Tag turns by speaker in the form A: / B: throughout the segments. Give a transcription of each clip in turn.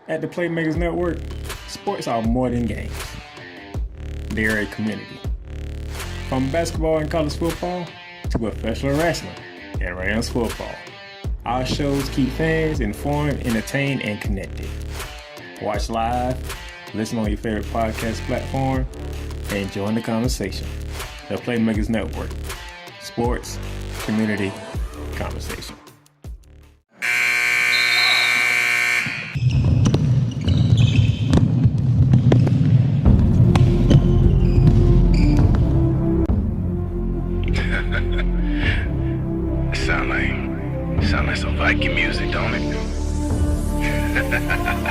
A: At the Playmakers Network, sports are more than games. They're a community. From basketball and college football to professional wrestling and Rams football, our shows keep fans informed, entertained, and connected. Watch live, listen on your favorite podcast platform, and join the conversation. The Playmakers Network. Sports, community, conversation.
B: Sound like some Viking music, don't it?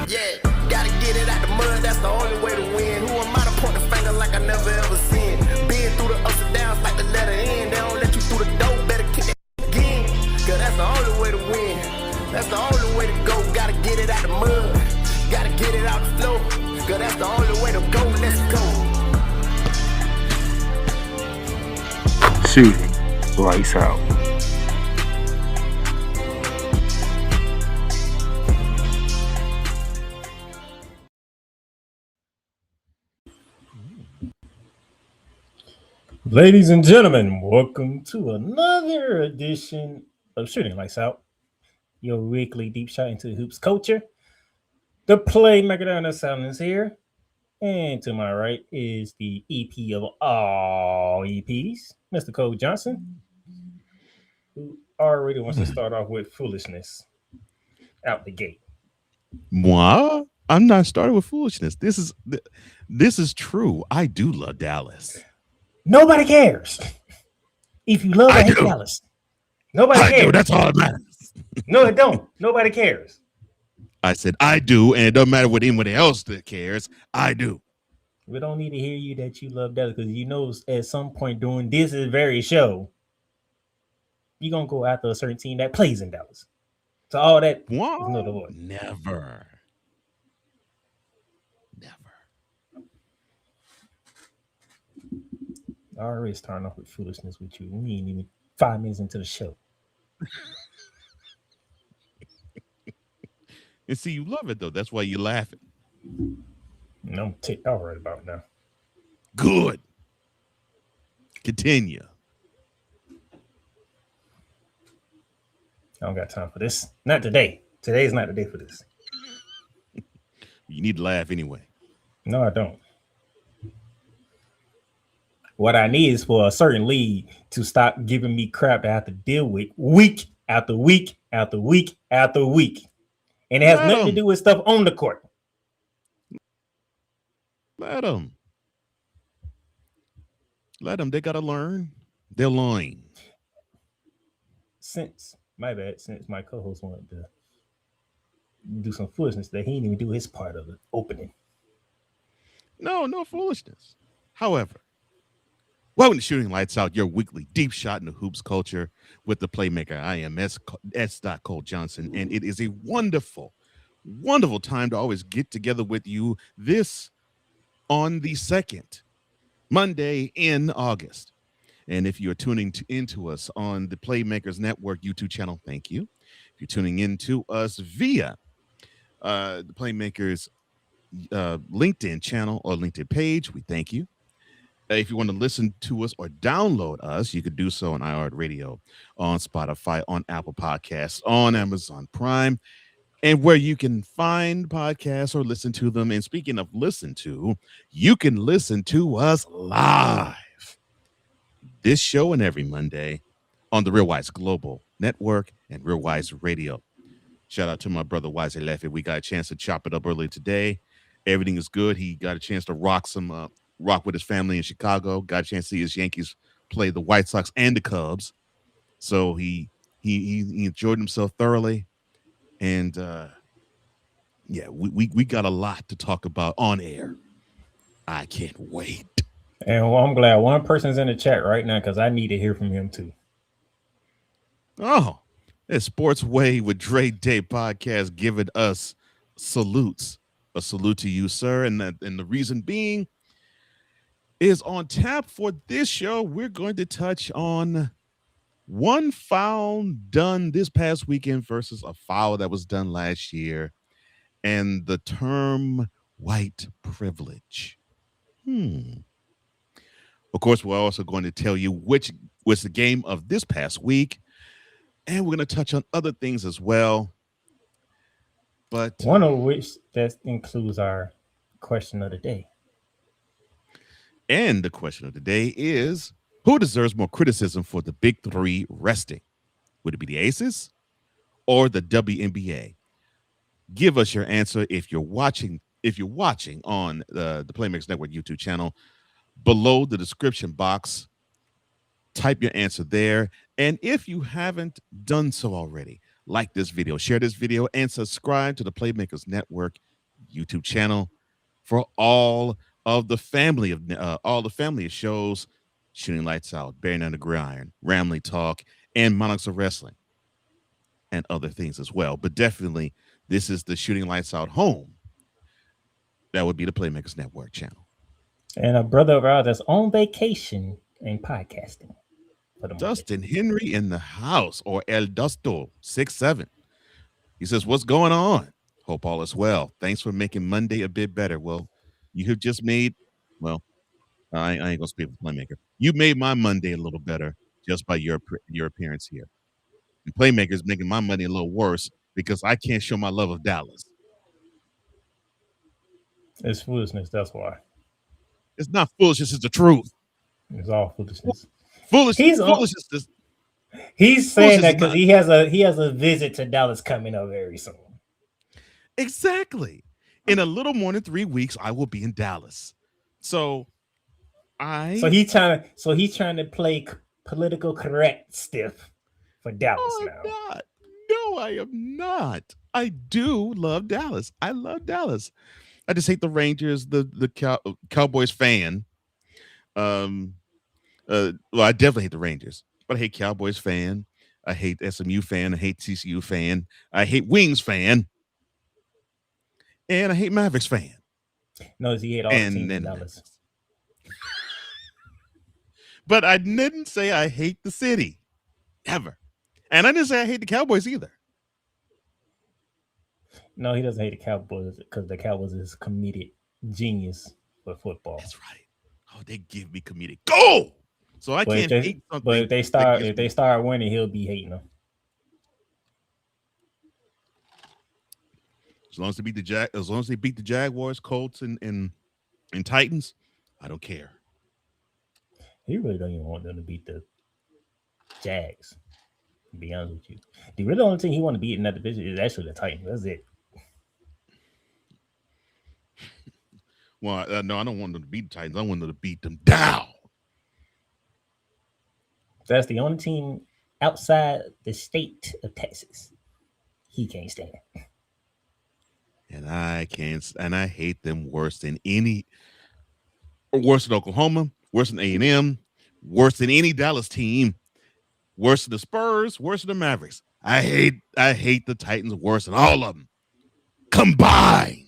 C: Yeah, gotta get it out the mud, that's the only way to win. Who am I to point the finger like I never ever seen? Been through the ups and downs like the letter N. They don't let you through the door, better kick that again. Cause that's the only way to win. That's the only way to go. Gotta get it out the mud, gotta get it out the flow. Cause that's the only way to go, let's go.
A: Shooting lights out. Ladies and gentlemen, welcome to another edition of Shooting Lights Out, your weekly deep shot into the hoops culture. The Playmaker down the sound is here, and to my right is the EP of all EPs, Mr. Cole Johnson, who already wants to start off with foolishness out the gate.
D: Moi? I'm not starting with foolishness. This is true. I do love Dallas.
A: Nobody cares. If you love or hate Dallas, nobody cares.
D: That's all that matters.
A: No, it don't. Nobody cares.
D: I said I do, and it doesn't matter what anybody else that cares. I do.
A: We don't need to hear you that you love Dallas because you know at some point during this very show, you're going to go after a certain team that plays in Dallas. So all that is no void.
D: Never.
A: I already starting off with foolishness with you. We ain't even 5 minutes into the show.
D: And see, you love it, though. That's why you're laughing.
A: No, I'm ticked off right about now.
D: Good. Continue.
A: I don't got time for this. Not today. Today is not the day for this.
D: You need to laugh anyway.
A: No, I don't. What I need is for a certain league to stop giving me crap that I have to deal with week after week after week after week. And it has nothing to do with stuff on the court.
D: Let them. They got to learn. They're learning.
A: Since my co-host wanted to do some foolishness that he didn't even do his part of the opening.
D: No foolishness. However, welcome to Shooting Lights Out, your weekly deep shot in the hoops culture with the Playmaker. I am S. Cole Johnson, and it is a wonderful, wonderful time to always get together with you this on the second Monday in August. And if you're tuning into us on the Playmakers Network YouTube channel, thank you. If you're tuning into us via the Playmakers LinkedIn channel or LinkedIn page, we thank you. If you want to listen to us or download us, you could do so on iHeartRadio, on Spotify, on Apple Podcasts, on Amazon Prime, and where you can find podcasts or listen to them. And speaking of listen to, you can listen to us live this show and every Monday on the Real Wise Global Network and Real Wise Radio. Shout out to my brother Wise Leffy. We got a chance to chop it up early today. Everything is good. He got a chance to rock with his family in Chicago. Got a chance to see his Yankees play the White Sox and the Cubs. So he enjoyed himself thoroughly. And we got a lot to talk about on air. I can't wait.
A: And well, I'm glad one person's in the chat right now because I need to hear from him too.
D: Oh, it's Sports Way with Dre Day podcast giving us salutes. A salute to you, sir. And the reason being is on tap for this show. We're going to touch on one foul done this past weekend versus a foul that was done last year. and the term white privilege. Of course, we're also going to tell you which was the game of this past week, and we're going to touch on other things as well. But
A: one of which that includes our question of the day.
D: And the question of the day is, who deserves more criticism for the big three resting? Would it be the Aces or the WNBA? Give us your answer if you're watching on the Playmakerz Network YouTube channel. Below the description box, type your answer there. And if you haven't done so already, like this video, share this video, and subscribe to the Playmakerz Network YouTube channel for all the family of shows: Shooting Lights Out, Bearing Down the Gridiron, Ramley Talk, and Monarchs of Wrestling, and other things as well. But definitely, this is the Shooting Lights Out home. That would be the Playmakerz Network channel.
A: And a brother of ours that's on vacation and podcasting.
D: Dustin Henry in the house, or El Dusto 67. He says, "What's going on? Hope all is well. Thanks for making Monday a bit better." Well, you have just made, I ain't gonna speak for Playmaker. You made my Monday a little better just by your appearance here. And Playmakerz making my Monday a little worse because I can't show my love of Dallas.
A: It's foolishness. That's why.
D: It's not foolishness. It's the truth.
A: It's all foolishness.
D: Foolishness.
A: He's saying that because he has a visit to Dallas coming up very soon.
D: Exactly. In a little more than 3 weeks, I will be in Dallas. So he's trying
A: to play political correct stiff for Dallas now.
D: No, I am not. I do love Dallas. I love Dallas. I just hate the Rangers, the Cowboys fan. Well, I definitely hate the Rangers, but I hate Cowboys fan. I hate SMU fan. I hate TCU fan. I hate Wings fan. And I hate Mavericks fan.
A: No, he hate all the teams in Dallas.
D: But I didn't say I hate the city, ever. And I didn't say I hate the Cowboys either.
A: No, he doesn't hate the Cowboys because the Cowboys is comedic genius for football.
D: That's right. Oh, they give me comedic gold. So I can't hate something.
A: But if they start winning, he'll be hating them.
D: As long as they beat the Jaguars, Colts, and Titans, I don't care.
A: He really don't even want them to beat the Jags. To be honest with you, the really only team he want to beat in that division is actually the Titans. That's it.
D: Well, no, I don't want them to beat the Titans. I want them to beat them down.
A: That's the only team outside the state of Texas he can't stand.
D: And I hate them worse than Oklahoma, worse than A&M, worse than any Dallas team, worse than the Spurs, worse than the Mavericks. I hate the Titans worse than all of them combined.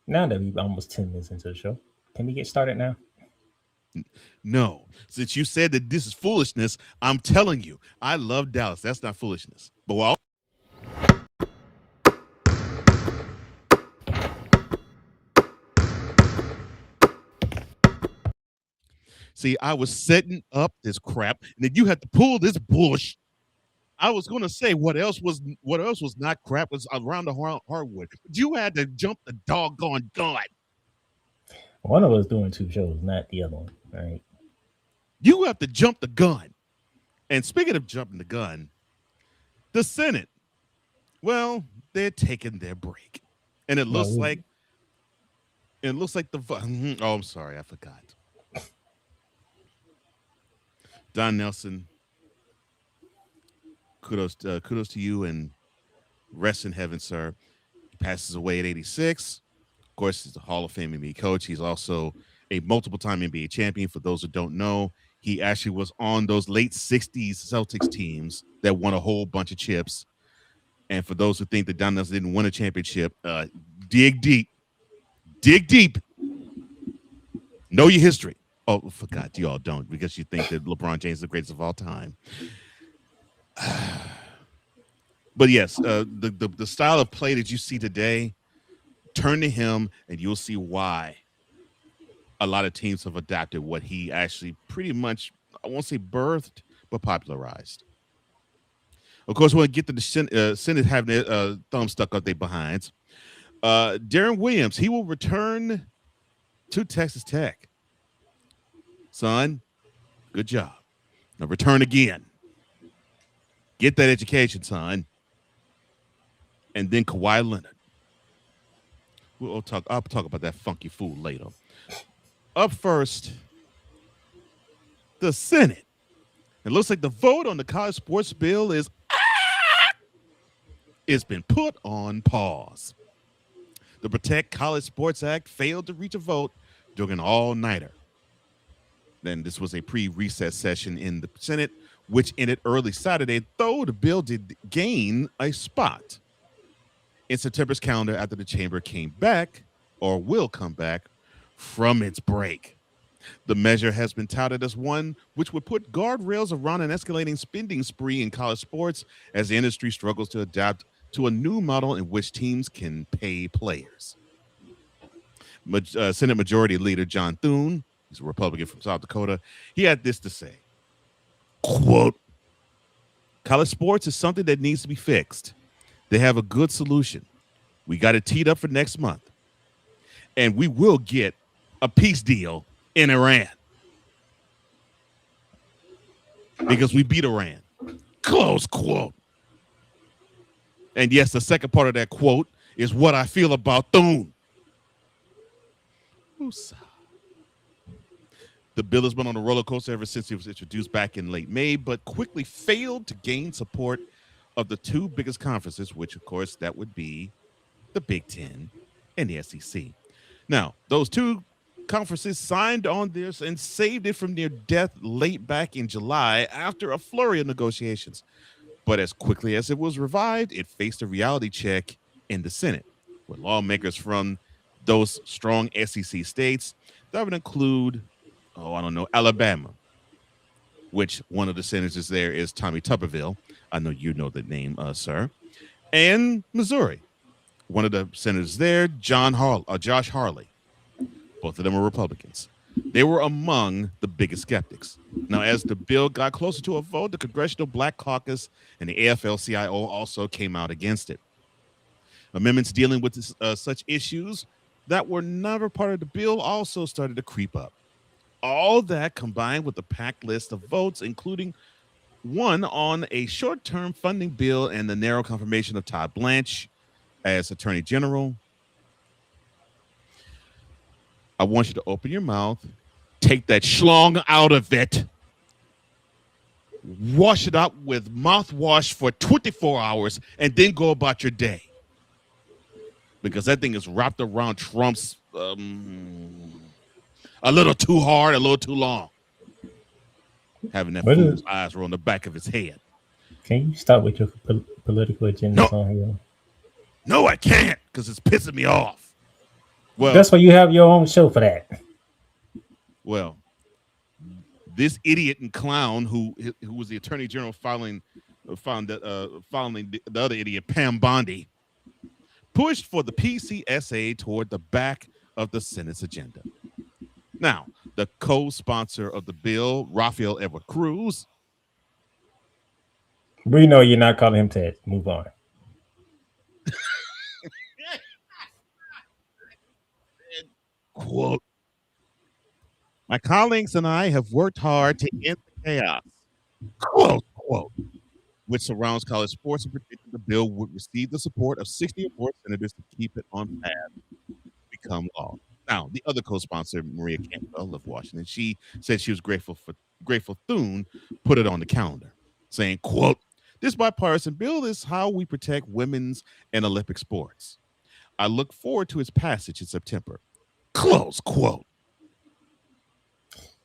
A: Now that we've almost 10 minutes into the show, can we get started now?
D: No. Since you said that this is foolishness, I'm telling you, I love Dallas. That's not foolishness. But see, I was setting up this crap, and then you had to pull this bullshit. I was going to say what else was not crap was around the hardwood. But you had to jump the doggone gun.
A: One of us doing two shows, not the other one. All right.
D: You have to jump the gun. And speaking of jumping the gun, the Senate, well, they're taking their break. And it looks like the I'm sorry, I forgot. Don Nelson, kudos to you, and rest in heaven, sir. He passes away at 86. Of course, he's a Hall of Fame NBA coach. He's also a multiple-time NBA champion. For those who don't know, he actually was on those late 60s Celtics teams that won a whole bunch of chips. And for those who think that Don Nelson didn't win a championship, dig deep. Dig deep. Know your history. Oh, forgot you all don't, because you think that LeBron James is the greatest of all time. But yes, the style of play that you see today, turn to him and you'll see why a lot of teams have adapted what he actually pretty much, I won't say birthed, but popularized. Of course, we'll get to the Senate having their thumb stuck up their behinds. Darren Williams, he will return to Texas Tech. Son, good job. Now return again. Get that education, son. And then Kawhi Leonard. I'll talk about that funky fool later. Up first, the Senate. It looks like the vote on the college sports bill it's been put on pause. The Protect College Sports Act failed to reach a vote during an all-nighter. Then this was a pre-recess session in the Senate, which ended early Saturday, though the bill did gain a spot in September's calendar after the chamber came back, or will come back, from its break. The measure has been touted as one which would put guardrails around an escalating spending spree in college sports as the industry struggles to adapt to a new model in which teams can pay players. Senate Majority Leader John Thune, he's a Republican from South Dakota, he had this to say, quote, college sports is something that needs to be fixed. They have a good solution. We got it teed up for next month. And we will get a peace deal in Iran. Because we beat Iran. Close quote. And yes, the second part of that quote is what I feel about Thune. The bill has been on a roller coaster ever since it was introduced back in late May, but quickly failed to gain support of the two biggest conferences, which, of course, that would be the Big Ten and the SEC. Now, those two conferences signed on this and saved it from near death late back in July after a flurry of negotiations. But as quickly as it was revived, it faced a reality check in the Senate, with lawmakers from those strong SEC states that would include, Alabama, which one of the senators there is Tommy Tuberville. I know you know the name, sir. And Missouri. One of the senators there, Josh Hawley. Both of them are Republicans. They were among the biggest skeptics. Now, as the bill got closer to a vote, the Congressional Black Caucus and the AFL-CIO also came out against it. Amendments dealing with such issues that were never part of the bill also started to creep up. All that combined with a packed list of votes, including one on a short-term funding bill and the narrow confirmation of Todd Blanche as Attorney General. I want you to open your mouth, take that schlong out of it, wash it up with mouthwash for 24 hours, and then go about your day. Because that thing is wrapped around Trump's a little too hard, a little too long. Having that fool's eyes roll on the back of his head.
E: Can you stop with your political agenda on here?
D: No, I can't, because it's pissing me off. Well,
E: that's why you have your own show for that.
D: Well, this idiot and clown who was the Attorney General following the other idiot, Pam Bondi, pushed for the PCSA toward the back of the Senate's agenda. Now, the co-sponsor of the bill, Rafael Edward Cruz.
E: We know you're not calling him Ted. Move on.
D: Quote, my colleagues and I have worked hard to end the chaos, quote, which surrounds college sports, and predicted the bill would receive the support of 60 or more senators to keep it on path to become law. Now, the other co-sponsor, Maria Campbell of Washington, she said she was grateful Thune put it on the calendar, saying, quote, this bipartisan bill is how we protect women's and Olympic sports. I look forward to its passage in September. Close quote.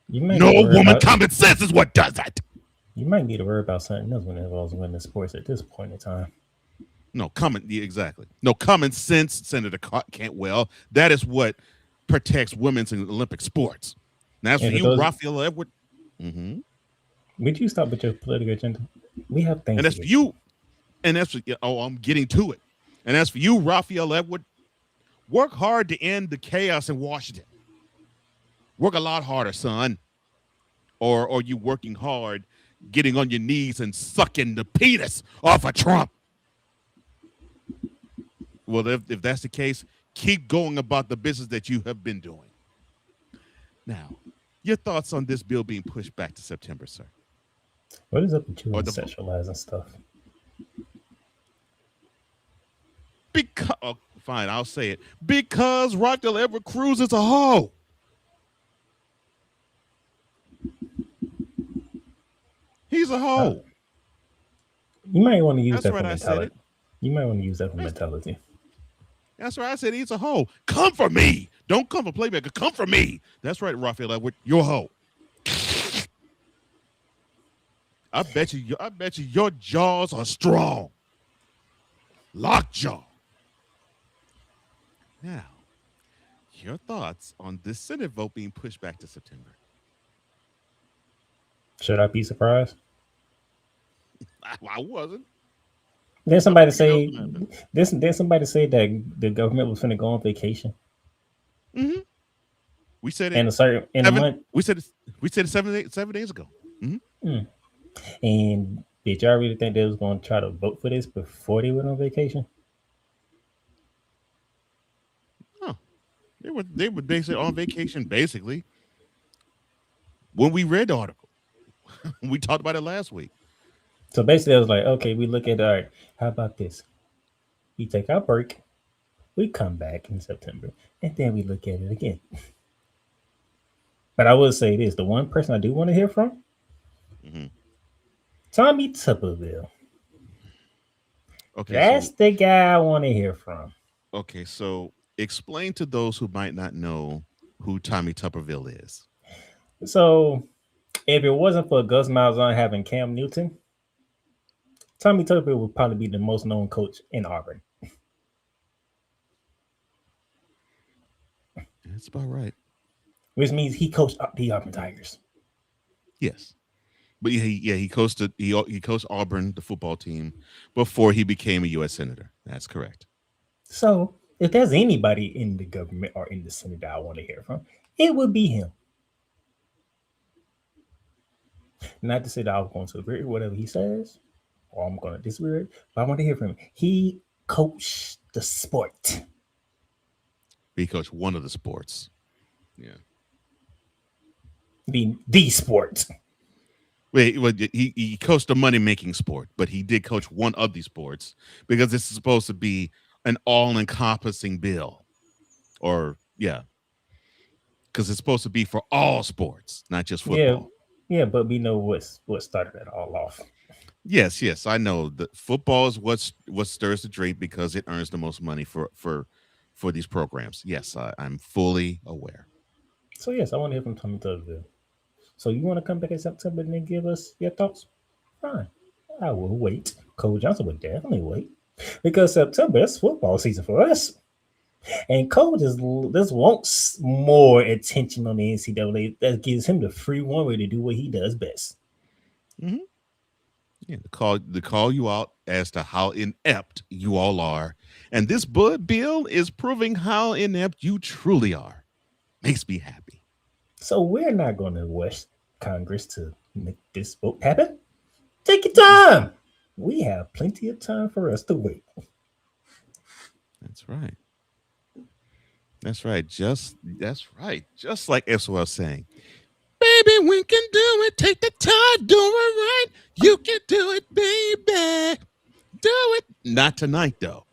D: No woman common sense is what does it.
E: You might need to worry about something else when it involves women's sports at this point in time.
D: Exactly. No common sense, Senator Cantwell. That is what protects women's and Olympic sports. Now, as for you, Rafael Edward.
E: Would you stop with your political agenda? We have things.
D: And that's for you. And that's what, I'm getting to it. And as for you, Raphael Edward, work hard to end the chaos in Washington. Work a lot harder, son. Or are you working hard, getting on your knees and sucking the penis off of Trump? Well, if that's the case, keep going about the business that you have been doing. Now, your thoughts on this bill being pushed back to September, sir?
E: What is up with you
D: Or
E: and
D: the-
E: sexualizing stuff?
D: Because fine, I'll say it. Because Raquel Everett Cruz is a hoe. He's a hoe.
E: You might want to use
D: That's
E: that
D: right,
E: for
D: I said
E: mentality.
D: it.
E: You might want to use that for mentality.
D: That's right. I said he's a hoe. Come for me. Don't come for Playmaker. Come for me. That's right, Raphael Edward. You're a hoe. I bet you your jaws are strong. Lockjaw. Now, your thoughts on this Senate vote being pushed back to September?
E: Should I be surprised?
D: I wasn't.
E: Then somebody say
D: What happened?
E: then somebody say that the government was going to go on vacation
D: Mm-hmm. We said it
E: in a month.
D: We said it 7 days ago. Mm-hmm.
E: And did y'all really think they was going to try to vote for this before they went on vacation?
D: Oh, they said on vacation basically. When we read the article, we talked about it last week.
E: So basically, I was like, okay, we look at all right. How about this? We take our break, we come back in September, and then we look at it again. But I will say this: the one person I do want to hear from, Tommy Tuberville.
D: Okay,
E: That's the guy I want to hear from.
D: Okay, so explain to those who might not know who Tommy Tuberville is.
E: So, if it wasn't for Gus Malzahn having Cam Newton, Tommy Tuberville would probably be the most known coach in Auburn.
D: That's about right.
E: Which means he coached the Auburn Tigers.
D: Yes, but he coached Auburn, the football team, before he became a U.S. senator. That's correct.
E: So, if there's anybody in the government or in the Senate that I want to hear from, it would be him. Not to say that I'm going to agree with whatever he says, or I'm going to disagree, but I want to hear from him. He coached the sport.
D: He coached one of the sports. Yeah.
E: The sport.
D: Wait, he coached a money-making sport, but he did coach one of these sports because this is supposed to be an all-encompassing bill. Or, yeah. Because it's supposed to be for all sports, not just football.
E: Yeah, but we know what started it all off.
D: Yes, I know that football is what stirs the drink because it earns the most money for these programs. Yes, I'm fully aware.
E: So yes, I want to hear from Tommy Tuberville. So you want to come back in September and then give us your thoughts? Fine, I will wait. Cole Johnson would definitely wait because September is football season for us, and Cole just wants more attention on the NCAA. That gives him the free runway to do what he does best.
D: Mm-hmm. Yeah, to call you out as to how inept you all are, and this bill is proving how inept you truly are. Makes me happy.
E: So we're not going to rush Congress to make this vote happen. Take your time. We have plenty of time for us to wait.
D: That's right. That's right. Just like SOL saying, baby, we can do it. Take the time, do it right. You can do it, baby. Do it. Not tonight, though.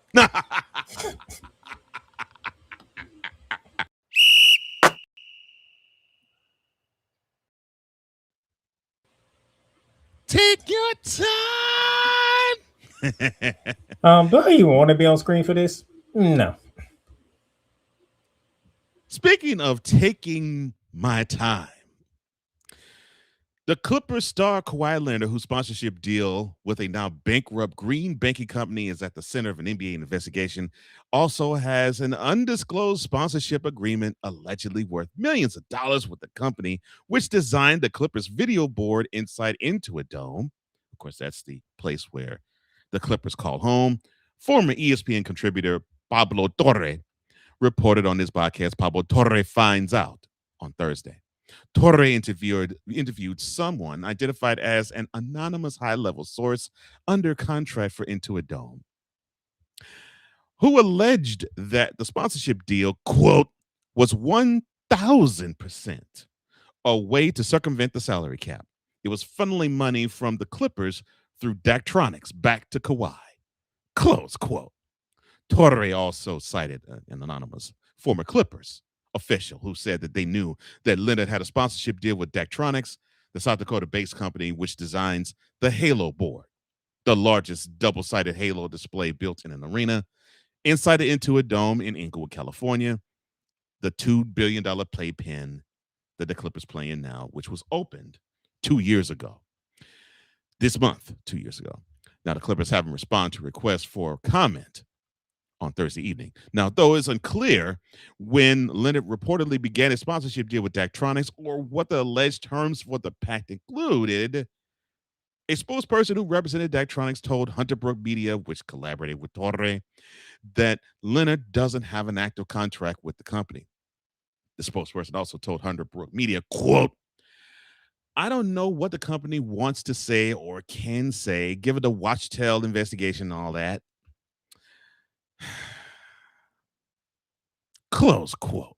D: Take your time.
E: Do I even want to be on screen for this? No.
D: Speaking of taking my time, the Clippers star Kawhi Leonard, whose sponsorship deal with a now bankrupt green banking company is at the center of an NBA investigation, also has an undisclosed sponsorship agreement allegedly worth millions of dollars with the company, which designed the Clippers video board inside into a dome. Of course, that's the place where the Clippers call home. Former ESPN contributor Pablo Torre reported on this podcast. Pablo Torre finds out on Thursday. Torre interviewed someone identified as an anonymous high-level source under contract for Into a Dome, who alleged that the sponsorship deal, quote, was 1,000% a way to circumvent the salary cap. It was funneling money from the Clippers through Daktronics back to Kawhi, close quote. Torre also cited an anonymous former Clippers official who said that they knew that Leonard had a sponsorship deal with Daktronics, the South Dakota-based company which designs the Halo board, the largest double-sided Halo display built in an arena, inside the Into a Dome in Inglewood, California, the $2 billion playpen that the Clippers play in now, which was opened 2 years ago. This month, 2 years ago. Now, the Clippers haven't responded to requests for comment on Thursday evening. Now, though it's unclear when Leonard reportedly began his sponsorship deal with Daktronics or what the alleged terms for the pact included, a spokesperson who represented Daktronics told Hunterbrook Media, which collaborated with Torre, that Leonard doesn't have an active contract with the company. The spokesperson also told Hunterbrook Media, quote, I don't know what the company wants to say or can say, given the Watchtail investigation and all that. Close quote.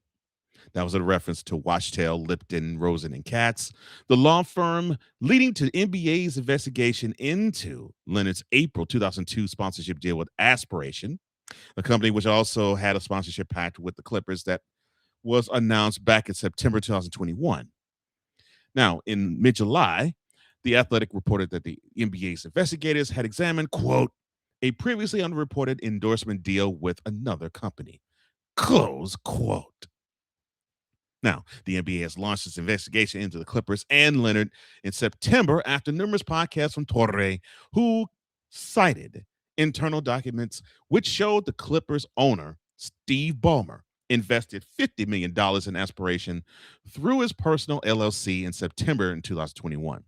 D: That was a reference to Watchtail, Lipton, Rosen, and Katz, the law firm leading to NBA's investigation into Leonard's April 2002 sponsorship deal with Aspiration, a company which also had a sponsorship pact with the Clippers that was announced back in September 2021. Now, in mid-July, The Athletic reported that the NBA's investigators had examined, quote, a previously unreported endorsement deal with another company, close quote. Now, the NBA has launched its investigation into the Clippers and Leonard in September after numerous podcasts from Torre, who cited internal documents which showed the Clippers owner, Steve Ballmer, invested $50 million in Aspiration through his personal LLC in September in 2021.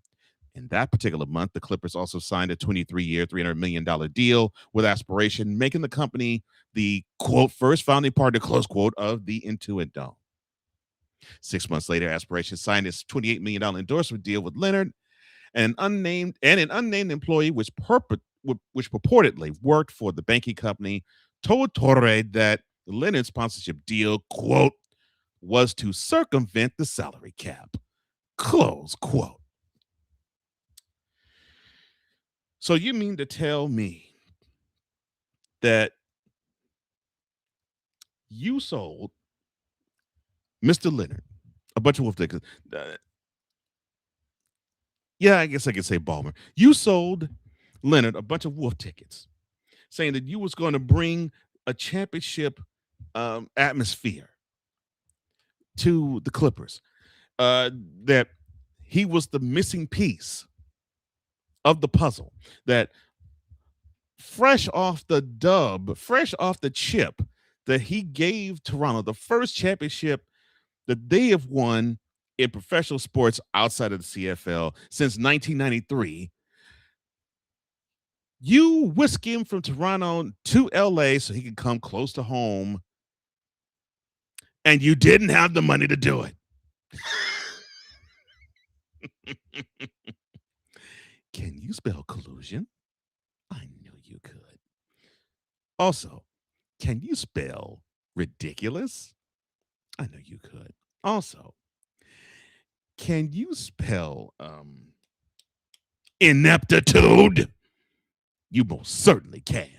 D: In that particular month, the Clippers also signed a 23-year, $300 million deal with Aspiration, making the company the, quote, first founding partner, close quote, of the Into a Dome. 6 months later, Aspiration signed its $28 million endorsement deal with Leonard, and an unnamed employee which purportedly worked for the banking company told Torre that the Leonard sponsorship deal, quote, was to circumvent the salary cap, close quote. So you mean to tell me that you sold Mr. Leonard a bunch of wolf tickets? Yeah, I guess I could say Ballmer. You sold Leonard a bunch of wolf tickets, saying that you was going to bring a championship atmosphere to the Clippers, that he was the missing piece of the puzzle, that fresh off the chip that he gave Toronto, the first championship that they have won in professional sports outside of the CFL since 1993. You whisk him from Toronto to LA so he could come close to home, and you didn't have the money to do it. Can you spell collusion? I knew you could. Also, can you spell ridiculous? I know you could. Also, can you spell ineptitude? You most certainly can.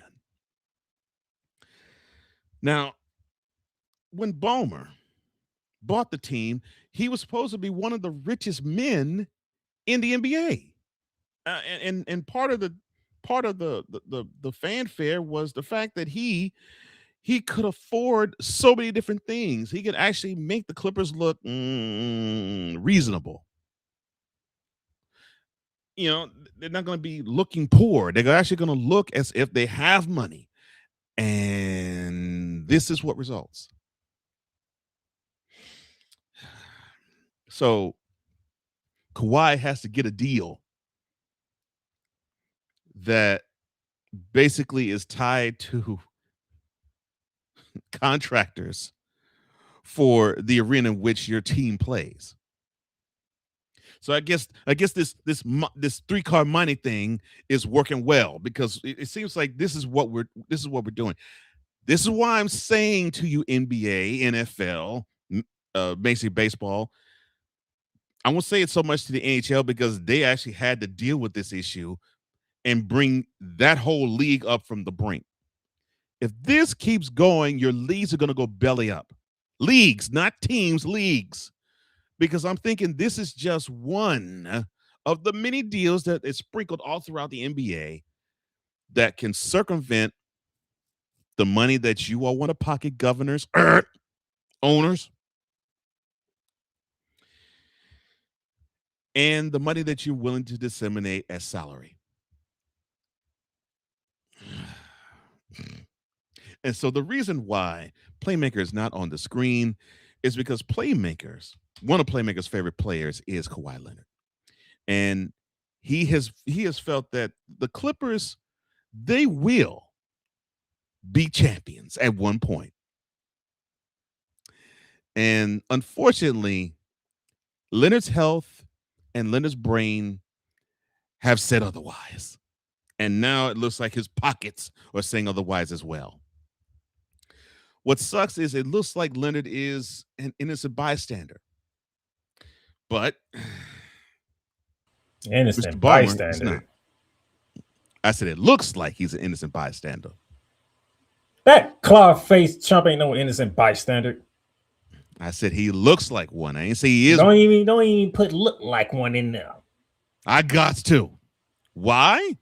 D: Now, when Ballmer bought the team, he was supposed to be one of the richest men in the NBA. And part of the fanfare was the fact that he could afford so many different things. He could actually make the Clippers look reasonable. You know, they're not going to be looking poor. They're actually going to look as if they have money. And this is what results. So Kawhi has to get a deal that basically is tied to contractors for the arena in which your team plays. So I guess this 3-card money thing is working well because it seems like this is what we're doing. This is why I'm saying to you, NBA, NFL, basically baseball. I won't say it so much to the NHL because they actually had to deal with this issue and bring that whole league up from the brink. If this keeps going, your leagues are going to go belly up. Leagues, not teams, leagues. Because I'm thinking this is just one of the many deals that is sprinkled all throughout the NBA that can circumvent the money that you all want to pocket, governors, owners, and the money that you're willing to disseminate as salary. And so the reason why Playmaker is not on the screen is because one of Playmaker's favorite players is Kawhi Leonard. And he has felt that the Clippers, they will be champions at one point. And unfortunately, Leonard's health and Leonard's brain have said otherwise. And now it looks like his pockets are saying otherwise as well. What sucks is it looks like Leonard is an innocent bystander. But
E: Innocent
D: Mr. Ballmer is
E: bystander.
D: not. I said it looks like he's an innocent bystander.
E: That claw-faced chump ain't no innocent bystander.
D: I said he looks like one. I ain't say he is.
E: Don't even put look like one in there.
D: I got to. Why?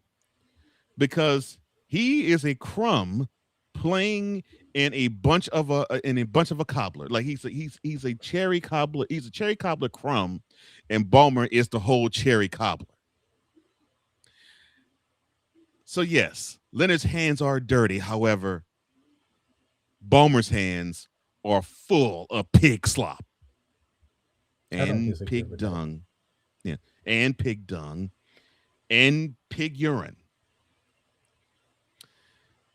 D: Because he is a crumb playing in a bunch of a cobbler. Like he's a cherry cobbler. He's a cherry cobbler crumb, and Ballmer is the whole cherry cobbler. So yes, Leonard's hands are dirty. However, Ballmer's hands are full of pig slop and pig dung. Yeah, and pig dung and pig urine.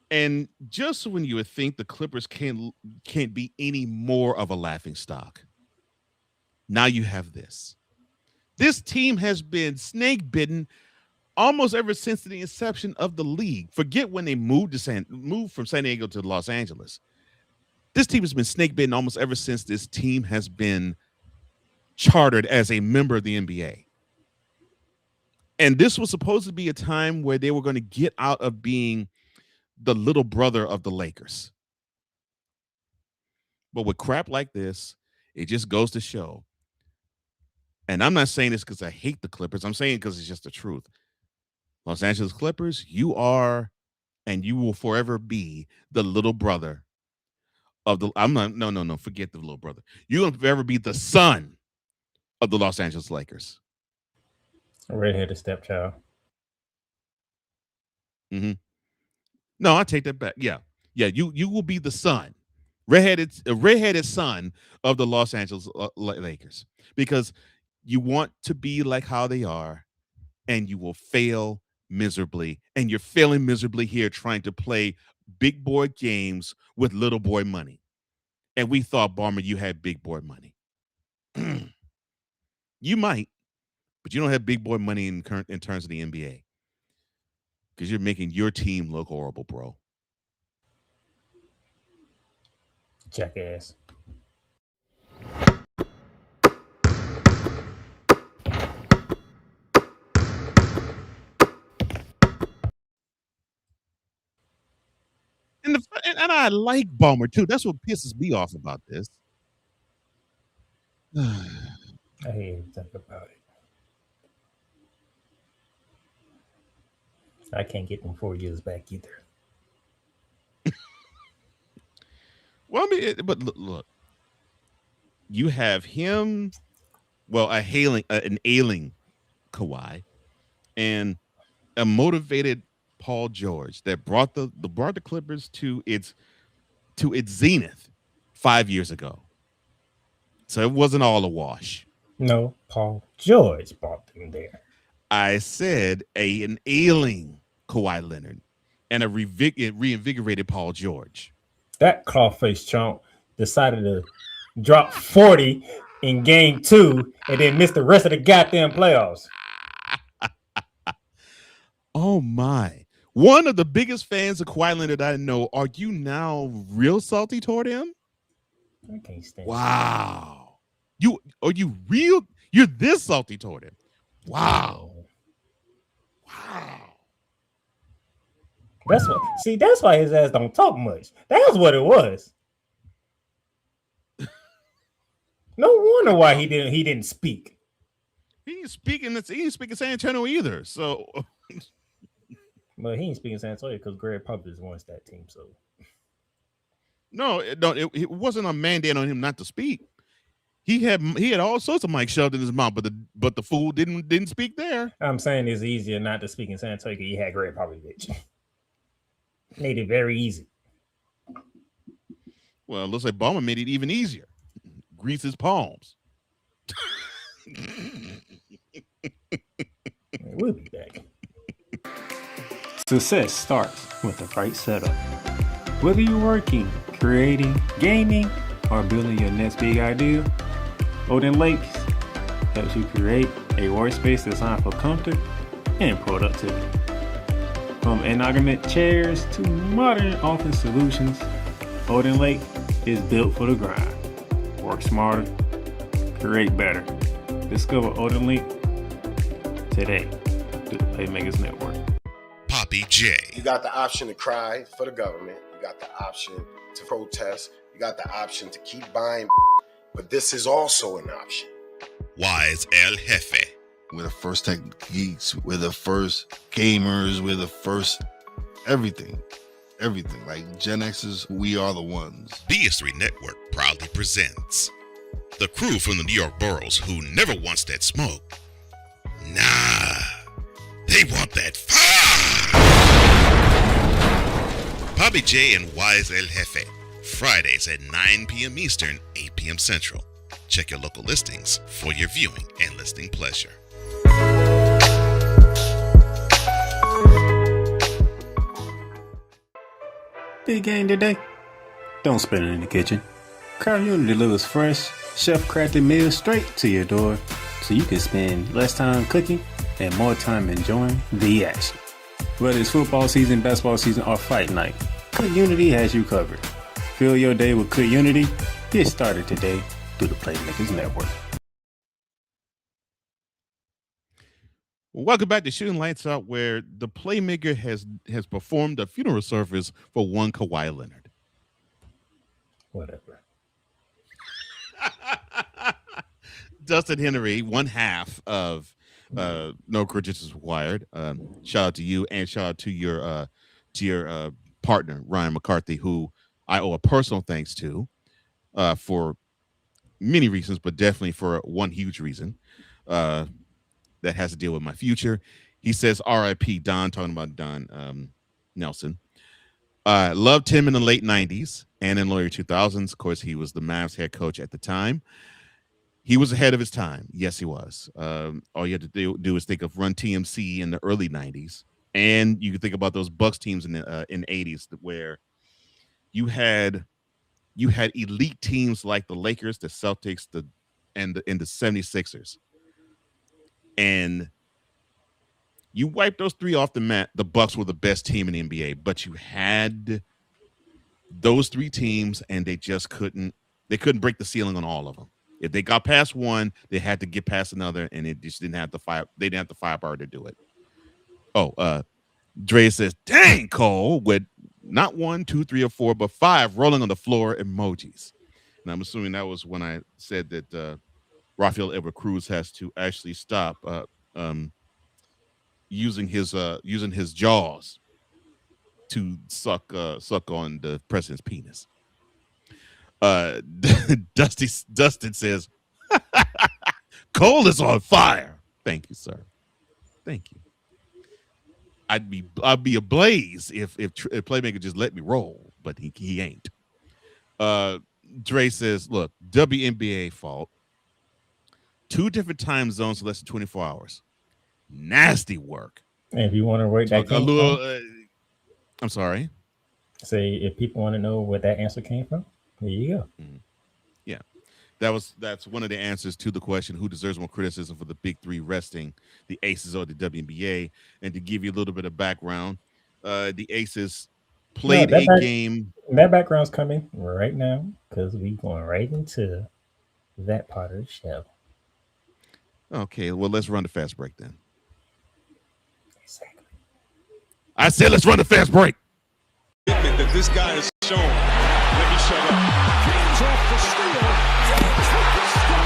D: And just when you would think the Clippers can't be any more of a laughingstock, now you have this. This team has been snake bitten almost ever since the inception of the league. Forget when they moved from San Diego to Los Angeles. This team has been snake bitten almost ever since this team has been chartered as a member of the NBA. And this was supposed to be a time where they were going to get out of being the little brother of the Lakers. But with crap like this, it just goes to show. And I'm not saying this because I hate the Clippers. I'm saying because it's just the truth. Los Angeles Clippers, you are and you will forever be the little brother of the forget the little brother. You're going to forever be the son of the Los Angeles Lakers.
E: A redheaded stepchild.
D: Mm-hmm. No, I take that back. Yeah. You will be the son, redheaded son of the Los Angeles Lakers, because you want to be like how they are, and you will fail miserably, and you're failing miserably here trying to play big boy games with little boy money. And we thought, Ballmer, you had big boy money. You might, but you don't have big boy money in terms of the NBA. Because you're making your team look horrible, bro.
E: Jackass.
D: And I like Ballmer too. That's what pisses me off about this.
E: I hate to think about it. I can't get them 4 years back either.
D: Well, I mean, but look, you have him, well, an ailing Kawhi, and a motivated Paul George that brought the Clippers to its zenith 5 years ago. So it wasn't all a wash.
E: No, Paul George brought them there.
D: I said an ailing Kawhi Leonard and a reinvigorated Paul George.
E: That claw-faced chump decided to drop 40 in game 2 and then miss the rest of the goddamn playoffs.
D: Oh my. One of the biggest fans of Kawhi Leonard I know. Are you now real salty toward him?
E: I can't stand
D: Wow. Are you real? You're this salty toward him. Wow. Wow.
E: That's why his ass don't talk much. That's what it was. No wonder why he didn't speak.
D: He ain't speaking San Antonio either. So
E: But he ain't speaking San Antonio because Greg Popovich wants that team. So
D: no, it wasn't a mandate on him not to speak. He had all sorts of mic shoved in his mouth, but the fool didn't speak there.
E: I'm saying it's easier not to speak in San Antonio because he had Greg Popovich. Made it very easy.
D: Well, it looks like Ballmer made it even easier. Grease his palms.
E: We'll be back.
A: Success starts with the right setup. Whether you're working, creating, gaming, or building your next big idea, Odin Lakes helps you create a workspace designed for comfort and productivity. From ergonomic chairs to modern office solutions, Odin Lake is built for the grind. Work smarter, create better. Discover Odin Lake today through the Playmakerz Network.
B: Poppy J.
F: You got the option to cry for the government. You got the option to protest. You got the option to keep buying. But this is also an option.
B: Wise El Jefe.
G: We're the first tech geeks. We're the first gamers. We're the first everything. Everything. Like Gen X's, we are the ones.
B: BS3 Network proudly presents the crew from the New York boroughs who never wants that smoke. Nah, they want that fire. Poppy J and Wise El Jefe. Fridays at 9 p.m. Eastern, 8 p.m. Central. Check your local listings for your viewing and listening pleasure.
A: Big game today? Don't spend it in the kitchen. CookUnity delivers fresh, chef-crafted meals straight to your door so you can spend less time cooking and more time enjoying the action. Whether it's football season, basketball season, or fight night, CookUnity has you covered. Fill your day with CookUnity. Get started today through the Playmakerz Network.
D: Welcome back to Shooting Lights Out, where the Playmaker has performed a funeral service for one Kawhi Leonard.
E: Whatever.
D: Dustin Henry, one half of No Credentials is Required. Shout out to you, and shout out to your partner Ryan McCarthy, who I owe a personal thanks to for many reasons, but definitely for one huge reason that has to deal with my future. He says, R.I.P. Don, talking about Don Nelson. Loved him in the late 90s and in the early 2000s. Of course, he was the Mavs head coach at the time. He was ahead of his time. Yes, he was. All you had to do is think of Run TMC in the early 90s. And you can think about those Bucks teams in the 80s where you had elite teams like the Lakers, the Celtics, and the 76ers. And you wipe those three off the mat, the Bucks were the best team in the NBA, but you had those three teams and they couldn't break the ceiling on all of them. If they got past one, they had to get past another, and it just didn't have the firepower to do it. Oh, Dre says, dang, Cole, with not 1, 2, 3, or 4, but 5 rolling on the floor emojis. And I'm assuming that was when I said that Rafael Edward Cruz has to actually stop using his jaws to suck on the president's penis. Dustin says, Cole is on fire. Thank you, sir. Thank you. I'd be ablaze if Playmaker just let me roll, but he ain't. Dre says, look, WNBA fault. 2 different time zones, less than 24 hours. Nasty work.
E: And if you want to work that
D: I'm sorry.
E: Say if people want to know where that answer came from, there you go.
D: Yeah. That's one of the answers to the question who deserves more criticism for the big three resting, the Aces or the WNBA. And to give you a little bit of background, the Aces
E: No,
D: played a game.
E: that background's coming right now because we going right into that part of the show.
D: Okay, well, let's run the fast break then.
E: Exactly.
D: I said let's run the fast break.
H: That this guy has shown. Let me shut up. James off the steal. James with the stop.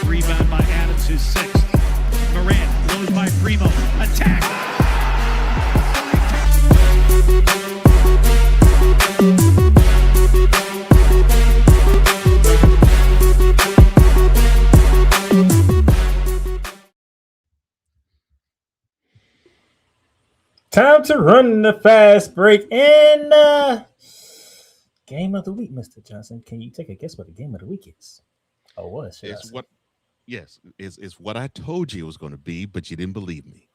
I: Rebound by Adams, his sixth. Morant blows by Primo. Attack.
E: Time to run the fast break and game of the week, Mr. Johnson. Can you take a guess what the game of the week is? Oh, what?
D: It's what, yes, is what I told you it was going to be, but you didn't believe me.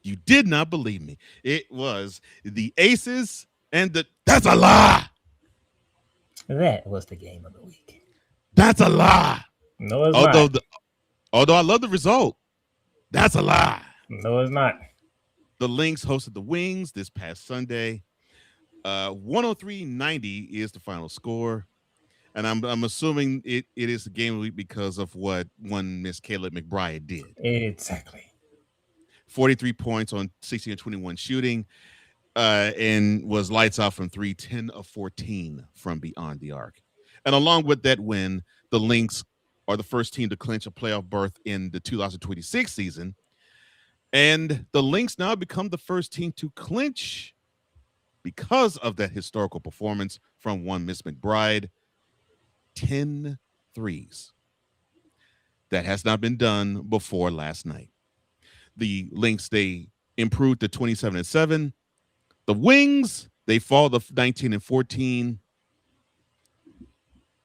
D: You did not believe me. It was the Aces and the. That's a lie.
E: That was the game of the week.
D: That's a lie.
E: No, it's
D: although
E: not.
D: Although I love the result, that's a lie.
E: No, it's not.
D: The Lynx hosted the Wings this past Sunday. 103-90 is the final score. And I'm assuming it is the game of the week because of what one Miss Caleb McBride did.
E: Exactly.
D: 43 points on 16 and 21 shooting, and was lights out from 3, 10 of 14 from beyond the arc. And along with that win, the Lynx are the first team to clinch a playoff berth in the 2026 season. And the Lynx now become the first team to clinch because of that historical performance from one Miss McBride. 10 threes. That has not been done before last night. The Lynx, they improved to 27-7. The Wings, they fall to 19 and 14.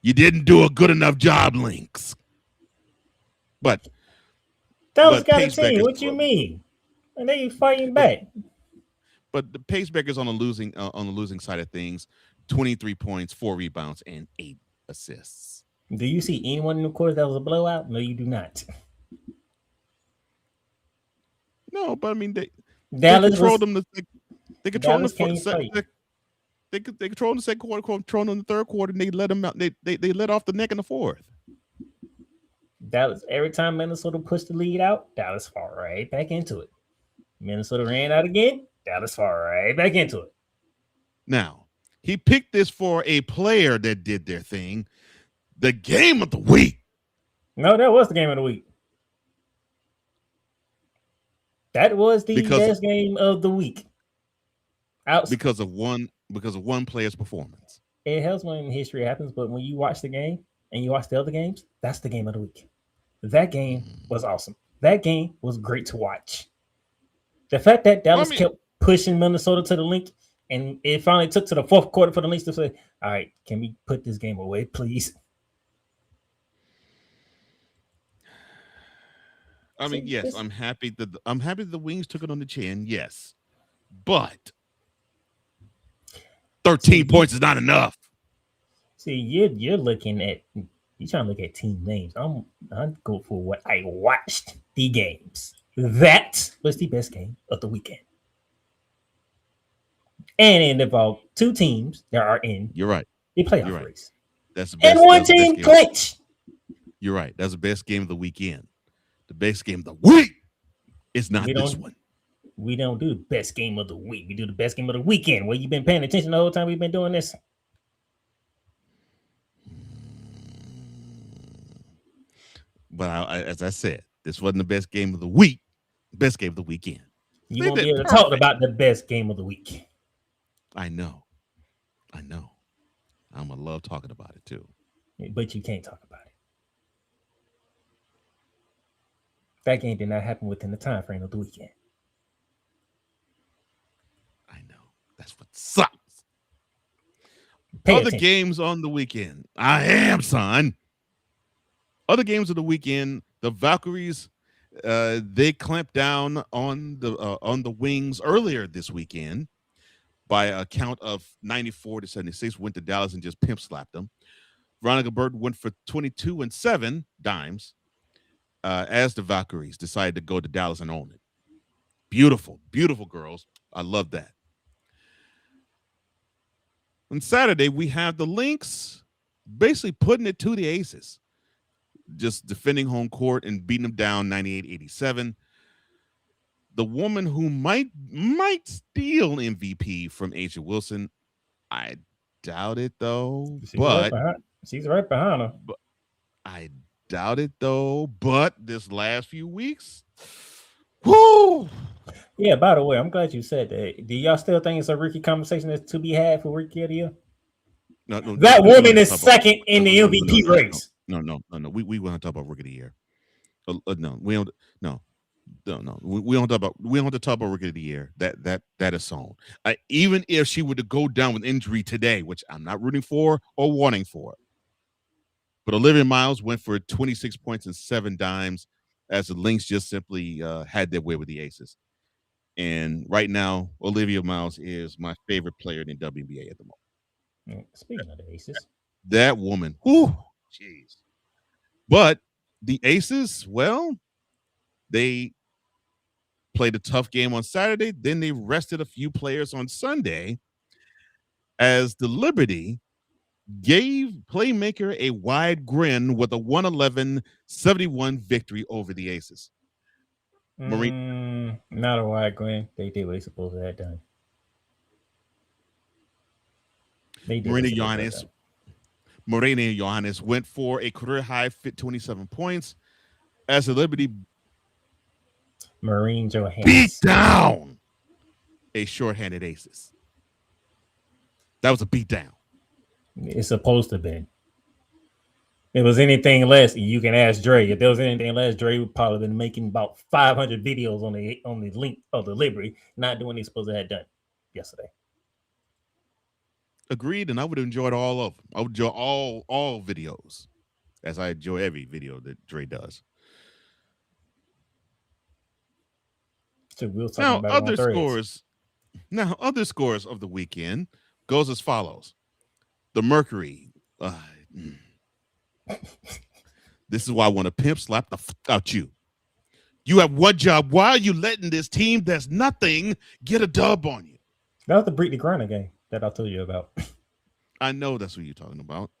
D: You didn't do a good enough job, Lynx. But
E: that was got a
D: Pacemakers,
E: team. What you mean? And they fighting back.
D: But the Pacemakers on the losing side of things, 23 points, 4 rebounds, and 8 assists.
E: Do you see anyone in the course that was a blowout? No, you do not.
D: No, but I mean they
E: Dallas
D: controlled them. They controlled them
E: can't
D: for
E: fight.
D: they controlled the second quarter, controlled them in the third quarter, and they let them out. They let off the neck in the fourth.
E: Dallas, every time Minnesota pushed the lead out, Dallas fall right back into it. Minnesota ran out again, Dallas fall right back into it.
D: Now, he picked this for a player that did their thing. The game of the week.
E: No, that was the game of the week. That was the best game of the week.
D: Because of one player's performance.
E: It helps when history happens, but when you watch the game and you watch the other games, that's the game of the week. That game was awesome. That game was great to watch. The fact that Dallas kept pushing Minnesota to the link, and it finally took to the fourth quarter for the Lynx to say, all right, can we put this game away, please?
D: I mean, yes, I'm happy that the Wings took it on the chin, yes. But 13 points is not enough.
E: See, you're looking at you're trying to look at team names. I'm going for what I watched the games. That was the best game of the weekend. And it involved two teams that are in
D: You're right.
E: the playoff race.
D: That's the best,
E: and one team clinch.
D: You're right. That's the best game of the weekend. The best game of the week is not this one.
E: We don't do the best game of the week. We do the best game of the weekend. Well, you've been paying attention the whole time we've been doing this.
D: But as I said, this wasn't the best game of the week. Best game of the weekend.
E: You won't be able to talk about the best game of the week.
D: I know. I'm going to love talking about it too.
E: But you can't talk about it. That game did not happen within the time frame of the weekend.
D: I know. That's what sucks. Other
E: attention.
D: games on the weekend. I am, son. Other games of the weekend. The Valkyries, they clamped down on the Wings earlier this weekend by a count of 94-76. Went to Dallas and just pimp slapped them. Veronica Bird went for 22 and 7 dimes as the Valkyries decided to go to Dallas and own it. Beautiful, beautiful girls. I love that. On Saturday, we have the Lynx basically putting it to the Aces, just defending home court and beating them down 98-87. The woman who might steal MVP from Asia Wilson, I doubt it though.
E: She's right behind her.
D: But I doubt it though. But this last few weeks, whoo!
E: Yeah, by the way, I'm glad you said that. Do y'all still think it's a rookie conversation that's to be had for rookie of the year?
D: No,
E: that woman is second in the MVP race.
D: No. We want to talk about rookie of the year. No, we don't. No. We don't talk about rookie of the year. That is sown. Even if she were to go down with injury today, which I'm not rooting for or wanting for, but Olivia Miles went for 26 points and 7 dimes as the Lynx just simply had their way with the Aces. And right now, Olivia Miles is my favorite player in the WNBA at the moment.
E: Speaking of the Aces,
D: that woman, whoo, jeez. But the Aces, well, they played a tough game on Saturday. Then they rested a few players on Sunday as the Liberty gave Playmaker a wide grin with a 111-71 victory over the Aces.
E: Not a wide grin. They did what they supposed to have done.
D: Marina Johannes went for a career high 27 points as the Liberty
E: Marine Johannes
D: beat down a shorthanded Aces. That was a beat down.
E: It's supposed to be. If it was anything less, you can ask Dre. If there was anything less, Dre would probably been making about 500 videos on the link of the Liberty, not doing what he's supposed to have done yesterday.
D: Agreed, and I would have enjoyed all of them. I would enjoy all videos, as I enjoy every video that Dre does.
E: So we'll talk
D: Now,
E: about
D: other scores of the weekend goes as follows. The Mercury. This is why I want to pimp slap the out you. You have one job. Why are you letting this team that's nothing get a dub on you?
E: That was the Brittany Griner game that I told you about.
D: I know that's what you're talking about.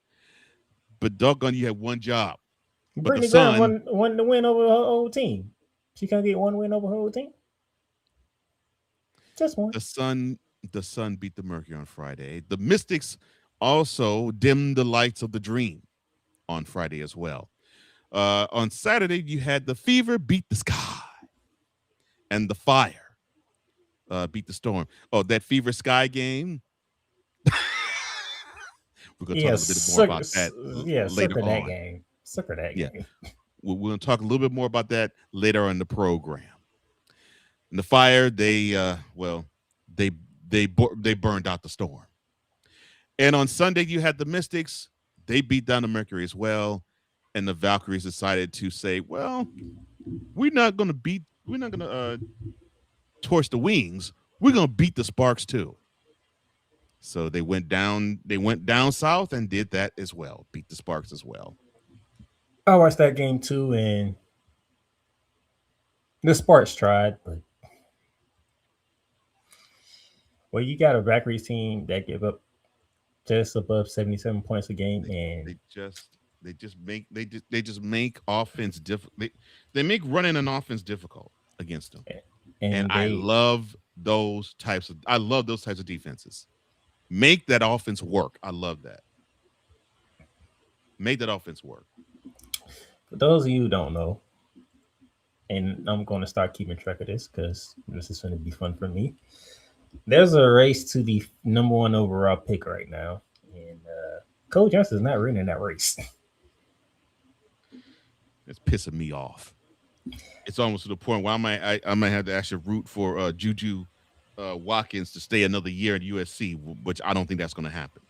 D: But doggone, you had one job.
E: Brittany Griner won the win over her old team. She can't get one win over her old team. Just one.
D: The Sun beat the Mercury on Friday. The Mystics also dimmed the lights of the Dream on Friday as well. On Saturday, you had the Fever beat the Sky, and the Fire beat the Storm. Oh, that Fever Sky game. We're going to talk a bit more about that later on.
E: Sucker that game.
D: We're going to talk a little bit more about that later on in the program. And the Fire, they burned out the Storm. And on Sunday, you had the Mystics. They beat down the Mercury as well. And the Valkyries decided to say, well, we're not going to torch the Wings. We're going to beat the Sparks too. So they went down south and did that as well. Beat the Sparks as well.
E: I watched that game too, and the Sparks tried, but you got a Valkyries team that give up just above 77 points a game, and they just make offense difficult. They make running an offense difficult against them. And I love those types of defenses. Make that offense work. I love that. Make that offense work. For those of you who don't know, and I'm going to start keeping track of this because this is going to be fun for me. There's a race to the number 1 overall pick right now, and Cole Johnson is not running that race.
D: It's pissing me off. It's almost to the point where I might have to actually root for Juju Watkins to stay another year at USC, which I don't think that's going to happen.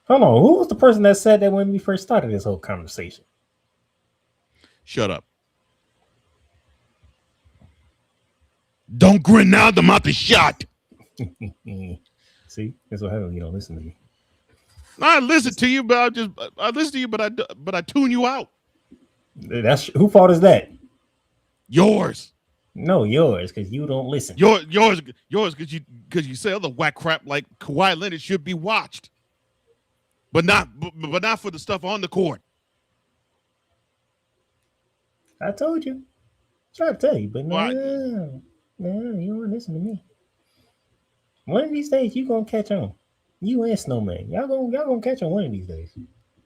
E: Hold on. Who was the person that said that when we first started this whole conversation?
D: Shut up. Don't grin now. The mouth is shut.
E: See, that's what happens. You don't listen to me.
D: I listen to you, but I listen to you, but I tune you out.
E: That's who fault is that?
D: Yours.
E: No, yours, because you don't listen.
D: Yours, because you say other whack crap like Kawhi Leonard should be watched, but not for the stuff on the court.
E: I told you. Try to tell you, but no, you don't listen to me. One of these days, you gonna catch on. You and Snowman, y'all gonna catch on one of these days.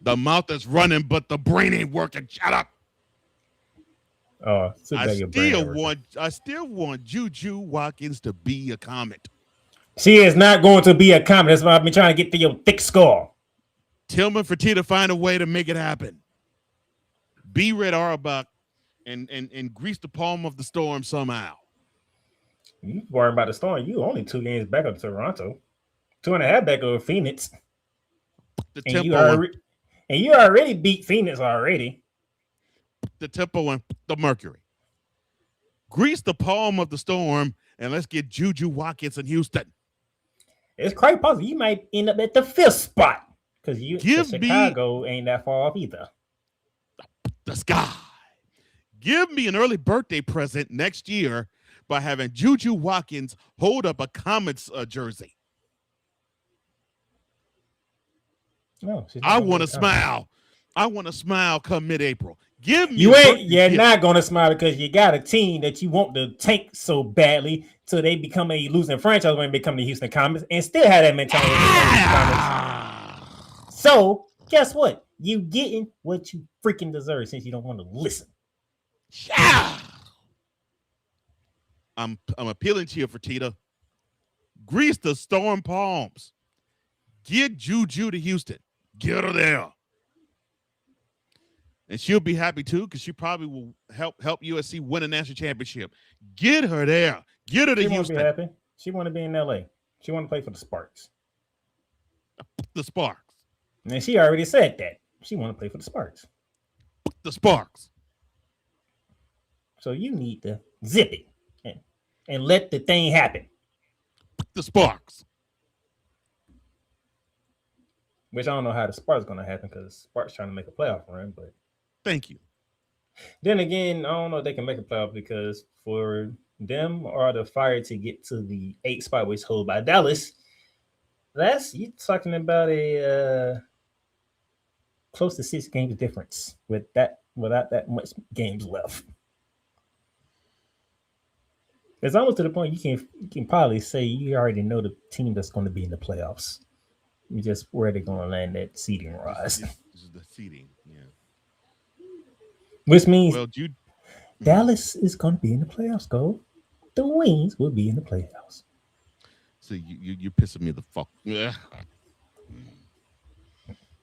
D: The mouth is running, but the brain ain't working. Shut up.
E: Oh,
D: I still want Juju Watkins to be a Comet.
E: She is not going to be a Comet. That's why I've been trying to get to your thick skull.
D: Tillman Fertitta find a way to make it happen. Be Red Auerbach and grease the palm of the storm somehow.
E: You worrying about the Storm? You only 2 games back of Toronto, 2.5 back of Phoenix. And you already beat Phoenix already.
D: The tempo and the Mercury. Grease the palm of the Storm, and let's get Juju Watkins in Houston.
E: It's quite possible you might end up at the 5th spot because Chicago ain't that far off either.
D: The sky. Give me an early birthday present next year by having Juju Watkins hold up a Comets jersey.
E: No,
D: I want to smile. I want to smile come mid-April. You're
E: not gonna smile because you got a team that you want to tank so badly so they become a losing franchise when they become the Houston Comets and still have that mentality. So guess what? You getting what you freaking deserve since you don't want to listen.
D: Yeah. I'm appealing to you, Fertitta. Grease the Storm palms. Get Juju to Houston. Get her there. And she'll be happy too, because she probably will help USC win a national championship. Get her there. Get her to Houston.
E: Be happy. She want to be in LA. She want to play for the Sparks.
D: The Sparks.
E: And she already said that. She want to play for the Sparks.
D: The Sparks.
E: So you need to zip it and let the thing happen.
D: The Sparks.
E: Which I don't know how the Sparks going to happen because Sparks trying to make a playoff run, but
D: thank you.
E: Then again, I don't know if they can make a playoff because for them or the Fire to get to the 8th spot, which is held by Dallas, you're talking about a close to 6 games difference without that much games left. It's almost to the point you can probably say you already know the team that's going to be in the playoffs. You just where they're going to land that seeding rise.
D: This is the seeding, yeah.
E: Which means Dallas is going to be in the playoffs. Go, the Wings will be in the playoffs.
D: So you're pissing me the fuck. Yeah.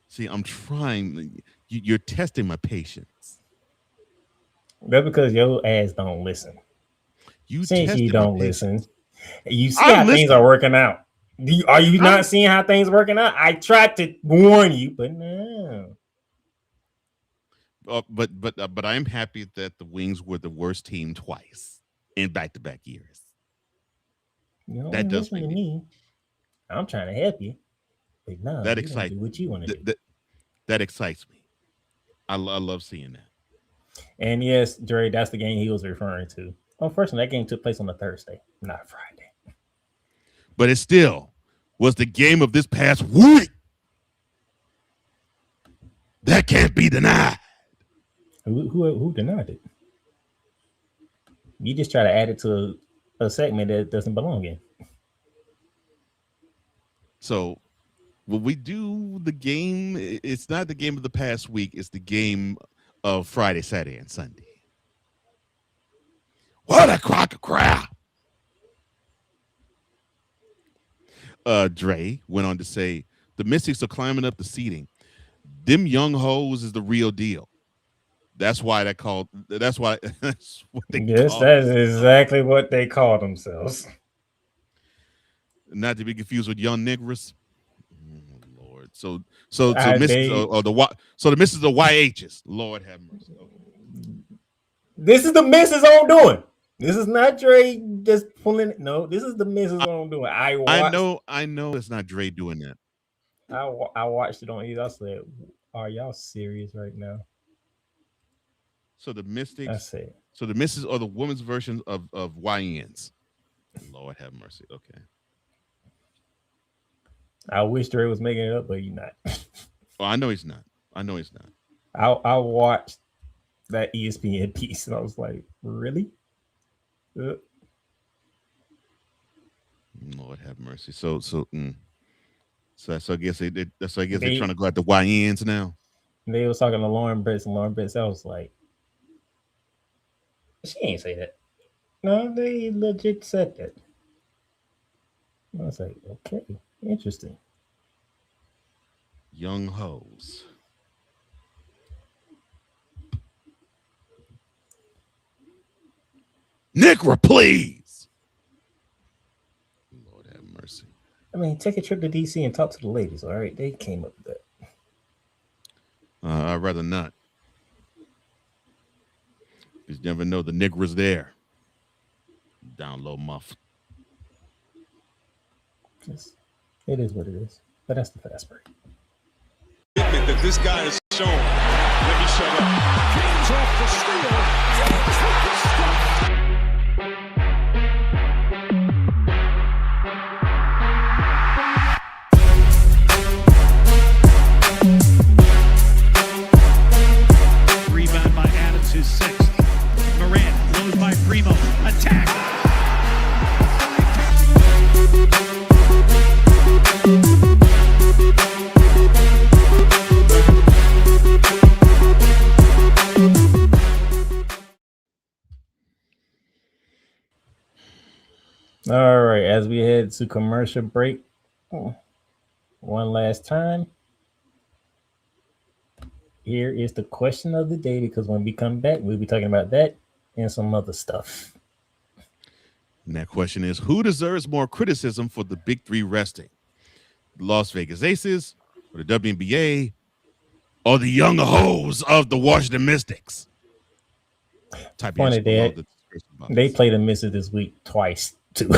D: See, I'm trying. You're testing my patience.
E: That's because your ass don't listen. Since you don't listen, you see how things are working out. Are you not seeing how things are working out? I tried to warn you, but no.
D: But I'm happy that the Wings were the worst team twice in back-to-back years.
E: That does make me. I'm trying to help you, but no,
D: that excites
E: me. What you want to do?
D: That excites me. I love seeing that.
E: And yes, Dre, that's the game he was referring to. Unfortunately, that game took place on a Thursday, not a Friday.
D: But it still was the game of this past week. That can't be denied.
E: Who denied it? You just try to add it to a segment that doesn't belong in.
D: So when we do the game, it's not the game of the past week. It's the game of Friday, Saturday, and Sunday. What a crock of crap. Dre went on to say, the Mystics are climbing up the seating. Them young hoes is the real deal. That's what they call. Yes,
E: that is exactly what they call themselves.
D: Not to be confused with young niggers. Oh, Lord. So the misses the YHs. Lord have mercy. Okay.
E: This is the misses on doing. This is not Dre just pulling. No, this is the misses on doing. I
D: know. It's not Dre doing that.
E: I watched it on either. I said, "Are y'all serious right now?"
D: So the Mystics.
E: I said.
D: So the misses are the women's version of YNs. Lord have mercy. Okay.
E: I wish Dre was making it up, but he's not.
D: Well, I know he's not.
E: I watched that ESPN piece and I was like, really?
D: Lord have mercy. So I guess they're trying to go at the YNs now.
E: They was talking to Lauren Betts, and Lauren Betts, I was like, she ain't say that. No, they legit said that. I was like, okay, interesting.
D: Young hoes. Nigra, please. Lord have mercy.
E: I mean, take a trip to DC and talk to the ladies, all right? They came up with that.
D: I'd rather not. You never know the Nigra's there. Down low muff.
E: It is what it is. But that's the fast break.
H: That this guy has shown. Let me shut up. James off the steal. James with the stop.
I: Rebound by Adams, his sixth. Morant blows by Primo. Attack.
E: All right, as we head to commercial break, one last time, here is the question of the day, because when we come back, we'll be talking about that and some other stuff.
D: And that question is, who deserves more criticism for the big three resting? The Las Vegas Aces, or the WNBA, or the young hoes of the Washington Mystics? Type
E: Funny,
D: yes below
E: Dad.
D: the description box.
E: They played the misses this week twice, too.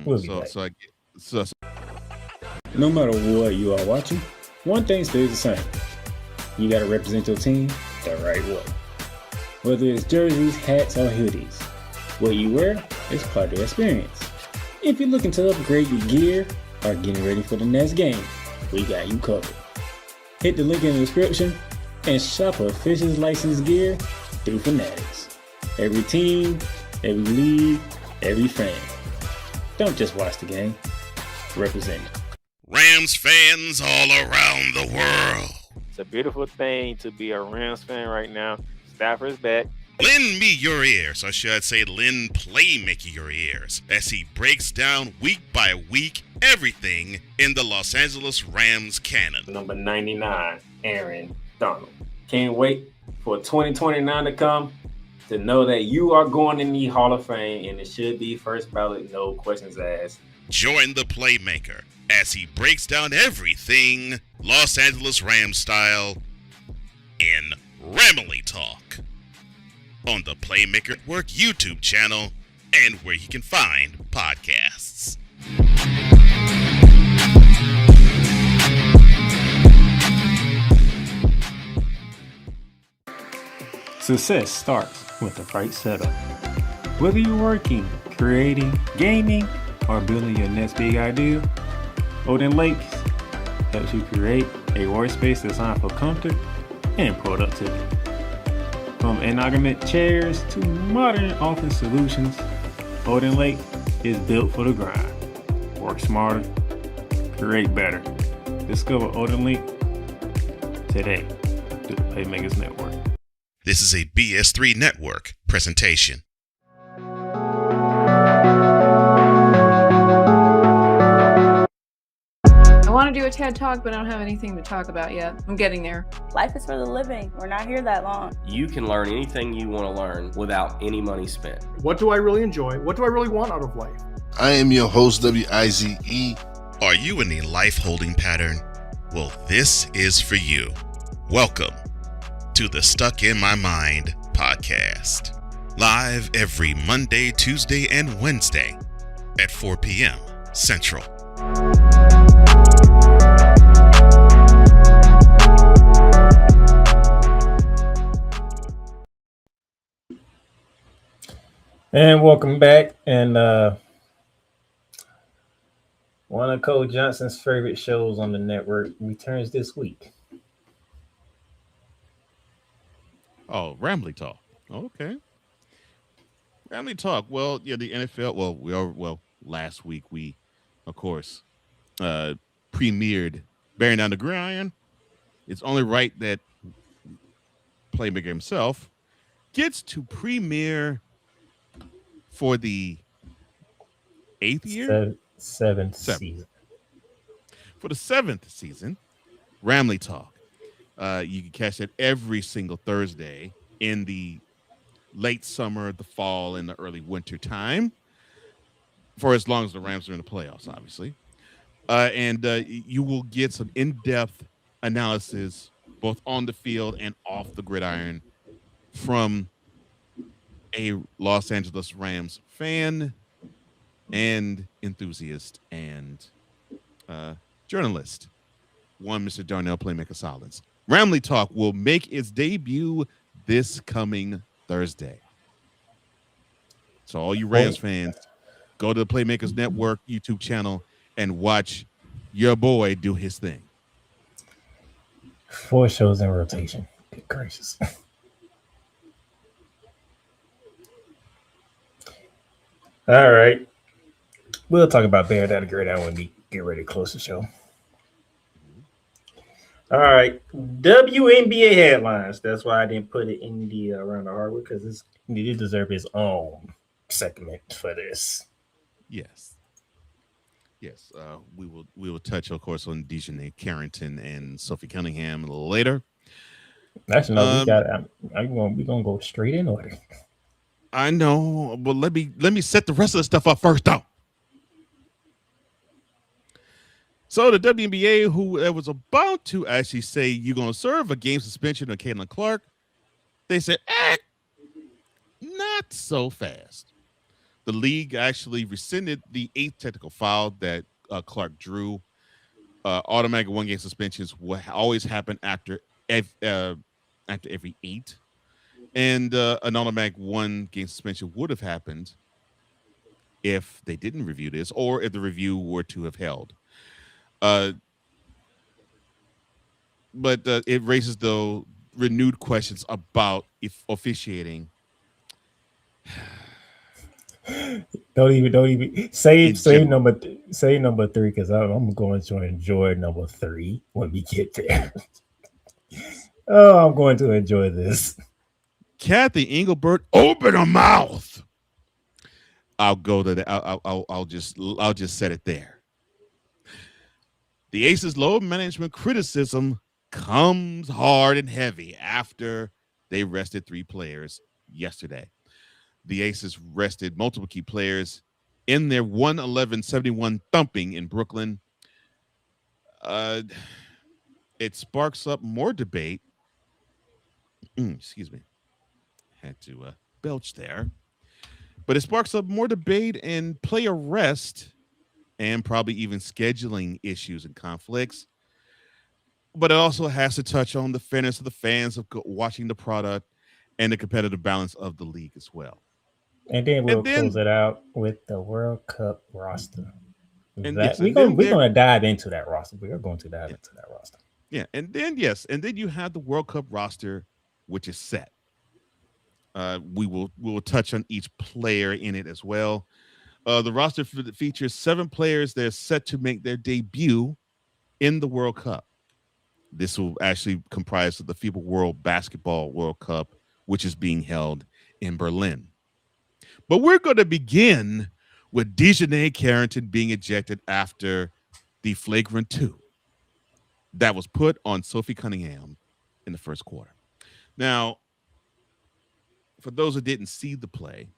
E: We'll be back.
A: No matter what you are watching, one thing stays the same. You gotta represent your team the right way. Whether it's jerseys, hats, or hoodies, what you wear is part of the experience. If you're looking to upgrade your gear or getting ready for the next game, we got you covered. Hit the link in the description and shop officials licensed gear through Fanatics. Every team, every league, every fan. Don't just watch the game, represent it.
B: Rams fans all around the world.
J: It's a beautiful thing to be a Rams fan right now. Stafford's back.
B: Lend me your ears, or should I say lend Playmaker your ears, as he breaks down week by week everything in the Los Angeles Rams canon.
J: Number 99, Aaron Donald. Can't wait for 2029 to come to know that you are going in the Hall of Fame, and it should be first ballot, no questions asked.
B: Join the Playmaker as he breaks down everything Los Angeles Rams style in Ramily Talk on the Playmaker Network YouTube channel and where you can find podcasts.
A: Success starts with the right setup. Whether you're working, creating, gaming, or building your next big idea, Odin Lakes helps you create a workspace designed for comfort and productivity. From ergonomic chairs to modern office solutions, Odin Lake is built for the grind. Work smarter, create better. Discover Odin Lake today through the Playmakerz Network.
B: This is a BS3 Network presentation.
K: I want to do a TED Talk, but I don't have anything to talk about yet. I'm getting there.
L: Life is for the living. We're not here that long.
M: You can learn anything you want to learn without any money spent.
N: What do I really enjoy? What do I really want out of life?
G: I am your host, WIZE.
B: Are you in a life holding pattern? Well, this is for you. Welcome to the Stuck in My Mind podcast. Live every Monday, Tuesday, and Wednesday at 4 p.m. Central.
E: And welcome back. And one of Cole Johnson's favorite shows on the network returns this week.
D: Oh, Ramley Talk. Okay. Ramley Talk. Well, yeah, the NFL. Last week we, of course, premiered Bearing Down the Gridiron. It's only right that Playmaker himself gets to premiere for the 8th year?
E: Seventh season.
D: For the 7th season, Ramley Talk. You can catch it every single Thursday in the late summer, the fall, and the early winter time, for as long as the Rams are in the playoffs, obviously. And you will get some in-depth analysis, both on the field and off the gridiron, from a Los Angeles Rams fan and enthusiast and journalist, one Mr. Darnell Playmaker Silence. Ramley Talk will make its debut this coming Thursday. So all you Rams fans, go to the Playmakers Network YouTube channel and watch your boy do his thing.
E: 4 shows in rotation. Good gracious. All right. We'll talk about Bear Down the Gridiron when we get ready to close the show. All right. WNBA headlines. That's why I didn't put it in the Around the Hardwood, because it deserves its own segment for this.
D: Yes. We will touch, of course, on Dijonai Carrington and Sophie Cunningham a little later.
E: Actually, no, we're gonna go straight in order.
D: I know, but let me set the rest of the stuff up first, though. So the WNBA, who was about to actually say you're going to serve a game suspension on Caitlin Clark, they said, not so fast. The league actually rescinded the 8th technical foul that Clark drew. Automatic 1-game suspensions will always happen after every 8. And an automatic 1-game suspension would have happened if they didn't review this, or if the review were to have held. But it raises, though, renewed questions about if officiating.
E: Don't even say number 3, because I'm going to enjoy number 3 when we get there. Oh, I'm going to enjoy this.
D: Cathy Engelbert, open her mouth. I'll go to that. I'll just set it there. The Aces' low management criticism comes hard and heavy after they rested 3 players yesterday. The Aces rested multiple key players in their 111-71 thumping in Brooklyn. It sparks up more debate. Excuse me. Had to belch there. But it sparks up more debate and player rest, and probably even scheduling issues and conflicts. But it also has to touch on the fairness of the fans of watching the product and the competitive balance of the league as well.
E: And then we'll close it out with the World Cup roster.
D: And
E: we're going to dive into that roster. We are going to dive into that roster.
D: Yeah, and then you have the World Cup roster, which is set. We will touch on each player in it as well. The roster features 7 players that are set to make their debut in the World Cup. This will actually comprise of the FIBA World Basketball World Cup, which is being held in Berlin. But we're going to begin with Dijonai Carrington being ejected after the Flagrant 2 that was put on Sophie Cunningham in the first quarter. Now, for those who didn't see the play,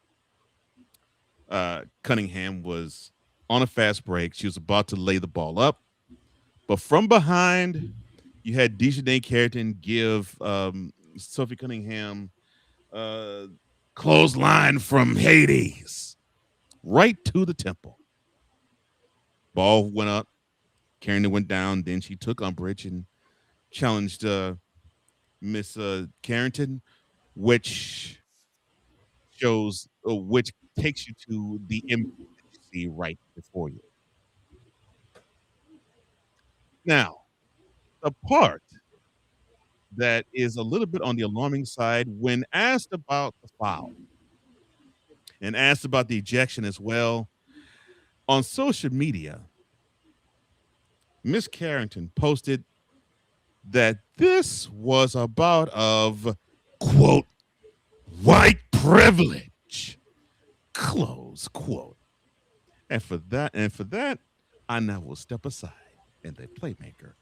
D: Cunningham was on a fast break. She was about to lay the ball up, but from behind, you had Dijonai Carrington give Sophie Cunningham clothesline from Hades right to the temple. Ball went up. Carrington went down. Then she took umbrage and challenged Miss Carrington, which shows, which takes you to the image that you see right before you. Now, the part that is a little bit on the alarming side when asked about the foul and asked about the ejection as well, on social media, Miss Carrington posted that this was about of, quote, white privilege, close quote. And for that, I now will step aside and the Playmaker.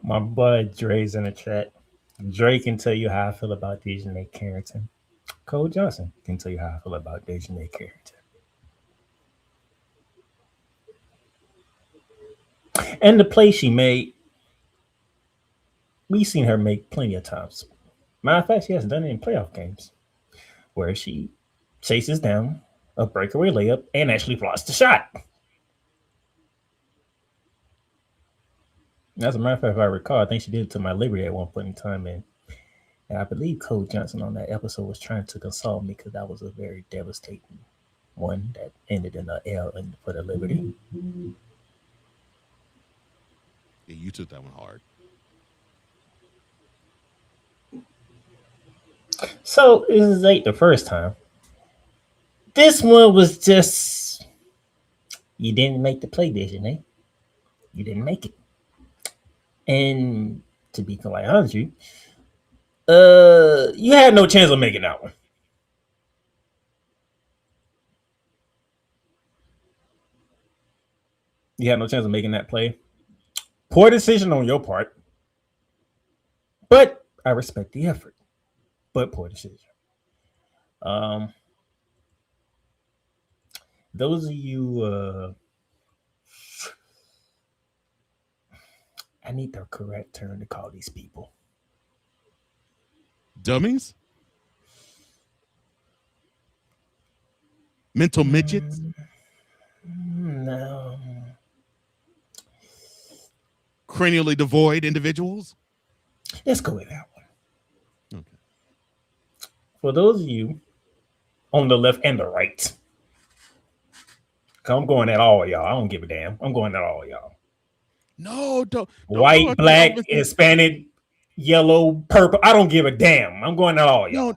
E: My bud Dre's in the chat. Dre can tell you how I feel about Dijonai Carrington. Cole Johnson can tell you how I feel about Dijonai Carrington. And the play she made, we've seen her make plenty of times. Matter of fact, she has done it in playoff games where she chases down a breakaway layup and actually blocks the shot. As a matter of fact, if I recall, I think she did it to my Liberty at one point in time. And I believe Cole Johnson on that episode was trying to console me because that was a very devastating one that ended in an L for the Liberty.
D: Yeah, you took that one hard.
E: So this ain't the first time. This one was just, you didn't make the play, Dijonai. You didn't make it. And to be quite honest with you, you had no chance of making that one. You had no chance of making that play. Poor decision on your part. But I respect the effort. But poor decision. Those of you, I need the correct term to call these people.
D: Dummies? Mental midgets?
E: No.
D: Cranially devoid individuals?
E: Let's go with that one.
D: Okay.
E: For those of you on the left and the right, I'm going at all y'all. I don't give a damn. I'm going at all y'all.
D: No, don't
E: White, black, Hispanic, yellow, purple. I don't give a damn. I'm going at all y'all.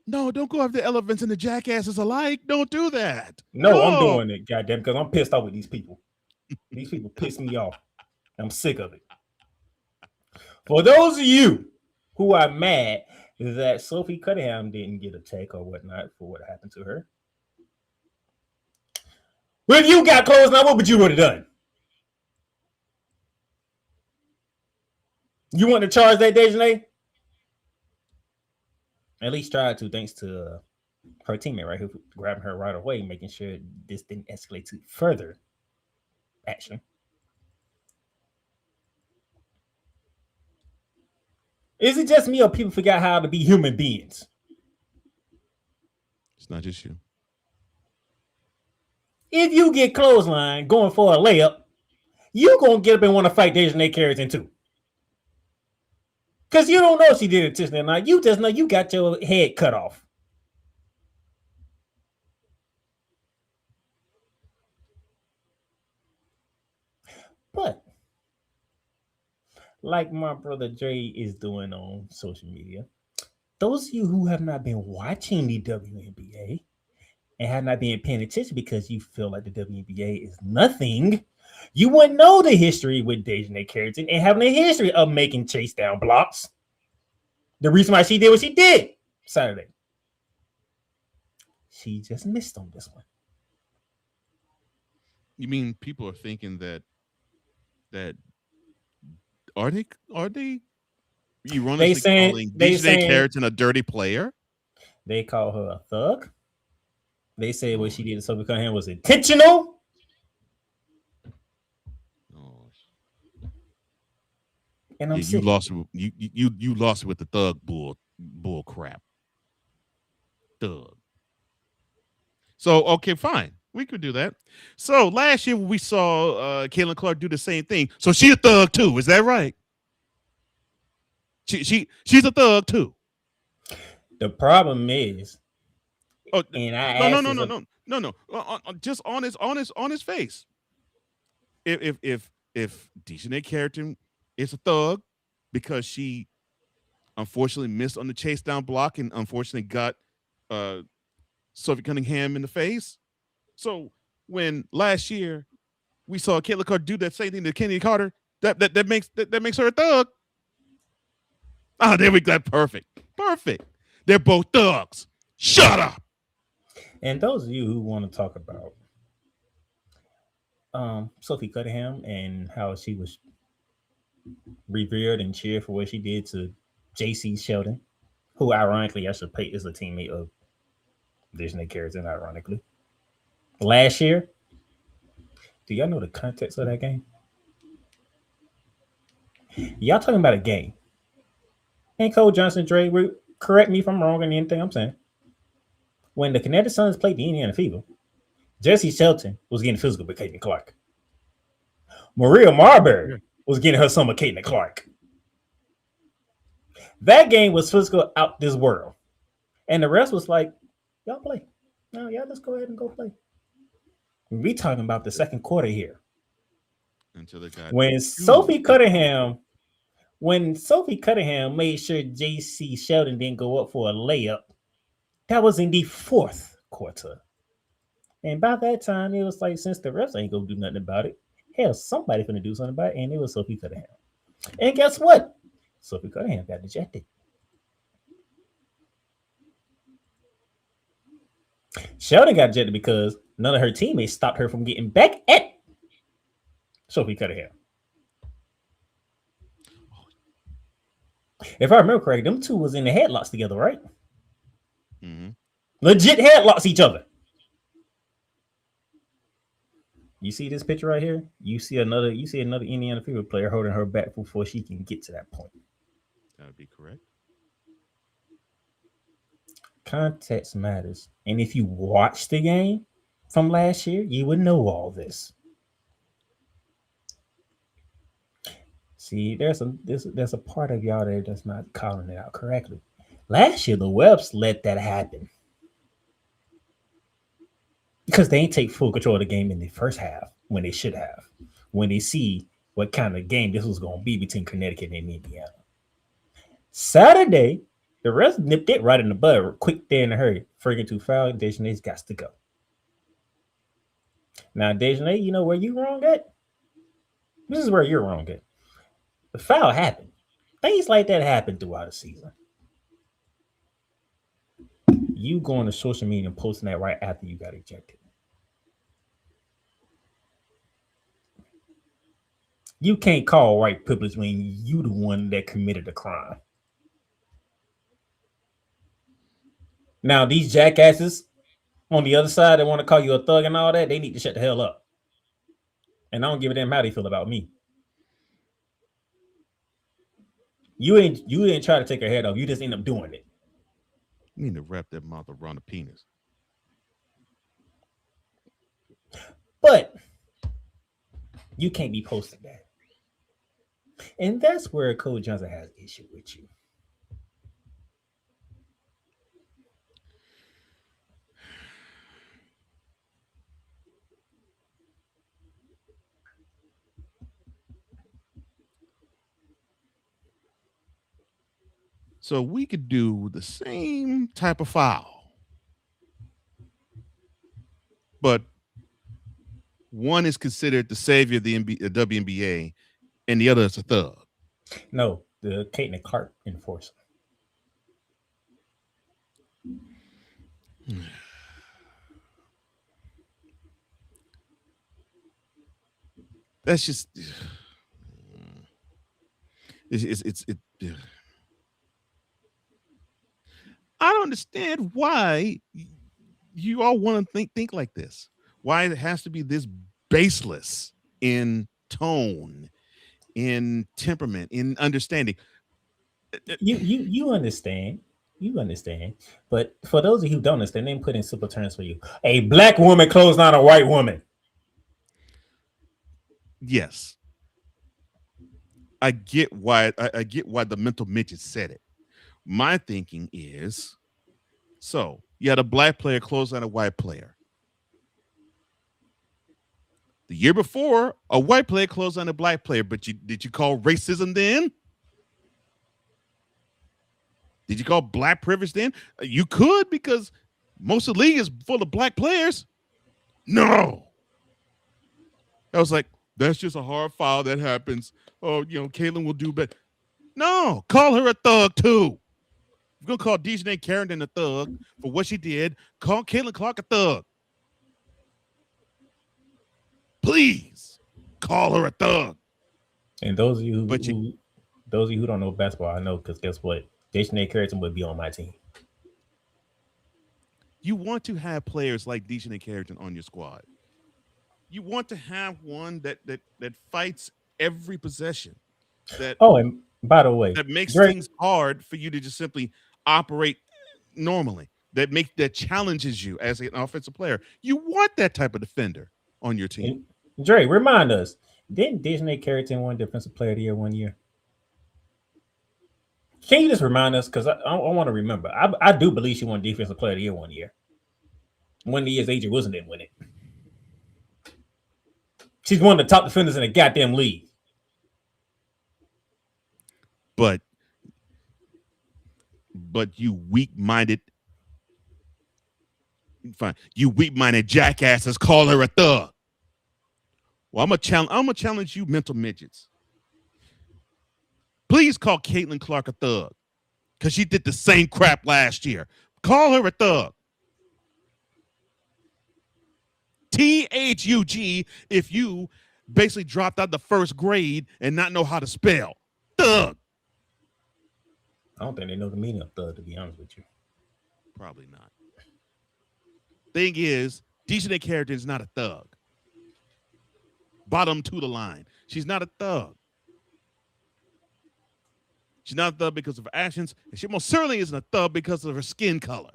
D: No, don't go after the elephants and the jackasses alike. Don't do that.
E: No, I'm doing it, goddamn, because I'm pissed off with these people. These people piss me off. I'm sick of it. For those of you who are mad that Sophie Cunningham didn't get a take or whatnot for what happened to her, if you got closed now, what would you would have done? You want to charge that Dijonai? At least try to, thanks to her teammate, right, who grabbed her right away, making sure this didn't escalate to further action. Is it just me or people forgot how to be human beings?
D: It's not just you.
E: If you get clothesline going for a layup, you're going to get up and want to fight Dijonai Carrington too. Because you don't know if she did it intentionally or not. You just know you got your head cut off. But like my brother Dre is doing on social media, those of you who have not been watching the WNBA and have not been paying attention because you feel like the WNBA is nothing, you wouldn't know the history with Dijonai Carrington and having a history of making chase down blocks. The reason why she did what she did Saturday. She just missed on this one.
D: You mean people are thinking that are they erroneously calling Dijonai Carrington a dirty player?
E: They call her a thug. They said what she did to Sophie Cunningham was intentional. And I'm
D: you
E: sick.
D: lost. You lost with the thug bull crap. Thug. So okay, fine, we could do that. So last year we saw Caitlin Clark do the same thing. So she a thug too. Is that right? She's a thug too.
E: The problem is,
D: and I no. Just on his face. If Dijonai Carrington is a thug because she unfortunately missed on the chase down block and unfortunately got Sophie Cunningham in the face. So when last year we saw Caitlin Clark do that same thing to Kennedy Carter, that makes her a thug. Oh, there we go. Perfect. They're both thugs. Shut up.
E: And those of you who want to talk about Sophie Cunningham and how she was revered and cheered for what she did to J.C. Sheldon, who ironically I should pay is a teammate of Dijonai Carrington, ironically. Last year, do y'all know the context of that game? Y'all talking about a game. And Cole Johnson, Dre, correct me if I'm wrong in anything I'm saying. When the Connecticut Suns played the Indiana FIBA, Jesse Shelton was getting physical with Caitlin Clark. Maria Marbury was getting her some of Caitlin Clark. That game was physical out this world. And the rest was like, y'all play. No, y'all just go ahead and go play. We talking about the second quarter here.
D: Until they got
E: when Sophie Cunningham made sure J.C. Sheldon didn't go up for a layup, that was in the fourth quarter. And by that time, it was like, since the refs ain't gonna do nothing about it, hell, somebody gonna do something about it, and it was Sophie Cunningham. And guess what? Sophie Cunningham got ejected. Sheldon got ejected because none of her teammates stopped her from getting back at Sophie Cunningham. If I remember correctly, them two was in the headlocks together, right?
D: Mm-hmm.
E: Legit headlocks each other. You see this picture right here? You see another Indiana FIBA player holding her back before she can get to that point.
D: That would be correct.
E: Context matters. And if you watch the game from last year, you would know all this. See, there's a part of y'all there that's not calling it out correctly. Last year, the Webs let that happen. Because they ain't take full control of the game in the first half when they should have. When they see what kind of game this was going to be between Connecticut and Indiana. Saturday, the rest nipped it right in the bud, quick there in a hurry. Friggin' to foul, Dijonai's got to go. Now, Dijonai, you know where you wrong at? This is where you're wrong at. The foul happened. Things like that happen throughout the season. You going to social media and posting that right after you got ejected. You can't call white privilege when you the one that committed the crime. Now, these jackasses on the other side that want to call you a thug and all that, they need to shut the hell up. And I don't give a damn how they feel about me. You ain't try to take her head off. You just end up doing it.
D: You need to wrap that mouth around the penis.
E: But you can't be posting that. And that's where Coach Johnson has an issue with you.
D: So we could do the same type of foul, but one is considered the savior of the WNBA, and the other is a thug.
E: No, the Caitlin Clark enforcer.
D: That's just don't understand why you all want to think like this. Why it has to be this baseless in tone, in temperament, in understanding.
E: You understand. You understand. But for those of you who don't understand, let me put in simple terms for you. A black woman closed down a white woman.
D: Yes. I get why the mental midget said it. My thinking is, so you had a black player close on a white player. The year before, a white player closed on a black player, but did you call racism then? Did you call black privilege then? You could, because most of the league is full of black players. No. I was like, that's just a hard foul that happens. Oh, Caitlin will do better. No, call her a thug too. If you're going to call Dijonai Carrington a thug for what she did, call Caitlin Clark a thug. Please call her a thug.
E: And those of you who don't know basketball, I know, because guess what? Dijonai Carrington would be on my team.
D: You want to have players like Dijonai Carrington on your squad. You want to have one that fights every possession.
E: And by the way,
D: that makes things hard for you to just simply operate normally. That challenges you as an offensive player. You want that type of defender on your team.
E: And Dre, remind us, didn't Dijonai Carrington win Defensive Player of the Year one year? Can you just remind us? Because I want to remember. I do believe she won Defensive Player of the Year one year. One of the years Adrian Wilson didn't win it. She's one of the top defenders in the goddamn league.
D: But you weak-minded, fine. You weak-minded jackasses call her a thug. Well, I'm gonna challenge you, mental midgets. Please call Caitlin Clark a thug, because she did the same crap last year. Call her a thug. THUG if you basically dropped out the first grade and not know how to spell. Thug.
E: I don't think they know the meaning of thug, to be honest with you.
D: Probably not. Thing is, Dijonai Carrington is not a thug. Bottom to the line. She's not a thug. She's not a thug because of her actions, and she most certainly isn't a thug because of her skin color.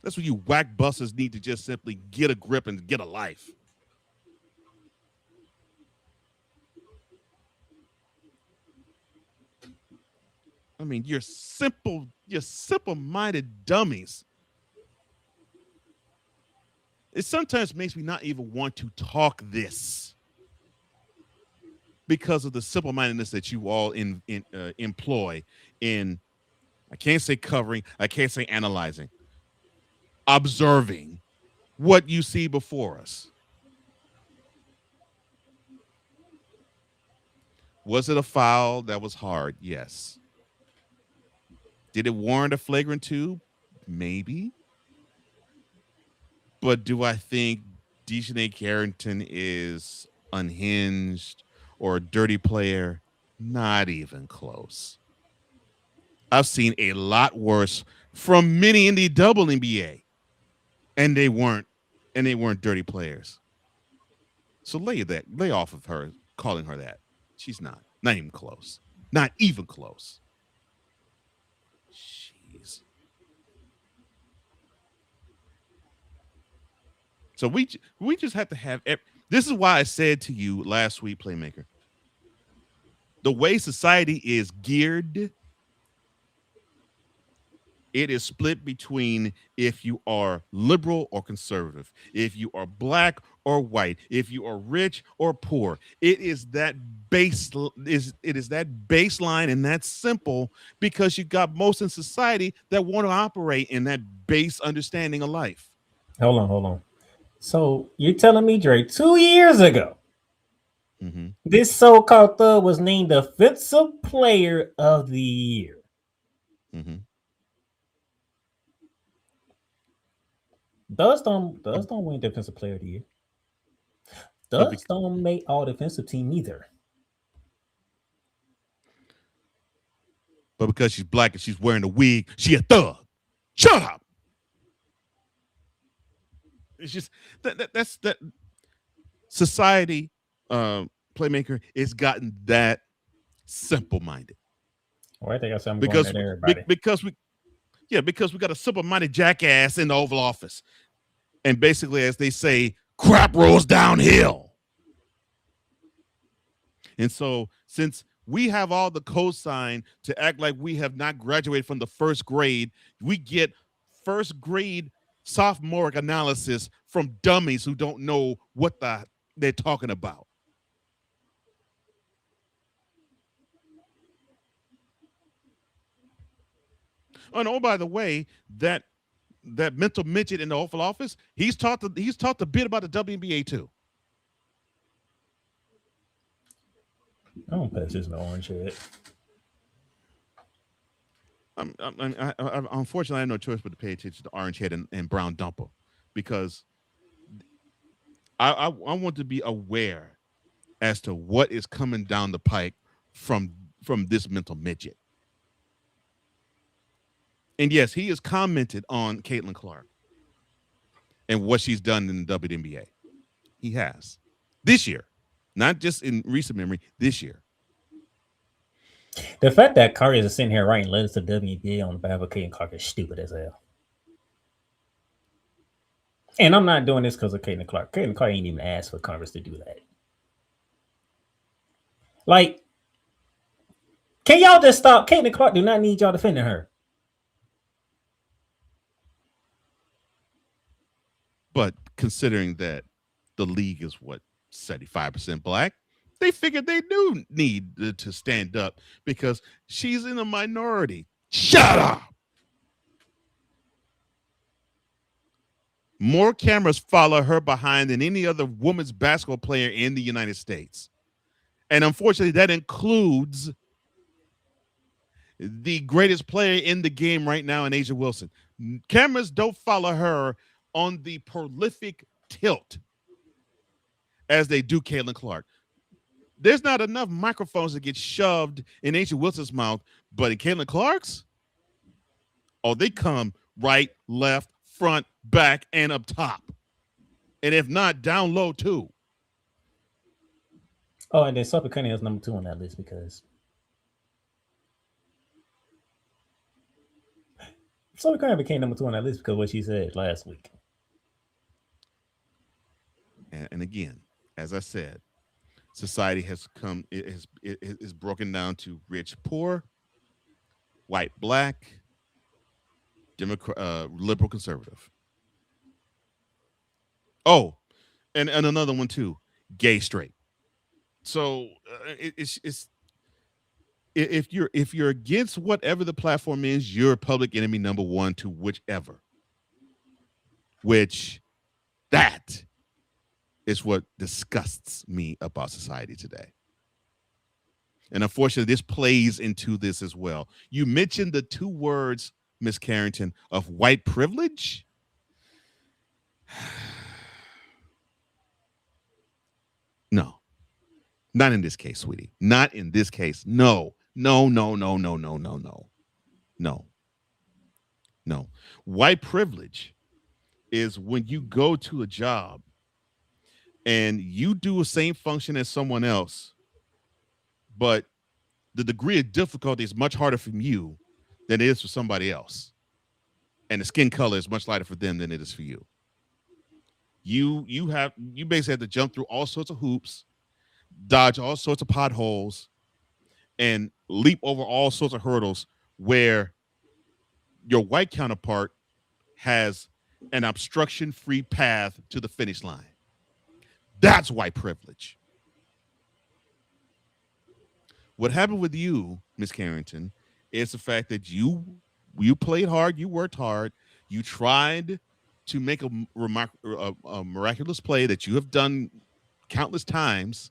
D: That's what you whack busters need to just simply get a grip and get a life. I mean, you're simple-minded dummies. It sometimes makes me not even want to talk this because of the simple-mindedness that you all employ in, I can't say covering, I can't say analyzing, observing what you see before us. Was it a foul that was hard? Yes. Did it warrant a flagrant 2? Maybe. But do I think Dijonai Carrington is unhinged or a dirty player? Not even close. I've seen a lot worse from many in the WNBA, and they weren't dirty players. So lay off of her calling her that. She's not even close. Not even close. Jeez. So we just have to have. This is why I said to you last week, Playmaker, the way society is geared, it is split between if you are liberal or conservative, if you are black or white, if you are rich or poor. It is that baseline, and that's simple because you got most in society that want to operate in that base understanding of life.
E: Hold on. So you're telling me, Dre, 2 years ago, this so-called thug was named Defensive Player of the Year. Does don't win Defensive Player of the Year. Does don't make all defensive team either.
D: but because she's black and she's wearing a wig, she a thug. Shut up. It's just that's that society. Playmaker is gotten that simple-minded.
E: Well, I think I'm going at everybody.
D: Because we got a simple-minded jackass in the Oval Office, and basically, as they say, crap rolls downhill. And so, since we have all the cosign to act like we have not graduated from the first grade, we get first grade sophomoric analysis from dummies who don't know what they're talking about. And oh, by the way, that mental midget in the Oval Office, he's taught a bit about the WNBA too.
E: I don't pass this no orange head.
D: Unfortunately, I have no choice but to pay attention to Orange Head and Brown Dumper, because I want to be aware as to what is coming down the pike from this mental midget. And yes, he has commented on Caitlin Clark and what she's done in the WNBA. He has. This year. Not just in recent memory, this year.
E: The fact that Curry is sitting here writing letters to WNBA on behalf of Caitlin Clark is stupid as hell. And I'm not doing this because of Caitlin Clark. Caitlin Clark ain't even asked for Congress to do that. Like, can y'all just stop? Caitlin Clark do not need y'all defending her.
D: But considering that the league is 75% black, they figured they do need to stand up because she's in a minority. Shut up. More cameras follow her behind than any other women's basketball player in the United States. And unfortunately, that includes the greatest player in the game right now in Asia Wilson. Cameras don't follow her on the prolific tilt as they do Caitlin Clark. There's not enough microphones to get shoved in Asia Wilson's mouth, but in Caitlin Clark's, they come right, left, front, back, and up top. And if not, down low too.
E: Oh, and then Sophie Cunningham is number 2 on that list because Sophie Cunningham became number 2 on that list because of what she said last week.
D: And again, as I said, society has come, it is broken down to rich, poor, white, black, Democrat, liberal, conservative. Oh, and another one too, gay, straight. So it's if you're against whatever the platform is, you're public enemy number 1 to whichever. Which that is what disgusts me about society today. And unfortunately, this plays into this as well. You mentioned the 2 words, Miss Carrington, of white privilege. No, not in this case, sweetie. Not in this case. No. White privilege is when you go to a job and you do the same function as someone else, but the degree of difficulty is much harder for you than it is for somebody else. And the skin color is much lighter for them than it is for you. You basically have to jump through all sorts of hoops, dodge all sorts of potholes, and leap over all sorts of hurdles where your white counterpart has an obstruction-free path to the finish line. That's white privilege. What happened with you, Miss Carrington, is the fact that you played hard, you worked hard, you tried to make a miraculous play that you have done countless times.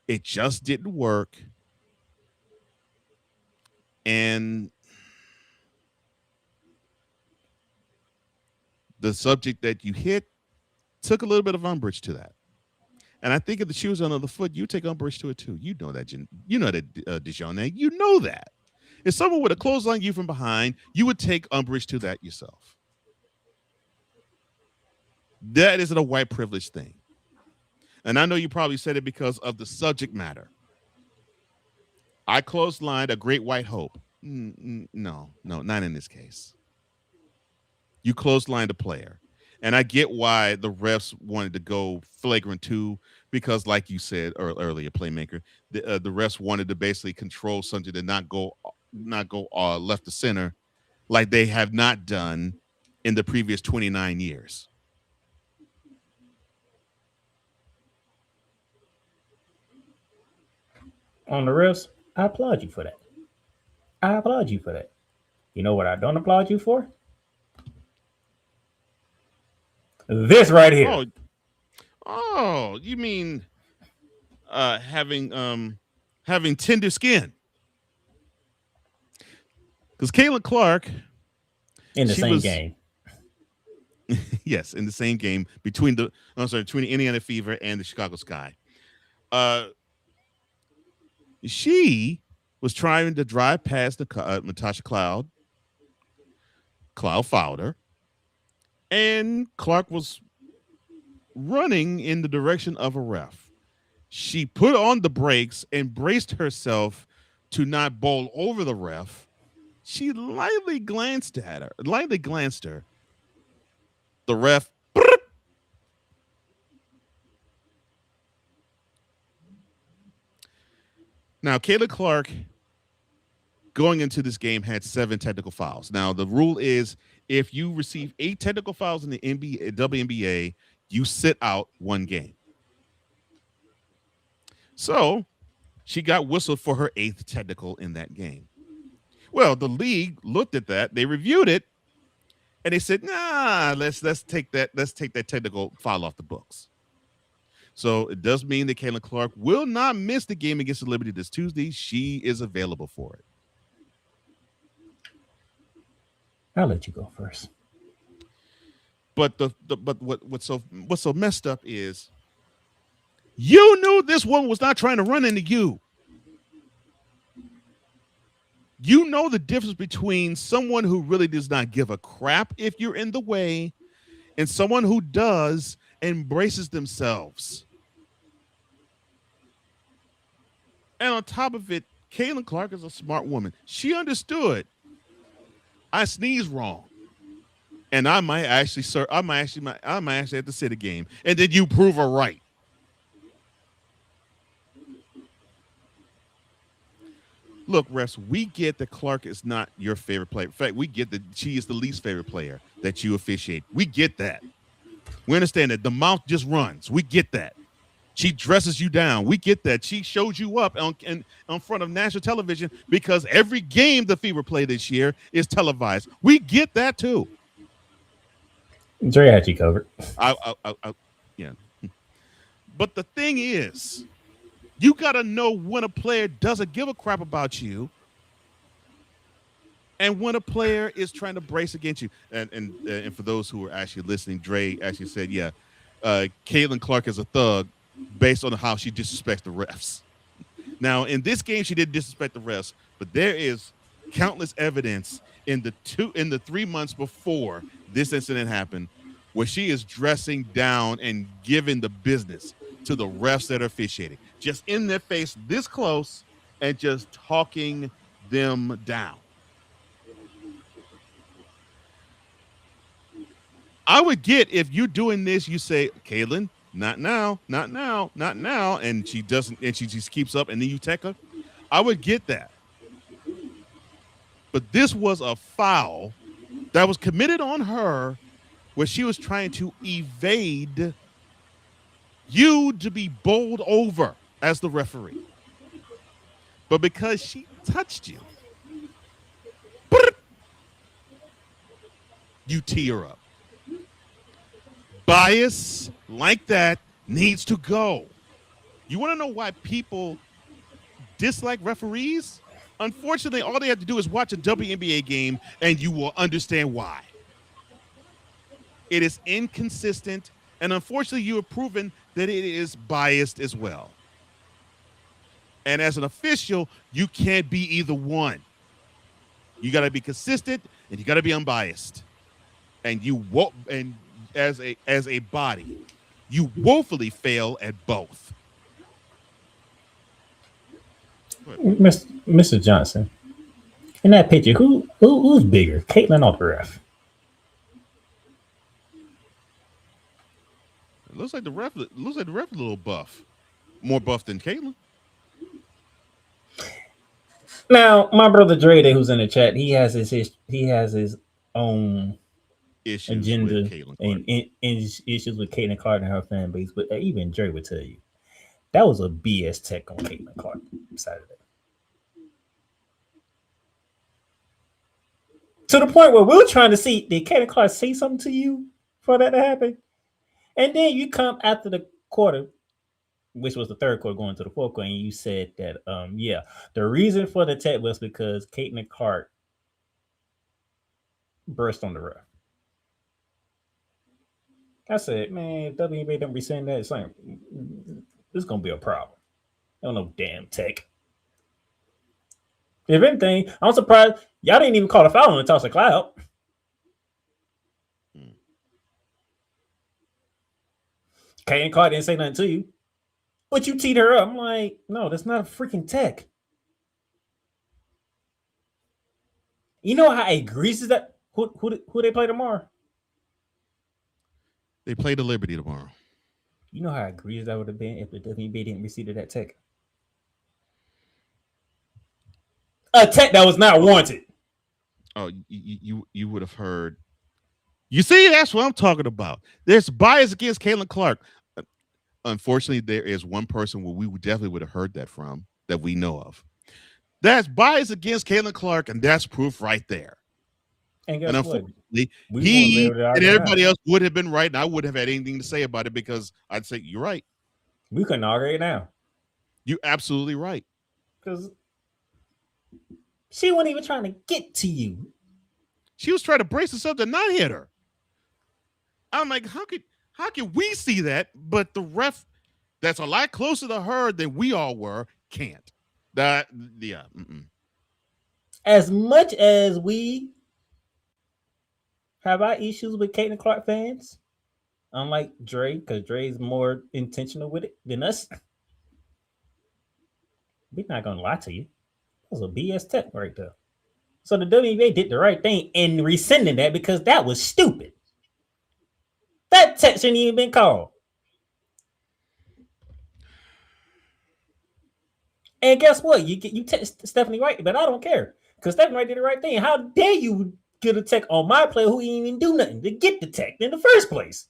D: It just didn't work. And the subject that you hit took a little bit of umbrage to that. And I think if the shoe was on the other foot, you take umbrage to it too. You know that, Dijonai. You know that. If someone would have clotheslined you from behind, you would take umbrage to that yourself. That isn't a white privilege thing. And I know you probably said it because of the subject matter. I clotheslined a great white hope. No, not in this case. You clotheslined a player. And I get why the refs wanted to go flagrant 2 because, like you said earlier, Playmaker, the refs wanted to basically control something to not go left to center like they have not done in the previous 29 years.
E: On the refs, I applaud you for that. You know what I don't applaud you for? This right here.
D: Oh, you mean having tender skin? Because Caitlin Clark
E: in the same game.
D: Yes, in the same game between the Indiana Fever and the Chicago Sky. She was trying to drive past the Natasha Cloud. Cloud fouled her. And Clark was running in the direction of a ref. She put on the brakes and braced herself to not bowl over the ref. She lightly glanced her. The ref. Now, Caitlin Clark going into this game had 7 technical fouls. Now, the rule is if you receive 8 technical fouls in the WNBA, you sit out 1 game. So she got whistled for her 8th technical in that game. Well, the league looked at that, they reviewed it, and they said, "Nah, let's take that technical foul off the books." So it does mean that Caitlin Clark will not miss the game against the Liberty this Tuesday. She is available for it.
E: I'll let you go first.
D: But what's so messed up is you knew this one was not trying to run into you. You know the difference between someone who really does not give a crap if you're in the way and someone who does and braces themselves. And on top of it, Caitlin Clark is a smart woman. She understood I sneezed wrong. And I might actually have to sit a game. And then you prove her right. Look, refs, we get that Clark is not your favorite player. In fact, we get that she is the least favorite player that you officiate. We get that. We understand that the mouth just runs. We get that. She dresses you down. We get that. She shows you up on front of national television because every game the Fever play this year is televised. We get that too.
E: Dre had you covered.
D: Yeah. But the thing is, you got to know when a player doesn't give a crap about you and when a player is trying to brace against you. And for those who are actually listening, Dre actually said, yeah, Caitlin Clark is a thug based on how she disrespects the refs. Now, in this game, she didn't disrespect the refs, but there is countless evidence in the 3 months before this incident happened where she is dressing down and giving the business to the refs that are officiating, just in their face this close and just talking them down. I would get if you're doing this, you say, Caitlin, not now, and she doesn't, and she just keeps up, and then you tech her. I would get that. But this was a foul that was committed on her where she was trying to evade you to be bowled over as the referee. But because she touched you, you tee her up. Bias like that needs to go. You want to know why people dislike referees? Unfortunately, all they have to do is watch a WNBA game and you will understand why. It is inconsistent, and unfortunately, you have proven that it is biased as well. And as an official, you can't be either one. You got to be consistent and you got to be unbiased. And you won't. And as a body, you woefully fail at both.
E: Mr. Johnson, in that picture, who's bigger, Caitlin or the ref?
D: It looks like the ref. Looks like the ref a little buff, more buff than Caitlin.
E: Now, my brother Dre, who's in the chat, he has his own
D: issues
E: agenda
D: with
E: and issues with Caitlin Clark and her fan base. But even Dre would tell you that was a BS tech on Caitlin Clark Saturday. To the point where we were trying to see, did Caitlin Clark say something to you for that to happen? And then you come after the quarter, which was the third quarter going to the fourth quarter, and you said that, the reason for the tech was because Caitlin Clark burst on the ref. I said, man, if WNBA don't be saying that, it's like, this is going to be a problem. I don't know, damn tech. If anything, I'm surprised y'all didn't even call a foul on the toss of Cloud. Caitlin Clark didn't say nothing to you. But you teed her up. I'm like, no, that's not a freaking tech. You know how egregious that? Who they play tomorrow?
D: They play the Liberty tomorrow.
E: You know how egregious that would have been if the WNBA didn't receive that tech? A tech that was not warranted.
D: Oh, you would have heard. You see, that's what I'm talking about. There's bias against Caitlin Clark. Unfortunately, there is one person where we definitely would have heard that from that we know of. That's bias against Caitlin Clark, and that's proof right there.
E: And
D: unfortunately, he and everybody else would have been right, and I wouldn't have had anything to say about it because I'd say, you're right.
E: We couldn't argue it now.
D: You're absolutely right.
E: Because she wasn't even trying to get to you.
D: She was trying to brace herself to not hit her. I'm like, how can we see that, but the ref that's a lot closer to her than we all were can't?
E: As much as we have our issues with Caitlin Clark fans, unlike Dre, because Dre's more intentional with it than us, we're not gonna lie to you. That was a BS tech right there. So the WNBA did the right thing in rescinding that because that was stupid. That tech shouldn't even been called. And guess what? You text Stephanie Wright, but I don't care because Stephanie Wright did the right thing. How dare you get a tech on my player who didn't even do nothing to get the tech in the first place?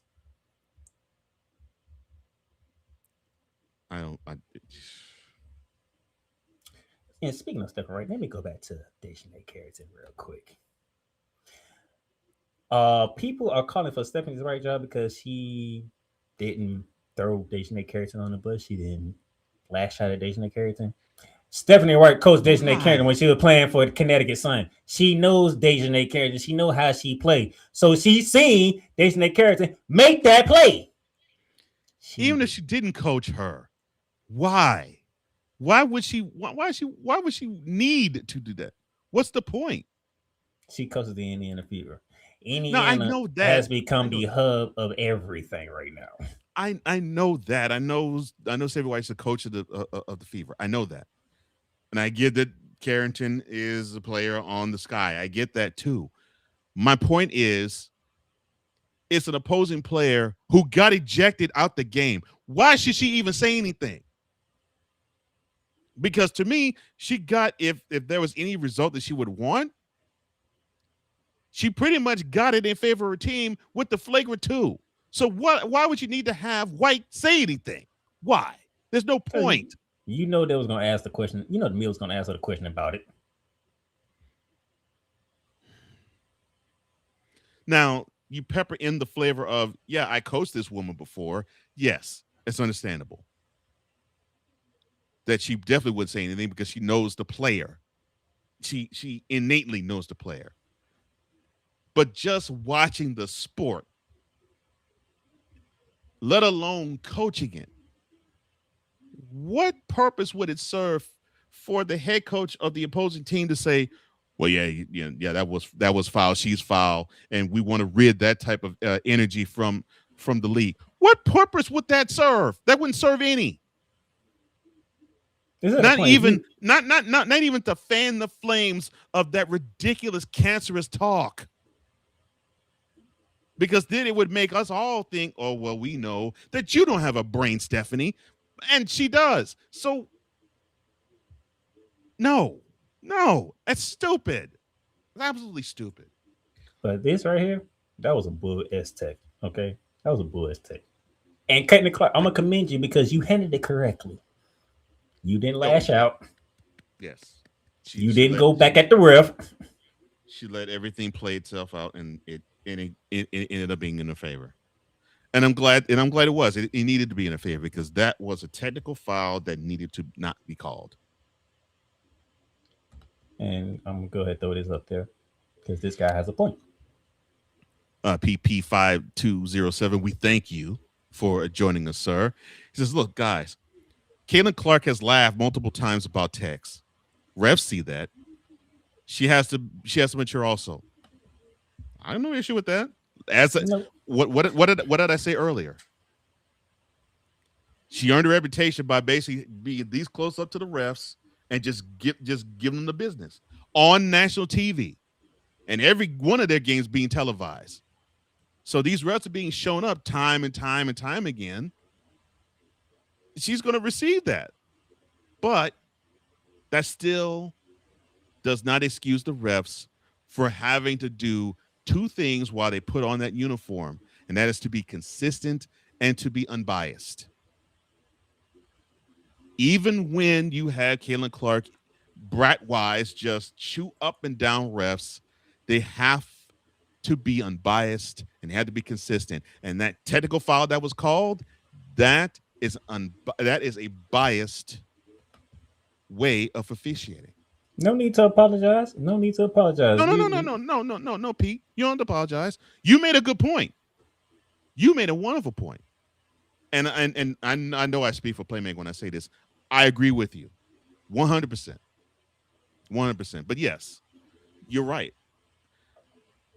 E: And speaking of Stephanie Wright, let me go back to Dijonai Carrington real quick. People are calling for Stephanie's right job because she didn't throw Dijonai Carrington on the bus. She didn't last shot at Dijonai Carrington. Stephanie Wright coached Dijonai Carrington when she was playing for the Connecticut Sun. She knows Dijonai Carrington. She knows how she played. So she's seen Dijonai Carrington make that play.
D: Even if she didn't coach her, why? Why would she need to do that? What's the point?
E: She coaches the Indiana Fever.
D: I know that
E: has become the hub of everything right now.
D: I know that. I know Sophie White's the coach of the Fever. I know that. And I get that Carrington is a player on the Sky. I get that too. My point is, it's an opposing player who got ejected out the game. Why should she even say anything? Because to me, she got, if there was any result that she would want, she pretty much got it in favor of her team with the flagrant 2. So why would you need to have White say anything? Why? There's no point.
E: You know they was going to ask the question. You know the Mill was going to ask her the question about it.
D: Now, you pepper in the flavor of, yeah, I coached this woman before. Yes, it's understandable that she definitely wouldn't say anything because she knows the player. She innately knows the player. But just watching the sport, let alone coaching it, what purpose would it serve for the head coach of the opposing team to say, Well, yeah. That was foul. She's foul, and we want to rid that type of energy from the league. What purpose would that serve? That wouldn't serve any. Not even to fan the flames of that ridiculous, cancerous talk. Because then it would make us all think, oh, well, we know that you don't have a brain, Stephanie. And she does. So, no, that's stupid. It's absolutely stupid.
E: But this right here, that was a bull ass tech. Okay? That was a bull ass tech. And Caitlin Clark, I'm going to commend you because you handled it correctly. You didn't lash out.
D: Yes.
E: You didn't go back at the ref.
D: She let everything play itself out, and it ended up being in her favor. And I'm glad it was. It needed to be in her favor because that was a technical foul that needed to not be called.
E: And I'm going to go ahead and throw this up there because this guy has a point.
D: PP5207, we thank you for joining us, sir. He says, look, guys, Caitlin Clark has laughed multiple times about Tex. Refs see that. She has to mature also. I have no issue with that. What did I say earlier? She earned a reputation by basically being these close up to the refs and just give them the business on national TV, and every one of their games being televised. So these refs are being shown up time and time and time again. She's going to receive that, but that still does not excuse the refs for having to do two things while they put on that uniform, and that is to be consistent and to be unbiased. Even when you have Caitlin Clark brat-wise just chew up and down refs, they have to be unbiased and they have to be consistent. And that technical foul that was called, that is a biased way of officiating.
E: No need to apologize. No,
D: Pete. You don't apologize. You made a good point. You made a wonderful point. And I know I speak for Playmaker when I say this. I agree with you 100%. 100%. But yes, you're right.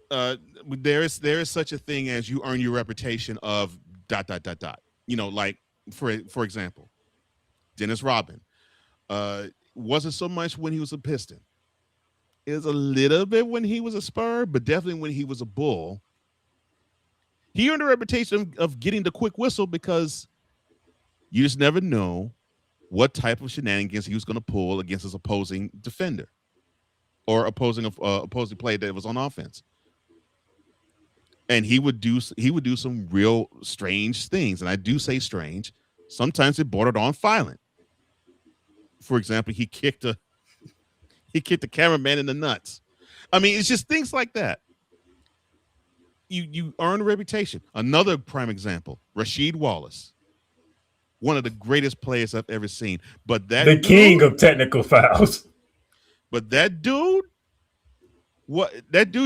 D: There is such a thing as you earn your reputation of ... You know, like for example, Dennis Rodman wasn't so much when he was a Piston. It was a little bit when he was a Spur, but definitely when he was a Bull. He earned a reputation of getting the quick whistle because you just never know what type of shenanigans he was going to pull against his opposing defender or opposing play that was on offense. And he would do some real strange things. And I do say strange. Sometimes it bordered on violent. For example, he kicked the cameraman in the nuts. I mean, it's just things like that. You earn a reputation. Another prime example, Rasheed Wallace. One of the greatest players I've ever seen. But the
E: king of technical fouls.
D: But that dude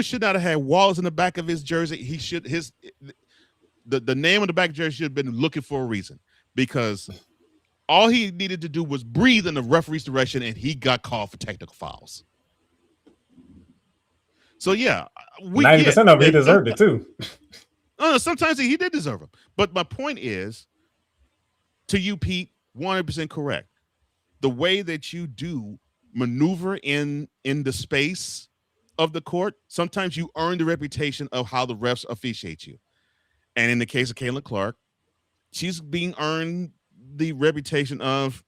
D: should not have had Wallace in the back of his jersey. He should the name on the back of the jersey should have been looking for a reason, because all he needed to do was breathe in the referee's direction and he got called for technical fouls. So yeah,
E: 90% of it he deserved it too.
D: No, sometimes he did deserve them. But my point is, to you, Pete, 100% correct. The way that you do maneuver in the space of the court, sometimes you earn the reputation of how the refs officiate you. And in the case of Caitlin Clark, she's being earned the reputation of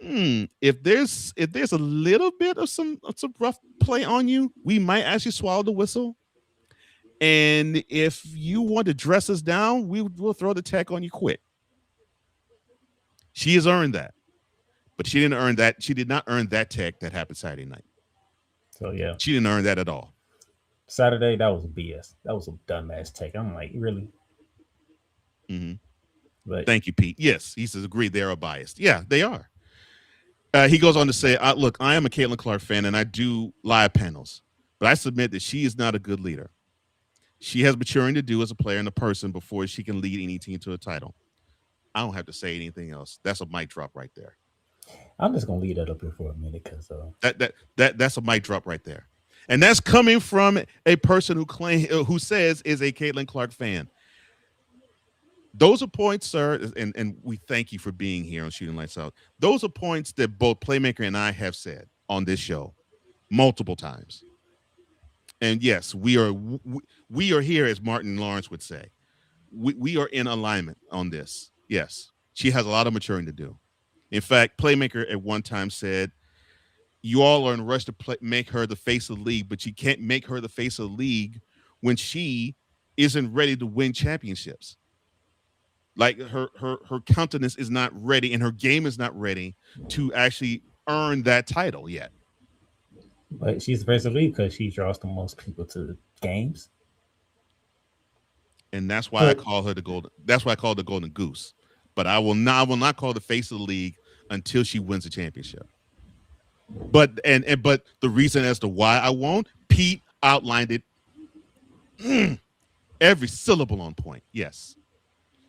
D: if there's a little bit of some rough play on you, we might actually swallow the whistle. And if you want to dress us down, we'll throw the tech on you quick. She has earned that, but she didn't earn that. She did not earn that tech that happened Saturday night.
E: So yeah,
D: she didn't earn that at all.
E: Saturday, that was BS. That was a dumbass take. I'm like, really?
D: Mm-hmm.
E: But
D: thank you, Pete. Yes, he says, agreed. They are biased. Yeah, they are. He goes on to say, look, I am a Caitlin Clark fan and I do live panels, but I submit that she is not a good leader. She has maturing to do as a player and a person before she can lead any team to a title. I don't have to say anything else. That's a mic drop right there.
E: I'm just gonna leave that up here for a minute because
D: that's a mic drop right there. And that's coming from a person who says is a Caitlin Clark fan. Those are points, sir, and we thank you for being here on Shooting Lights Out. Those are points that both Playmaker and I have said on this show multiple times. And yes, we are here, as Martin Lawrence would say. We are in alignment on this. Yes, she has a lot of maturing to do. In fact, Playmaker at one time said, you all are in a rush to make her the face of the league, but you can't make her the face of the league when she isn't ready to win championships. Like her countenance is not ready and her game is not ready to actually earn that title yet.
E: But she's the face of the league because she draws the most people to the games.
D: And that's why I call her the golden. That's why I call her the golden goose. But I will not call her the face of the league until she wins a championship. But the reason as to why I won't, Pete outlined it. Every syllable on point. Yes.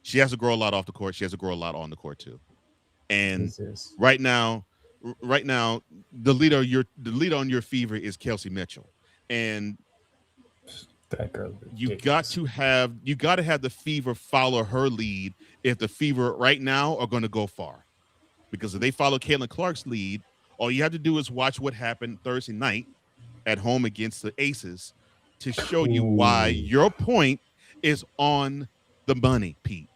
D: She has to grow a lot off the court. She has to grow a lot on the court too. And right now, the leader on your fever is Kelsey Mitchell. And
E: that girl,
D: you got to have the fever follow her lead if the fever right now are going to go far. Because if they follow Caitlin Clark's lead, all you have to do is watch what happened Thursday night at home against the Aces to show you why your point is on the money, Pete.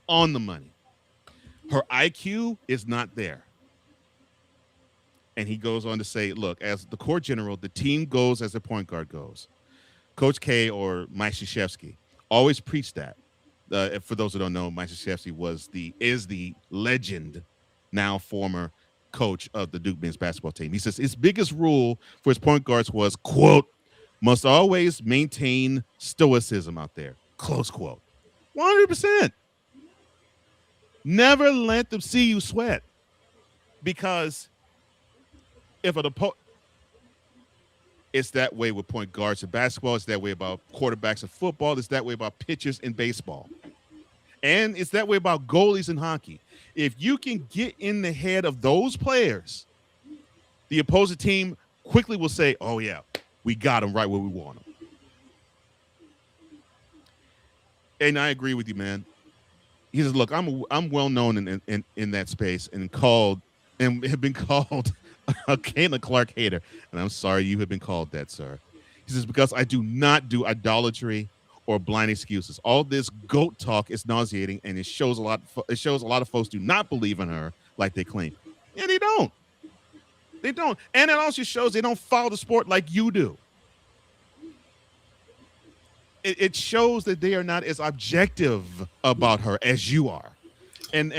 D: On the money. Her IQ is not there. And he goes on to say, look, as the court general, the team goes as the point guard goes. Coach K or Mike Krzyzewski always preached that. For those who don't know, Mike Krzyzewski is the legend, now former coach of the Duke men's basketball team. He says his biggest rule for his point guards was, quote, must always maintain stoicism out there, close quote. 100%. Never let them see you sweat. Because if an opponent, it's that way with point guards in basketball, it's that way about quarterbacks in football, it's that way about pitchers in baseball. And it's that way about goalies in hockey. If you can get in the head of those players, the opposing team quickly will say, oh, yeah, we got them right where we want them. And I agree with you, man. He says, look, I'm well known in that space and have been called a Caitlin Clark hater. And I'm sorry you have been called that, sir. He says, because I do not do idolatry or blind excuses. All this GOAT talk is nauseating, and it shows a lot of folks do not believe in her like they claim. Yeah, they don't. They don't. And it also shows they don't follow the sport like you do. It shows that they are not as objective about her as you are. And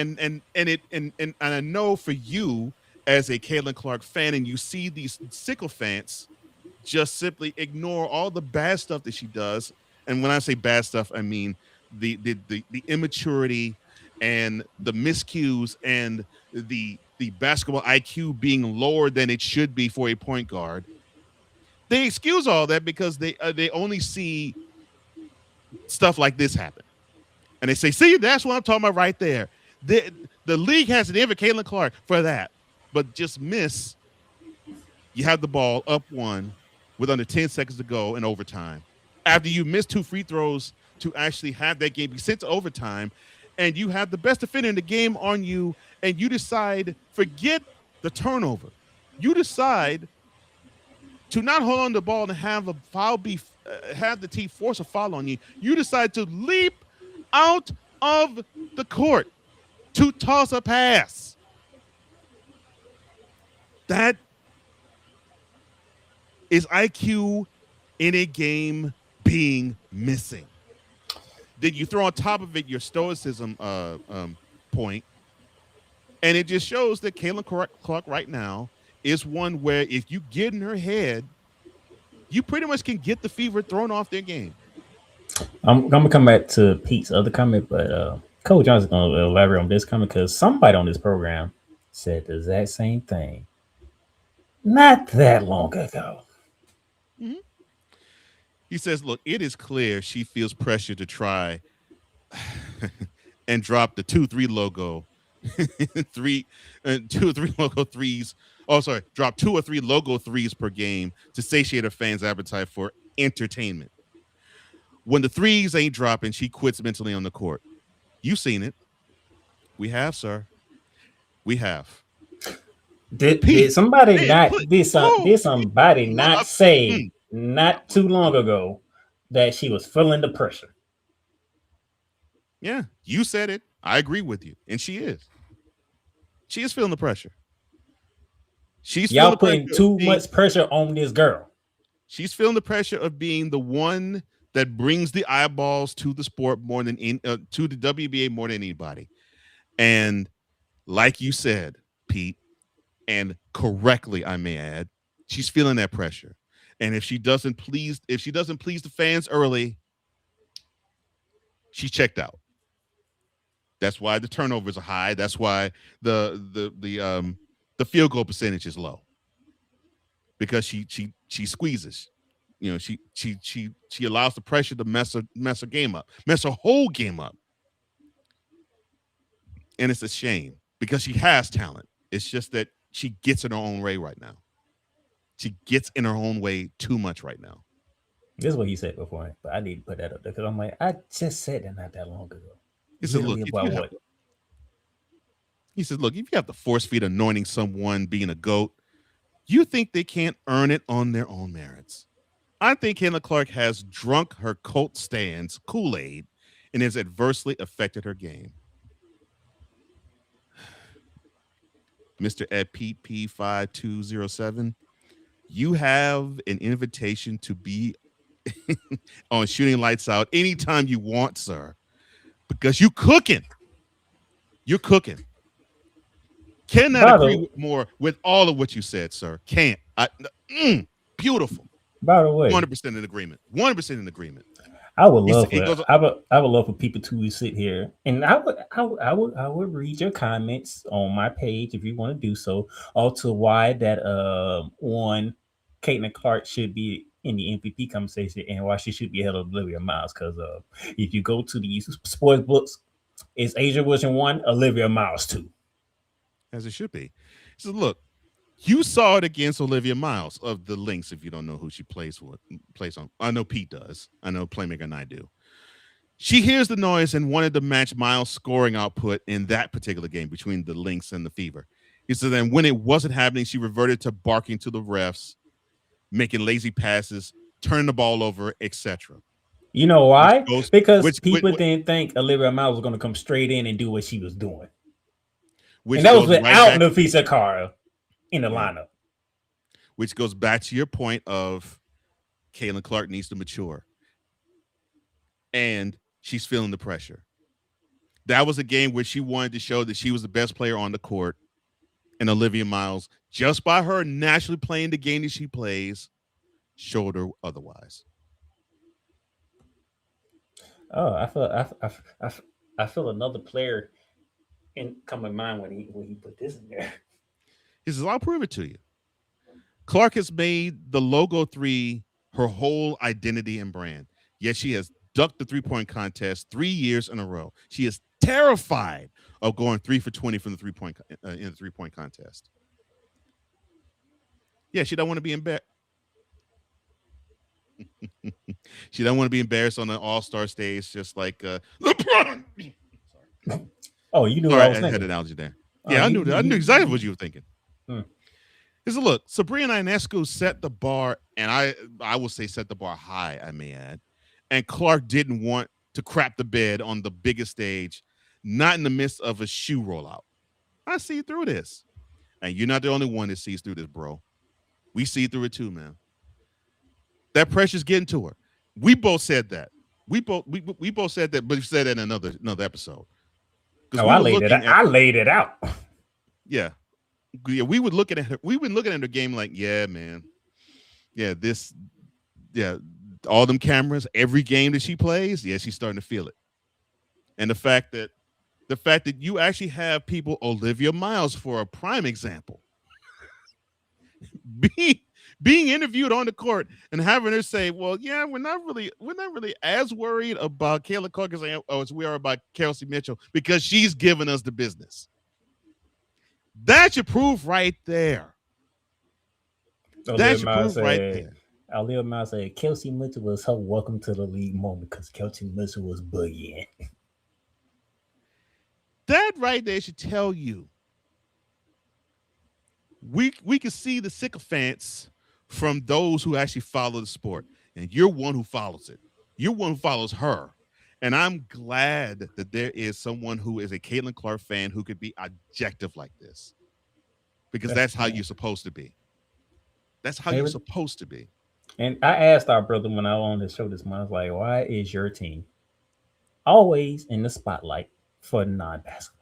D: I know for you as a Caitlin Clark fan, and you see these sycophants just simply ignore all the bad stuff that she does. And when I say bad stuff, I mean the immaturity and the miscues and the basketball IQ being lower than it should be for a point guard. They excuse all that because they only see stuff like this happen. And they say, see, that's what I'm talking about right there. The league has an invite Caitlin Clark for that, but just miss. You have the ball up one with under 10 seconds to go in overtime. After you miss 2 free throws to actually have that game be sent to overtime, and you have the best defender in the game on you, and you decide, forget the turnover. You decide to not hold on to the ball and have a foul have the team force a foul on you. You decide to leap out of the court to toss a pass. That is IQ in a game being missing. Then you throw on top of it your stoicism point, and it just shows that Caitlin Clark right now is one where if you get in her head, you pretty much can get the fever thrown off their game.
E: I'm gonna come back to Pete's other comment, but Coach Johnson's gonna elaborate on this comment because somebody on this program said the exact same thing not that long ago.
D: Mm-hmm. He says, look, it is clear she feels pressure to try and drop the 2-3 logo, 2 or 3 logo threes drop 2 or 3 logo threes per game to satiate her fans' appetite for entertainment. When the threes ain't dropping, she quits mentally on the court. You've seen it. We have, sir. We have.
E: Did somebody not say not too long ago that she was feeling the pressure?
D: Yeah, you said it. I agree with you, and she is. She is feeling the pressure.
E: Y'all putting too much pressure on this girl.
D: She's feeling the pressure of being the one that brings the eyeballs to the sport more than to the WNBA more than anybody. And like you said, Pete, and correctly, I may add, she's feeling that pressure. And if she doesn't please the fans early, she's checked out. That's why the turnovers are high. That's why the field goal percentage is low. Because she squeezes. You know, she allows the pressure to mess her game up, mess her whole game up. And it's a shame because she has talent. It's just that she gets in her own way right now. She gets in her own way too much right now.
E: This is what he said before, but I need to put that up there because I'm like, I just said that not that long ago.
D: He said, look, he said, look, if you have to force feed anointing someone being a GOAT, you think they can't earn it on their own merits. I think Caitlin Clark has drunk her cult stands Kool-Aid and has adversely affected her game. Mr. Ed PP5207, you have an invitation to be on Shooting Lights Out anytime you want, sir, because you cooking. You're cooking. Cannot agree more with all of what you said, sir. Can't. Beautiful.
E: By the way,
D: 100% in agreement. 100% in agreement.
E: I would love for people to sit here and I would read your comments on my page if you want to do so. Also, why that one Caitlin Clark should be in the MVP conversation and why she should be ahead of Olivia Miles. Because if you go to the sports books, it's Asia Wilson 1, Olivia Miles 2.
D: As it should be. So look, you saw it against Olivia Miles of the Lynx. If you don't know who she plays on, I know Pete does. I know Playmaker and I do. She hears the noise and wanted to match Miles' scoring output in that particular game between the Lynx and the Fever. He said, then when it wasn't happening, she reverted to barking to the refs, making lazy passes, turning the ball over, etc.
E: You know why? Because people didn't think Olivia Miles was going to come straight in and do what she was doing. And that was without Nafisa Cara in the lineup.
D: Which goes back to your point of Caitlin Clark needs to mature. And she's feeling the pressure. That was a game where she wanted to show that she was the best player on the court. And Olivia Miles, just by her naturally playing the game that she plays, showed her otherwise.
E: Oh, I feel another player come in mind when he put this in there.
D: He says, I'll prove it to you. Clark has made the logo 3 her whole identity and brand. Yet she has ducked the 3-point contest 3 years in a row. She is terrified of going 3 for 20 from the 3-point in the 3-point contest. Yeah, she don't want to be embarrassed. She don't want to be embarrassed on an all-star stage, just like LeBron. Sorry.
E: Oh, you knew what I was thinking.
D: Had an analogy there. Yeah, I knew exactly what you were thinking. Because look, Sabrina Ionescu set the bar, and I will say set the bar high, I may add. And Clark didn't want to crap the bed on the biggest stage, not in the midst of a shoe rollout. I see through this. And you're not the only one that sees through this, bro. We see through it too, man. That pressure's getting to her. We both said that. We both said that, but we said that in another episode.
E: Oh, I laid it out.
D: Yeah. Yeah, we would look at her. We've been looking at her game like, yeah, man. Yeah, all them cameras, every game that she plays, yeah, she's starting to feel it. And the fact that you actually have people, Olivia Miles for a prime example, being interviewed on the court and having her say, well, yeah, we're not really as worried about Caitlin Clark as we are about Kelsey Mitchell because she's giving us the business. That's your proof right there. That's your proof right there.
E: Lil Miles said Kelsey Mitchell was her welcome to the league moment because Kelsey Mitchell was boogieing.
D: That right there should tell you we can see the sycophants from those who actually follow the sport, and you're one who follows it. You're one who follows her. And I'm glad that there is someone who is a Caitlin Clark fan who could be objective like this, because that's how you're supposed to be. That's how you're supposed to be.
E: And I asked our brother when I was on the show this month, like, why is your team always in the spotlight for non-basketball?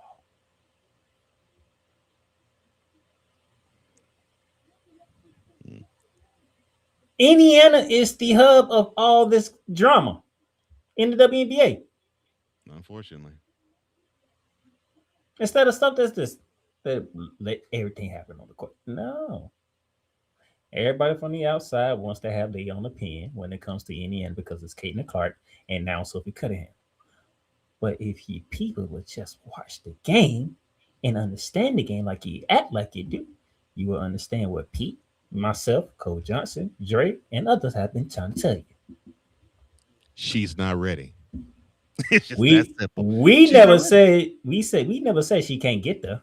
E: Indiana is the hub of all this drama in the WNBA.
D: Unfortunately.
E: Instead of stuff that let everything happen on the court. No. Everybody from the outside wants to have their own opinion when it comes to Indiana because it's Caitlin Clark and now Sophie Cunningham. But if you people would just watch the game and understand the game like you act like you do, you will understand what Pete, myself, Cole Johnson, Dre, and others have been trying to tell you.
D: She's not ready.
E: We never said she can't get there.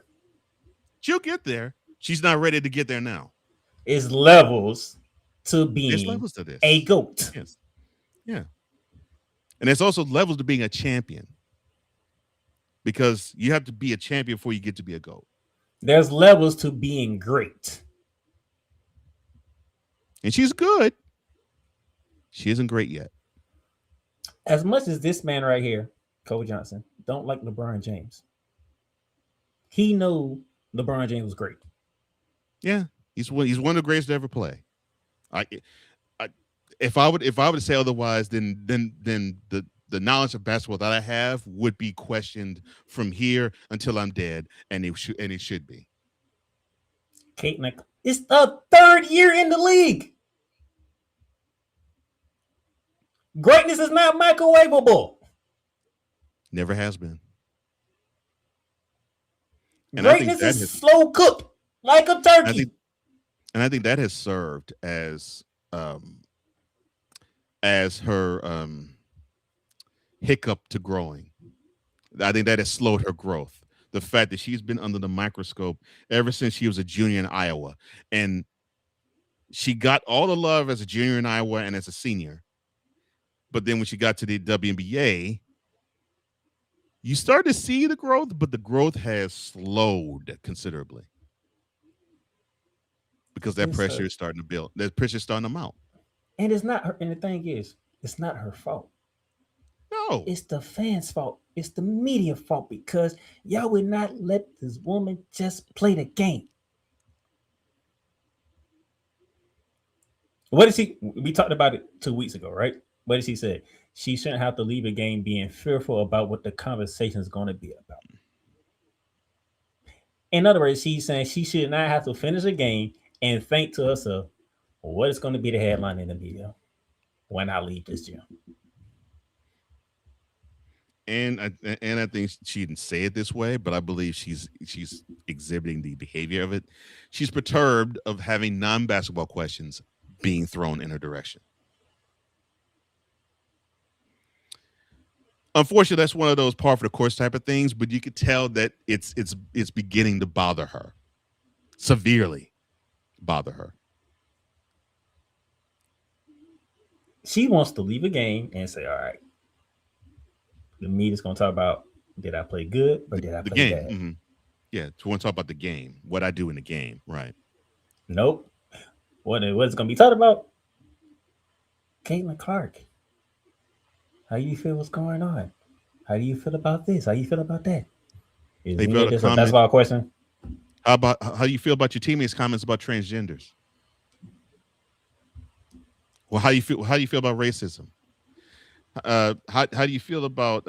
D: She'll get there. She's not ready to get there now.
E: It's levels to being
D: levels to this.
E: A GOAT.
D: Yes. Yeah. And there's also levels to being a champion, because you have to be a champion before you get to be a GOAT.
E: There's levels to being great.
D: And she's good. She isn't great yet.
E: As much as this man right here, Cole Johnson, don't like LeBron James, he knew LeBron James was great.
D: Yeah, he's one of the greatest to ever play. If I would say otherwise, then the knowledge of basketball that I have would be questioned from here until I'm dead, and it should be.
E: Caitlin, it's the third year in the league. Greatness is not microwavable.
D: Never has been.
E: And greatness is slow cooked like a turkey.
D: I think that has served as her hiccup to growing. I think that has slowed her growth. The fact that she's been under the microscope ever since she was a junior in Iowa, and she got all the love as a junior in Iowa and as a senior. But then when she got to the WNBA, you start to see the growth, but the growth has slowed considerably because that pressure is starting to build. That pressure is starting to mount.
E: And it's not her. And the thing is, it's not her fault.
D: No,
E: it's the fans' fault. It's the media fault, because y'all would not let this woman just play the game. What did she? We talked about it 2 weeks ago, right? What did she say? She shouldn't have to leave a game being fearful about what the conversation is going to be about. In other words, she's saying she should not have to finish a game and think to herself, what is going to be the headline in the media when I leave this gym?
D: And I think she didn't say it this way, but I believe she's exhibiting the behavior of it. She's perturbed of having non-basketball questions being thrown in her direction. Unfortunately, that's one of those par for the course type of things, but you could tell that it's beginning to bother her, severely bother her.
E: She wants to leave a game and say, all right, the media's going to talk about, did I play good or did I play bad?
D: Mm-hmm. Yeah, we want to talk about the game, what I do in the game, right?
E: Nope. What it's going to be talked about? Caitlin Clark. How do you feel what's going on? How do you feel about this? How do you feel about that? Is this a basketball question?
D: How do you feel about your teammates' comments about transgenders? Well, how do you feel about racism? How do you feel about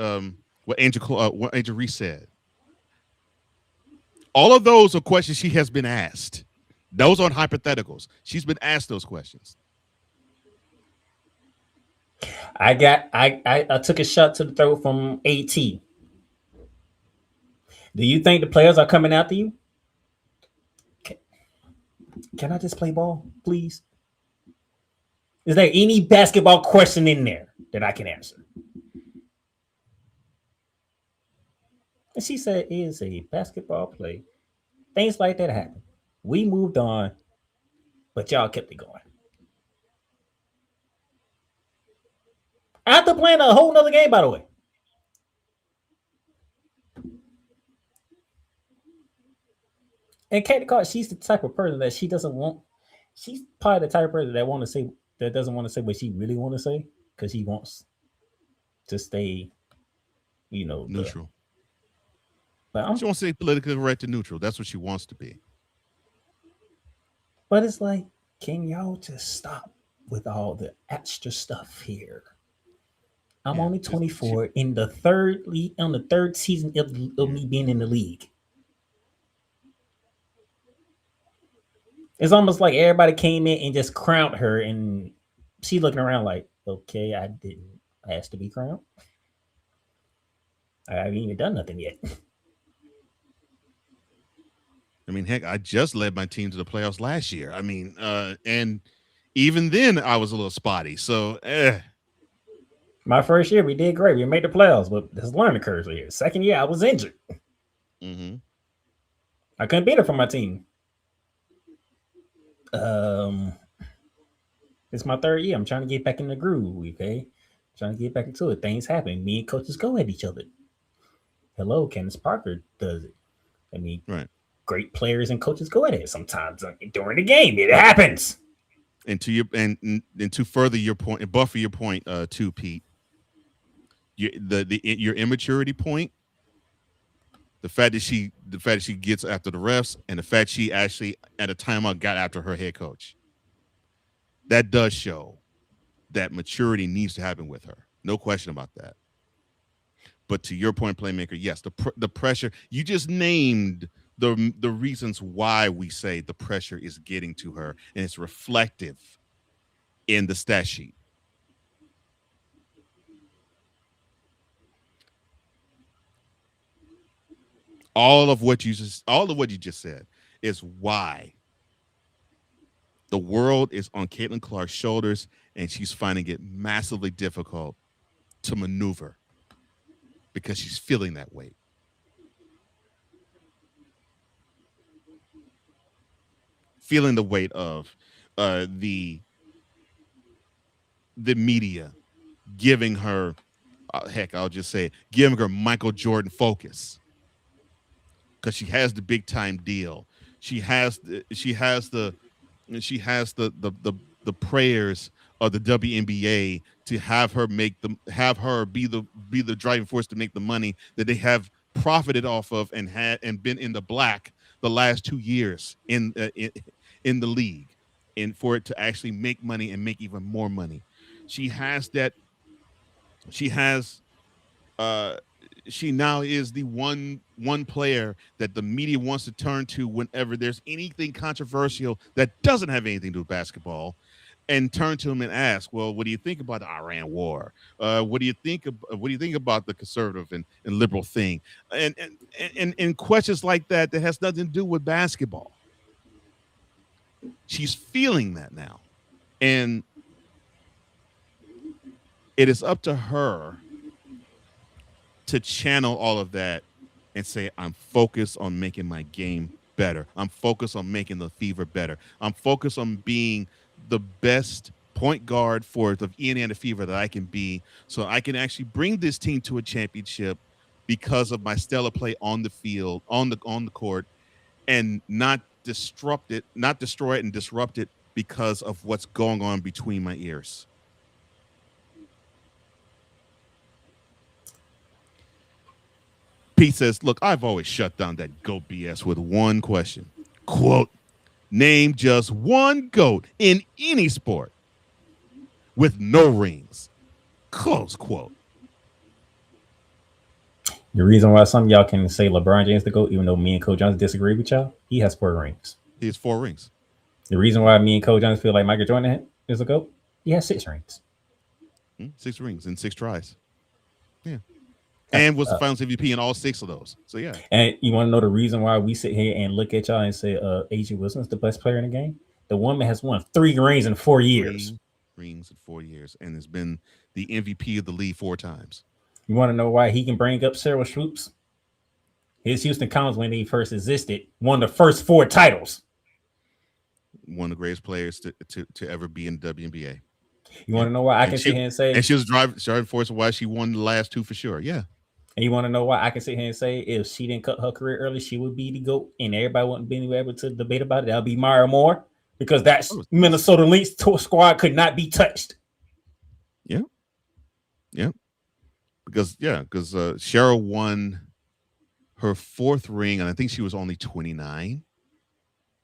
D: what Angel Reese said? All of those are questions she has been asked. Those aren't hypotheticals. She's been asked those questions.
E: I took a shot to the throat from AT. Do you think the players are coming after you? Can I just play ball, please? Is there any basketball question in there that I can answer? And she said, it is a basketball play. Things like that happen. We moved on, but y'all kept it going. After playing a whole nother game, by the way. And Cathy Carr, she's the type of person that she doesn't want. She's probably the type of person that doesn't want to say what she really want to say because she wants to stay,
D: neutral.
E: But
D: she wants to stay politically correct and neutral. That's what she wants to be.
E: But it's like, can y'all just stop with all the extra stuff here? I'm only 24 in the third season of me being in the league. It's almost like everybody came in and just crowned her, and she looking around like, okay, I didn't ask to be crowned. I haven't even done nothing yet.
D: I mean, heck, I just led my team to the playoffs last year. I mean, and even then I was a little spotty. So,
E: My first year, we did great. We made the playoffs, but there's learning curve here. Second year, I was injured.
D: Mm-hmm.
E: I couldn't beat her from my team. It's my third year. I'm trying to get back in the groove, okay? Trying to get back into it. Things happen. Me and coaches go at each other. Hello, Candace Parker does it. I mean,
D: right.
E: Great players and coaches go at it sometimes during the game. It happens.
D: And to further your point and buffer your point, too, Pete. Your immaturity point, the fact that she gets after the refs, and the fact she actually at a timeout got after her head coach. That does show that maturity needs to happen with her. No question about that. But to your point, Playmaker, yes, the pressure, you just named the reasons why we say the pressure is getting to her, and it's reflective in the stat sheet. All of what you just said is why the world is on Caitlin Clark's shoulders, and she's finding it massively difficult to maneuver because she's feeling that weight. Feeling the weight of the media giving her, I'll just say it, giving her Michael Jordan focus. Because she has the big time deal, she has the prayers of the WNBA to have her be the driving force to make the money that they have profited off of and been in the black the last 2 years in the league, and for it to actually make money and make even more money. She has that. She now is the one player that the media wants to turn to whenever there's anything controversial that doesn't have anything to do with basketball, and turn to him and ask, well, what do you think about the Iran war? What do you think about the conservative and liberal thing? And questions like that has nothing to do with basketball. She's feeling that now. And it is up to her to channel all of that and say, I'm focused on making my game better. I'm focused on making the Fever better. I'm focused on being the best point guard for the Indiana Fever that I can be, so I can actually bring this team to a championship because of my stellar play on the field, on the court, and not destroy it and disrupt it because of what's going on between my ears. Pete says, look, I've always shut down that GOAT BS with one question. Quote, name just one GOAT in any sport with no rings. Close quote.
E: The reason why some of y'all can say LeBron James the GOAT, even though me and Coach Johnson disagree with y'all, he has 4 rings.
D: He has 4 rings.
E: The reason why me and Coach Johnson feel like Michael Jordan is a GOAT, he has 6 rings.
D: 6 rings in 6 tries. Yeah. and was the Finals MVP in all 6 of those. So yeah.
E: And you want to know the reason why we sit here and look at y'all and say A.J. Wilson's the best player in the game? The woman has won 3 rings in 4 years.
D: 3 rings in 4 years, and has been the MVP of the league 4 times.
E: You want to know why he can bring up Cheryl Swoops? His Houston Comets, when he first existed, won the first 4 titles.
D: One of the greatest players to ever be in the WNBA.
E: You want to know why I can sit here and say,
D: and she was driving force why she won the last 2 for sure. Yeah.
E: And you want to know why I can sit here and say, if she didn't cut her career early, she would be the GOAT, and everybody wouldn't be able to debate about it. That'll be Maya Moore, because that Minnesota Lynx squad could not be touched.
D: Yeah. Yeah. Because Cheryl won her 4th ring, and I think she was only 29.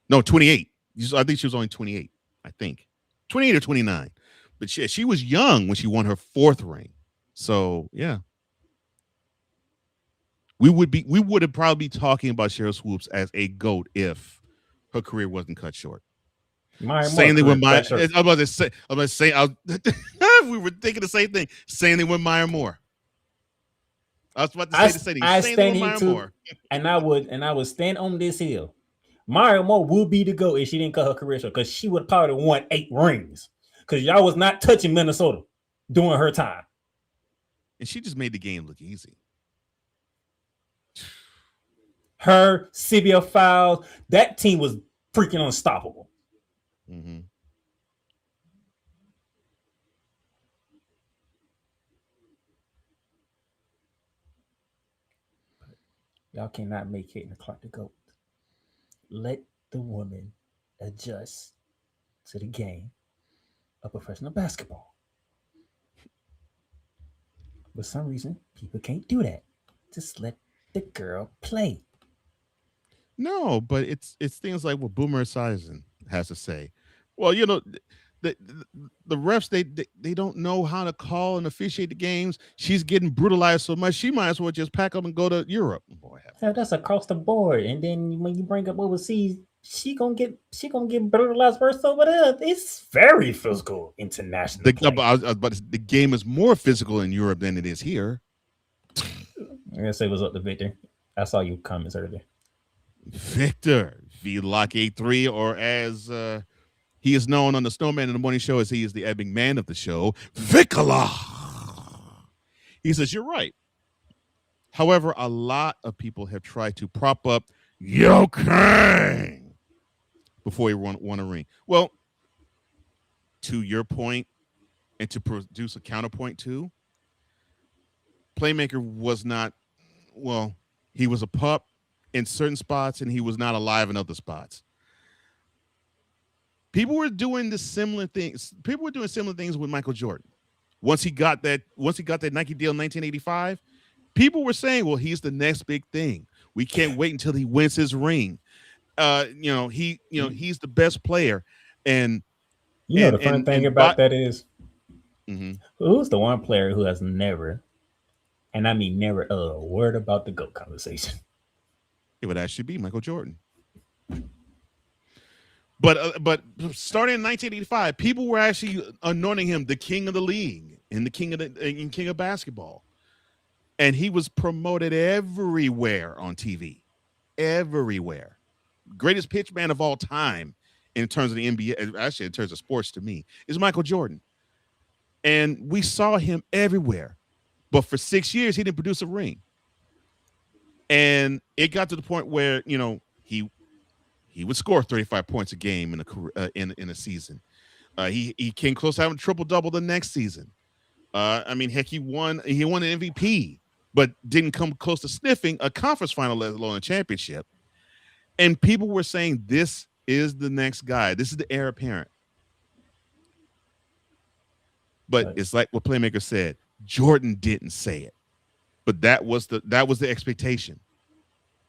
D: No, 28. I think she was only 28. I think 28 or 29. But she was young when she won her 4th ring. So yeah, we would have probably be talking about Cheryl Swoops as a GOAT if her career wasn't cut short. Same thing with Maya. I'm about to say. We were thinking the same thing. Same thing with Maya Moore. I was about to say the same thing.
E: I
D: Same
E: stand
D: thing with
E: here
D: Maya
E: too,
D: Moore.
E: and I would stand on this hill. Maya Moore will be the GOAT if she didn't cut her career short, because she would probably won 8 rings. Because y'all was not touching Minnesota during her time.
D: And she just made the game look easy.
E: Her, CBL Fouls, that team was freaking unstoppable.
D: Mm-hmm.
E: Y'all cannot make Caitlin Clark the GOAT. Let the woman adjust to the game of professional basketball. For some reason, people can't do that. Just let the girl play.
D: No, but it's things like what Boomer Esiason has to say. Well, you know, the refs they don't know how to call and officiate the games. She's getting brutalized so much, she might as well just pack up and go to Europe. Boy,
E: that's across the board. And then when you bring up overseas, she gonna get brutalized first over there. It's very physical international.
D: The game is more physical in Europe than it is here.
E: I'm gonna say what's up to Victor. I saw your comments earlier.
D: Victor V-Lock83, or as he is known on the Snowman in the Morning Show as he is the ebbing man of the show, Vicola. He says, you're right. However, a lot of people have tried to prop up Yo King before he won a ring. Well, to your point, and to produce a counterpoint too, Playmaker was not, well, he was a pup in certain spots and he was not alive in other spots. People were doing similar things. People were doing similar things with Michael Jordan. Once he got that Nike deal in 1985, people were saying, well, he's the next big thing. We can't wait until he wins his ring. He's the best player. And
E: the fun thing about that is,
D: mm-hmm.
E: Who's the one player who has never, and I mean never, a word about the GOAT conversation?
D: It would actually be Michael Jordan. But starting in 1985, people were actually anointing him the king of the league and the king of basketball. And he was promoted everywhere on TV. Everywhere. Greatest pitch man of all time in terms of the NBA, actually in terms of sports to me, is Michael Jordan. And we saw him everywhere. But for 6 years, he didn't produce a ring. And it got to the point where, he would score 35 points a game in a career, in a season. He came close to having a triple-double the next season. Heck, he won an MVP, but didn't come close to sniffing a conference final, let alone a championship. And people were saying, this is the next guy. This is the heir apparent. But right. It's like what Playmaker said. Jordan didn't say it, but that was the expectation.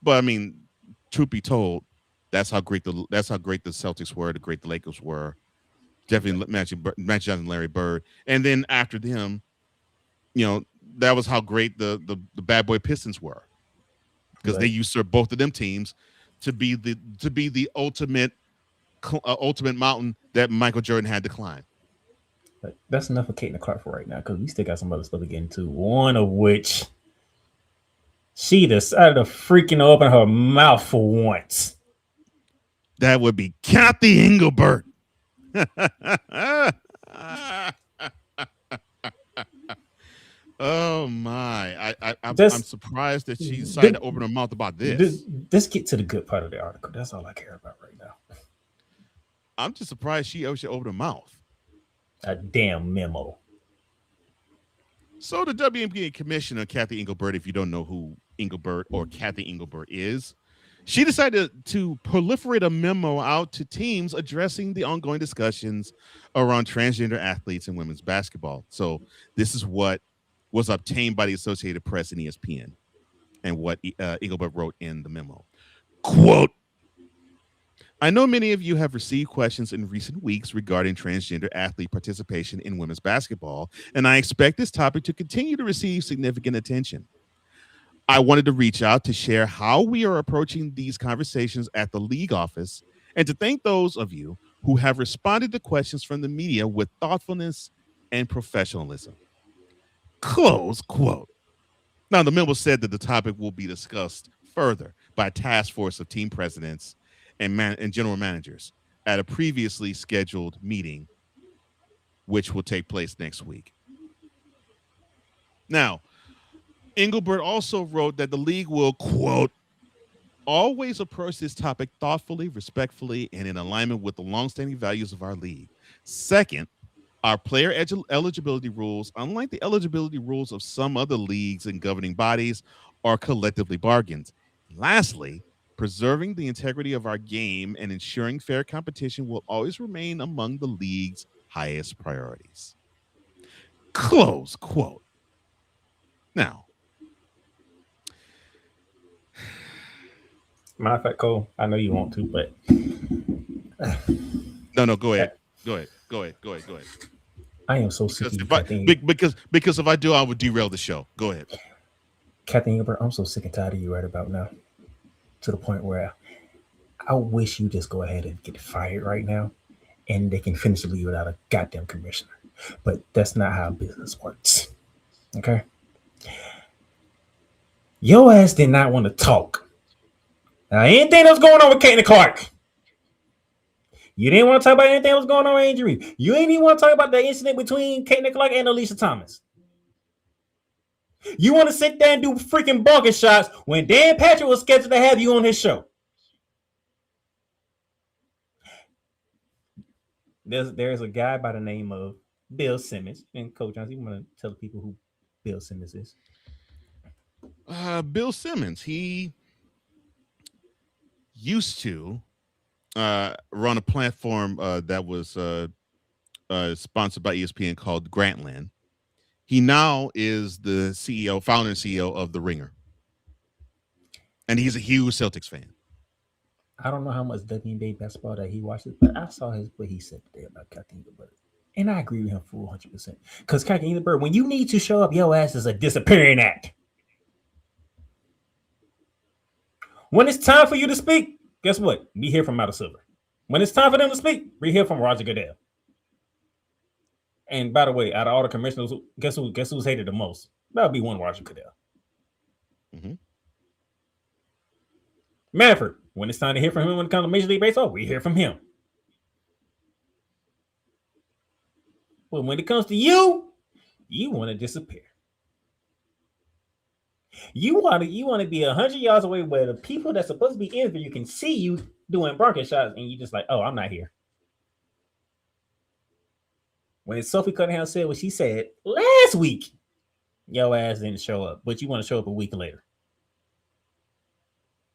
D: But I mean, truth be told, that's how great the Celtics were, the great the Lakers were. Definitely Magic Johnson, Larry Bird, and then after them, that was how great the bad boy Pistons were, because they usurped both of them teams to be the ultimate mountain that Michael Jordan had to climb.
E: But that's enough for Caitlin Clark for right now, because we still got some other stuff to get into. One of which She decided to freaking open her mouth for once.
D: That would be Cathy Engelbert. Oh my! I'm surprised that she decided to open her mouth about this.
E: Let's get to the good part of the article. That's all I care about right now.
D: I'm just surprised she opened her mouth.
E: A damn memo.
D: So the WNBA commissioner, Cathy Engelbert, if you don't know who Engelbert or Cathy Engelbert is, she decided to proliferate a memo out to teams addressing the ongoing discussions around transgender athletes in women's basketball. So this is what was obtained by the Associated Press and ESPN, and what Engelbert wrote in the memo. Quote, I know many of you have received questions in recent weeks regarding transgender athlete participation in women's basketball, and I expect this topic to continue to receive significant attention. I wanted to reach out to share how we are approaching these conversations at the league office, and to thank those of you who have responded to questions from the media with thoughtfulness and professionalism. Close quote. Now, the memo said that the topic will be discussed further by a task force of team presidents and general managers at a previously scheduled meeting, which will take place next week. Now, Engelbert also wrote that the league will, quote, always approach this topic thoughtfully, respectfully, and in alignment with the longstanding values of our league. Second, our player eligibility rules, unlike the eligibility rules of some other leagues and governing bodies, are collectively bargained. Lastly, preserving the integrity of our game and ensuring fair competition will always remain among the league's highest priorities. Close quote. Now,
E: matter of fact, Cole, I know you want to, but
D: no, go ahead. Go ahead.
E: I am so sick of
D: because if I do, I would derail the show. Go ahead.
E: Cathy Engelbert, I'm so sick and tired of you right about now. To the point where I wish you just go ahead and get fired right now, and they can finish the league without a goddamn commissioner. But that's not how business works. Okay? Your ass did not want to talk. Now, anything that's going on with Caitlin Clark. You didn't want to talk about anything that was going on with injury. You ain't even want to talk about the incident between Caitlin Clark and Alicia Thomas. You want to sit there and do freaking bunker shots when Dan Patrick was scheduled to have you on his show. There's a guy by the name of Bill Simmons. And Coach Johnson, you want to tell people who Bill Simmons is?
D: Bill Simmons, he used to run a platform that was sponsored by ESPN called Grantland. He now is the founder and CEO of The Ringer. And he's a huge Celtics fan.
E: I don't know how much WNBA basketball that he watches, but I saw what he said today about Cathy Engelbert. And I agree with him for 100%. Because Cathy Engelbert, when you need to show up, your ass is a disappearing act. When it's time for you to speak, guess what? We hear from Mata Silver. When it's time for them to speak, we hear from Roger Goodell. And by the way, out of all the commissioners, guess who's hated the most? That would be one Roger Goodell.
D: Mm-hmm.
E: Manford, when it's time to hear from him when it comes to Major League Baseball, we hear from him. But when it comes to you want to disappear. You want to be 100 yards away where the people that's supposed to be interviewing you can see you doing bunker shots, and you just like, oh, I'm not here. When Sophie Cunningham said what she said last week, your ass didn't show up, but you want to show up a week later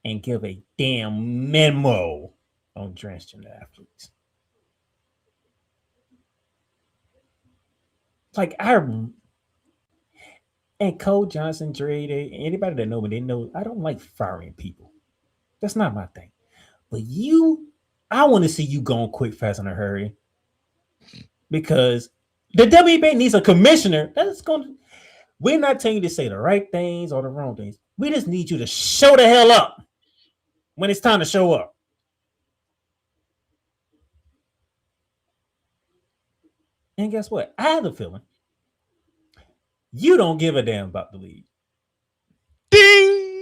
E: and give a damn memo on transgender athletes. Like and Cole Johnson, Dre, anybody that know me, they know I don't like firing people. That's not my thing. But I want to see you going quick, fast, in a hurry. Because the WNBA needs a commissioner that's going to. We're not telling you to say the right things or the wrong things. We just need you to show the hell up when it's time to show up. And guess what? I have a feeling you don't give a damn about the league.
D: Ding!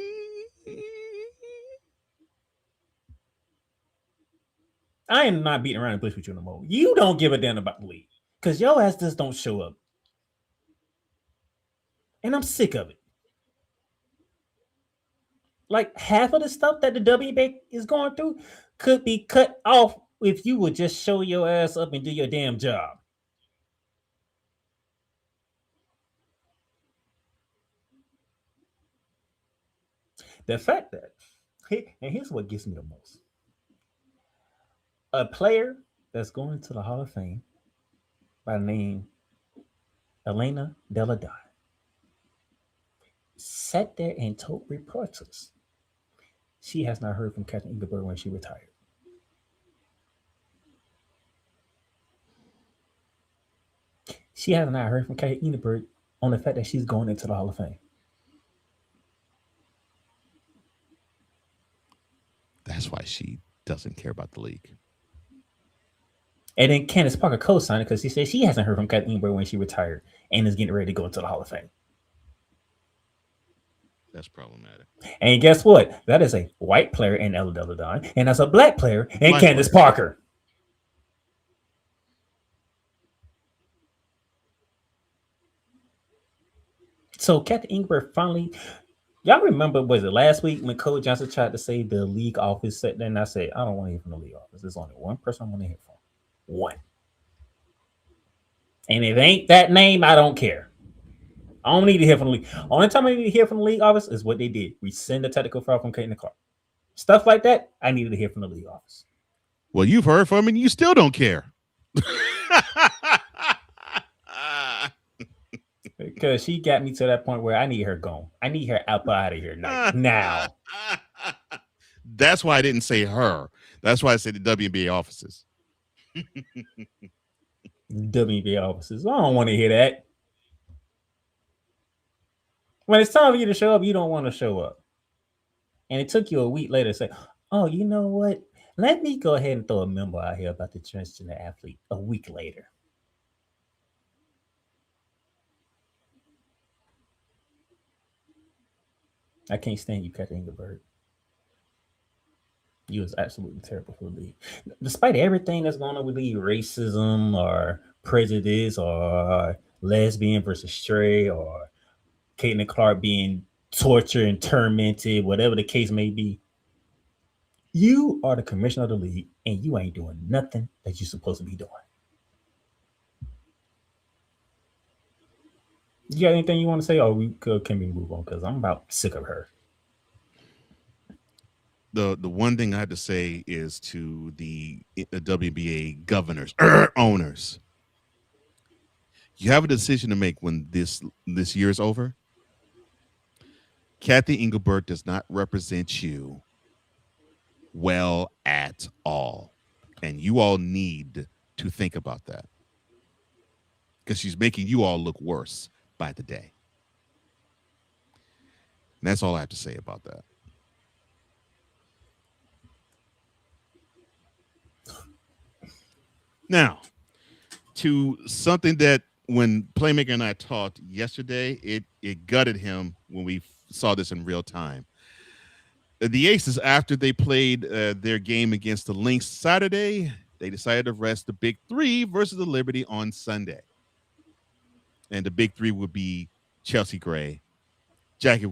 E: I am not beating around the bush with you no more. You don't give a damn about the league because your ass just don't show up. And I'm sick of it. Like half of the stuff that the WNBA is going through could be cut off if you would just show your ass up and do your damn job. The fact that, and here's what gets me the most. A player that's going to the Hall of Fame by the name Elena Deladon sat there and told reporters she has not heard from Cathy Engelbert when she retired. She has not heard from Cathy Engelbert on the fact that she's going into the Hall of Fame.
D: That's why she doesn't care about the league.
E: And then Candace Parker co-signed it because she said she hasn't heard from Cathy Engelbert when she retired and is getting ready to go into the Hall of Fame.
D: That's problematic.
E: And guess what? That is a white player in Ella Deladon, and that's a black player in Candace Parker. So Cathy Engelbert finally, y'all remember, was it last week when Coach Johnson tried to say the league office said that, and I said, I don't want to hear from the league office. There's only one person I want to hear from. One. And if it ain't that name, I don't care. I don't need to hear from the league. Only time I need to hear from the league office is what they did. Rescind the technical foul from Caitlin Clark. Stuff like that, I needed to hear from the league office.
D: Well, you've heard from him and you still don't care.
E: Because she got me to that point where I need her gone. I need her out of here now.
D: That's why I didn't say her. That's why I said the WNBA offices.
E: WNBA offices. I don't want to hear that. When it's time for you to show up, you don't want to show up. And it took you a week later to say, oh, you know what? Let me go ahead and throw a memo out here about the transgender athlete a week later. I can't stand you, Cathy Engelbert. You was absolutely terrible for the league. Despite everything that's going on with the league, racism or prejudice or lesbian versus straight or Caitlin Clark being tortured and tormented, whatever the case may be, you are the commissioner of the league and you ain't doing nothing that you're supposed to be doing. You got anything you want to say? Or can we move on? Because I'm about sick of her.
D: The one thing I had to say is to the WNBA governors, owners. You have a decision to make when this year is over. Cathy Engelbert does not represent you well at all. And you all need to think about that. Because she's making you all look worse by the day. And that's all I have to say about that. Now, to something that when Playmaker and I talked yesterday, it gutted him when we saw this in real time. The Aces, after they played their game against the Lynx Saturday, they decided to rest the Big Three versus the Liberty on Sunday. And the Big Three would be Chelsea Gray, Jackie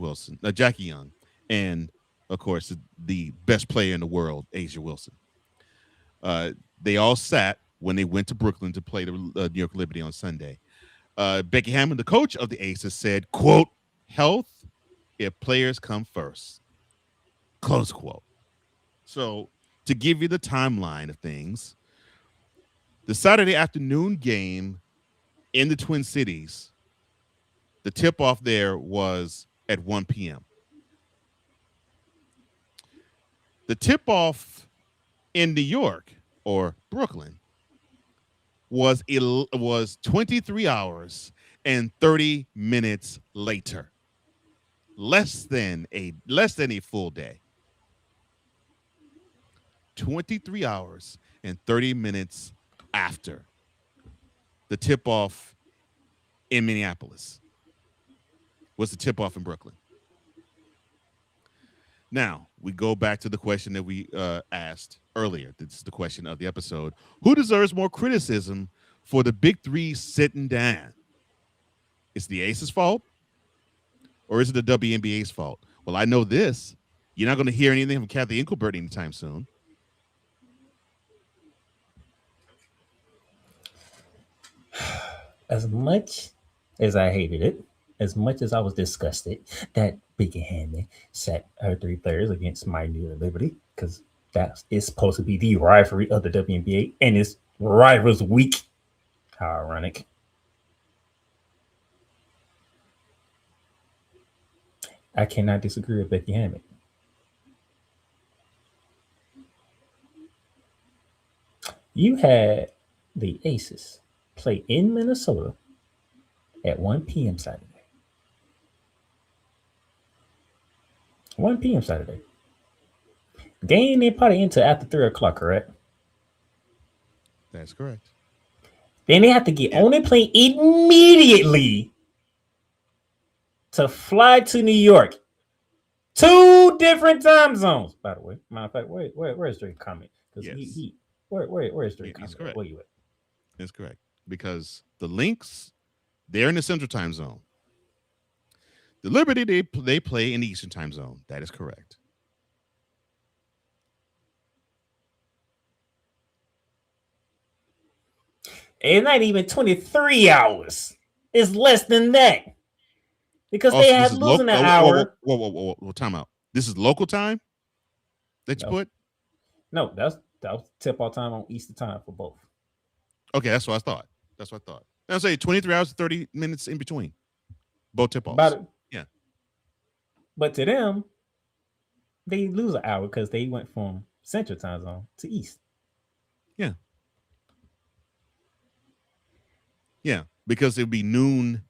D: Young, and, of course, the best player in the world, Asia Wilson. They all sat when they went to Brooklyn to play the New York Liberty on Sunday. Becky Hammond, the coach of the Aces, said, quote, health if players come first, close quote. So to give you the timeline of things, the Saturday afternoon game in the Twin Cities, the tip-off there was at 1 p.m. The tip-off in New York or Brooklyn was 23 hours and 30 minutes later. Less than a full day. 23 hours and 30 minutes after the tip-off in Minneapolis was the tip-off in Brooklyn. Now, we go back to the question that we asked earlier. This is the question of the episode. Who deserves more criticism for the big three sitting down? Is the Aces' fault? Or is it the WNBA's fault? Well, I know this. You're not going to hear anything from Cathy Engelbert anytime soon.
E: As much as I hated it, as much as I was disgusted that Becky Hammond set her three players against my New Liberty, because that is supposed to be the rivalry of the WNBA, and it's Rivals Week. How ironic. I cannot disagree with Becky Hammond. You had the Aces play in Minnesota at 1 p.m. Saturday. 1 p.m. Saturday. Game they probably into after 3 o'clock, correct?
D: That's correct.
E: Then they have to get on the plane immediately to fly to New York. 2 different time zones, by the way. Matter of fact, where's Drake comment? Because
D: Yes.
E: where's Drake
D: He's
E: comment?
D: correct.
E: Where you at?
D: That's correct. Because the Lynx, they're in the Central Time Zone. The Liberty, they play in the Eastern Time Zone. That is correct.
E: It's not even 23 hours. It's less than that. Because they had losing an hour.
D: Whoa, time out. This is local time that you put?
E: No, that was tip-off time on Eastern time for both.
D: Okay, that's what I thought. I'll say 23 hours, 30 minutes in between. Both tip-offs. Yeah.
E: But to them, they lose an hour because they went from Central Time Zone to East.
D: Yeah. Yeah, because it'd be noon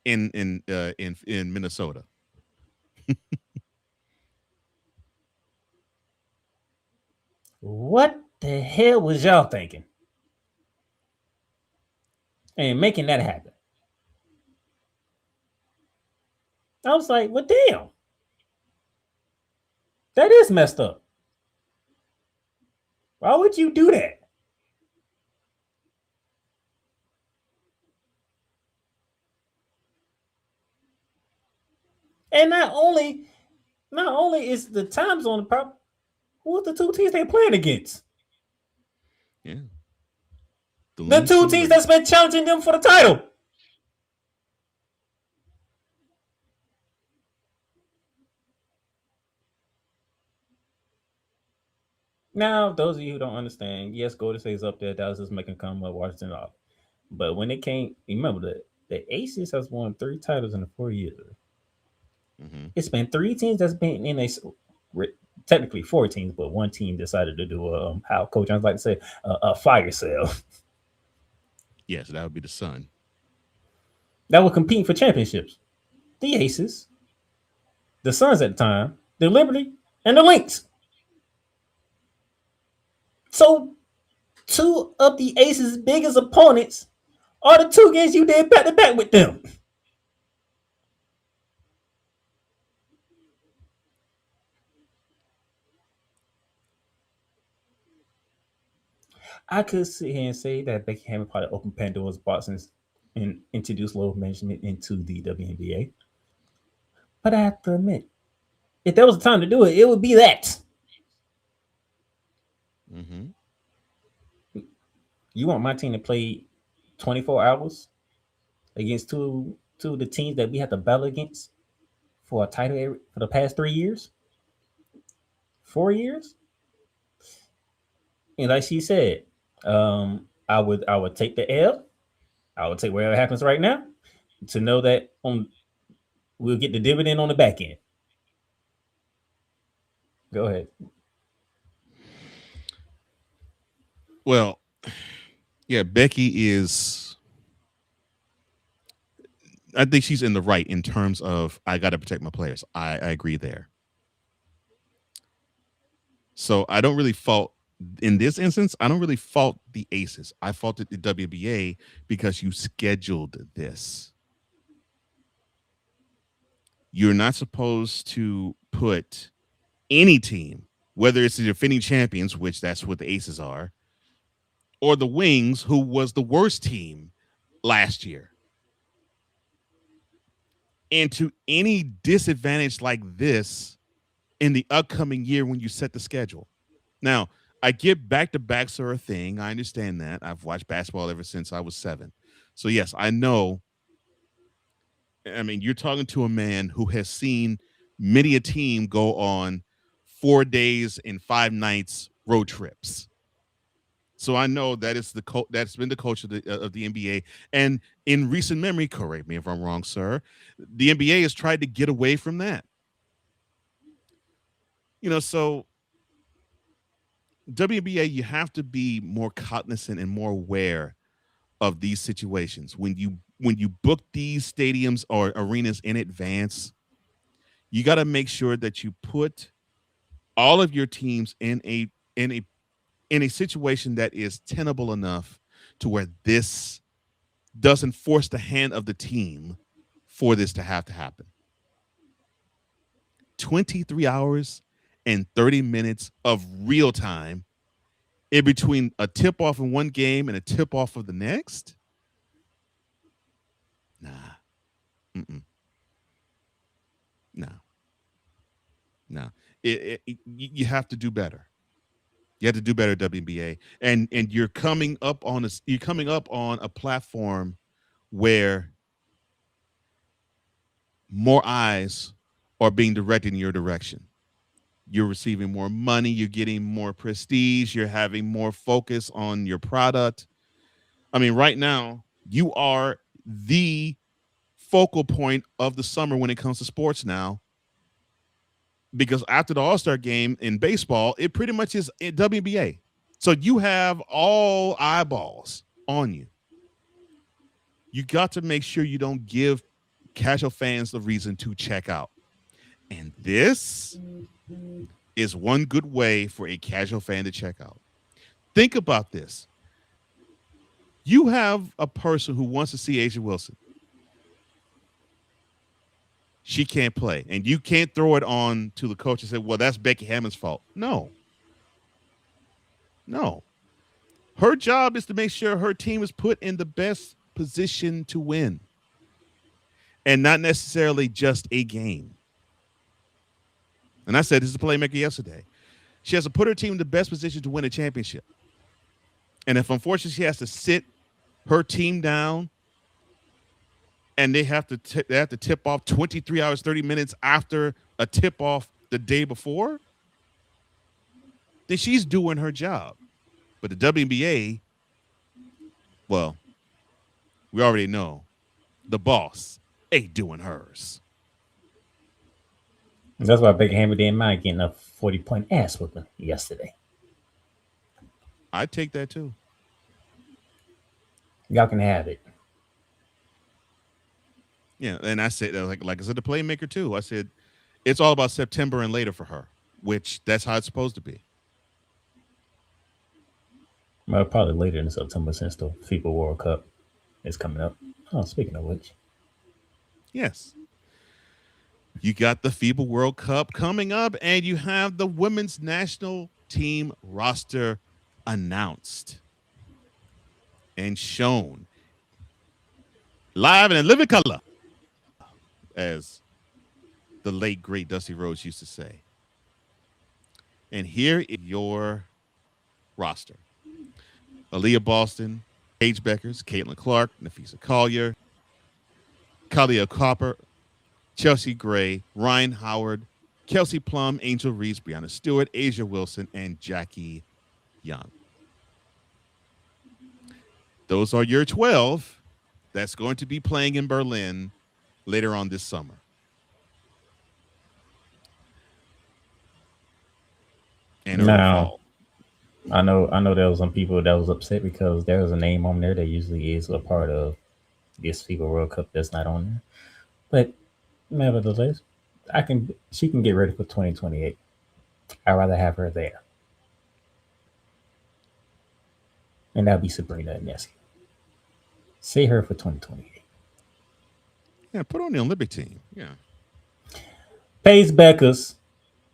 D: in Minnesota.
E: What the hell was y'all thinking? And making that happen. I was like, well, damn. That is messed up. Why would you do that? And not only is the time zone the problem, who are the 2 teams they playing against?
D: Yeah.
E: The 2 teams that's been challenging them for the title. Now, those of you who don't understand, yes, Golden State's up there. Dallas is making come up, Washington off. But when it came, remember the Aces has won 3 titles in the 4 years.
D: Mm-hmm.
E: It's been 3 teams that's been in technically 4 teams, but 1 team decided to do how Coach Jones like to say a fire sale.
D: Yes, that would be the Sun.
E: That were competing for championships. The Aces, the Suns at the time, the Liberty, and the Lynx. So 2 of the Aces' biggest opponents are the 2 games you did back to back with them. I could sit here and say that Becky Hammond probably opened Pandora's box and introduced load management into the WNBA. But I have to admit, if there was a time to do it, it would be that.
D: Mm-hmm.
E: You want my team to play 24 hours against two of the teams that we have to battle against for a title for the past 3 years? 4 years? And like she said, I would take the L. I would take whatever happens right now to know that we'll get the dividend on the back end. Go ahead.
D: Well, yeah, Becky is. I think she's in the right in terms of I got to protect my players. I agree there. So I don't really fault. In this instance, I don't really fault the Aces. I faulted the WNBA because you scheduled this. You're not supposed to put any team, whether it's the defending champions, which that's what the Aces are, or the Wings, who was the worst team last year, into any disadvantage like this in the upcoming year when you set the schedule. Now, I get back-to-backs are a thing. I understand that. I've watched basketball ever since I was 7. So, yes, I know. I mean, you're talking to a man who has seen many a team go on 4 days and 5 nights road trips. So I know that is that's been the culture of the NBA. And in recent memory, correct me if I'm wrong, sir, the NBA has tried to get away from that. So WNBA, you have to be more cognizant and more aware of these situations. When you book these stadiums or arenas in advance, you got to make sure that you put all of your teams in a situation that is tenable enough to where this doesn't force the hand of the team for this to have to happen. 23 hours and 30 minutes of real time in between a tip-off in one game and a tip-off of the next? Nah. Mm-mm. No. You have to do better. You have to do better, WNBA. And you're coming up on a platform where more eyes are being directed in your direction. You're receiving more money, you're getting more prestige, you're having more focus on your product. I mean, right now, you are the focal point of the summer when it comes to sports now. Because after the All-Star game in baseball, it pretty much is WNBA. So you have all eyeballs on you. You got to make sure you don't give casual fans the reason to check out. And this is one good way for a casual fan to check out. Think about this. You have a person who wants to see Asia Wilson. She can't play. And you can't throw it on to the coach and say, well, that's Becky Hammond's fault. No. Her job is to make sure her team is put in the best position to win. And not necessarily just a game. And I said this is a Playmaker yesterday. She has to put her team in the best position to win a championship. And if unfortunately she has to sit her team down and they have to tip off 23 hours, 30 minutes after a tip off the day before, then she's doing her job. But the WNBA, well, we already know the boss ain't doing hers.
E: That's why Becky Hammond didn't mind getting a 40-point ass whooping yesterday.
D: I'd take that too.
E: Y'all can have it.
D: Yeah, and I said, like I said, the Playmaker too. I said, it's all about September and later for her, which that's how it's supposed to be.
E: Well, probably later in September since the FIBA World Cup is coming up. Oh, speaking of which.
D: Yes. You got the FIBA World Cup coming up, and you have the women's national team roster announced and shown live and in living color, as the late, great Dusty Rhodes used to say. And here is your roster. Aaliyah Boston, Paige Beckers, Caitlin Clark, Nafisa Collier, Kalia Copper, Chelsea Gray, Ryan Howard, Kelsey Plum, Angel Reese, Brianna Stewart, Asia Wilson, and Jackie Young. Those are your 12 that's going to be playing in Berlin later on this summer. And
E: now, I know there was some people that was upset because there was a name on there that usually is a part of this FIBA World Cup that's not on there. But nevertheless, she can get ready for 2028. I'd rather have her there. And that'll be Sabrina Ionescu. See her for 2028.
D: Yeah, put on the Olympic team. Yeah.
E: Paige Beckers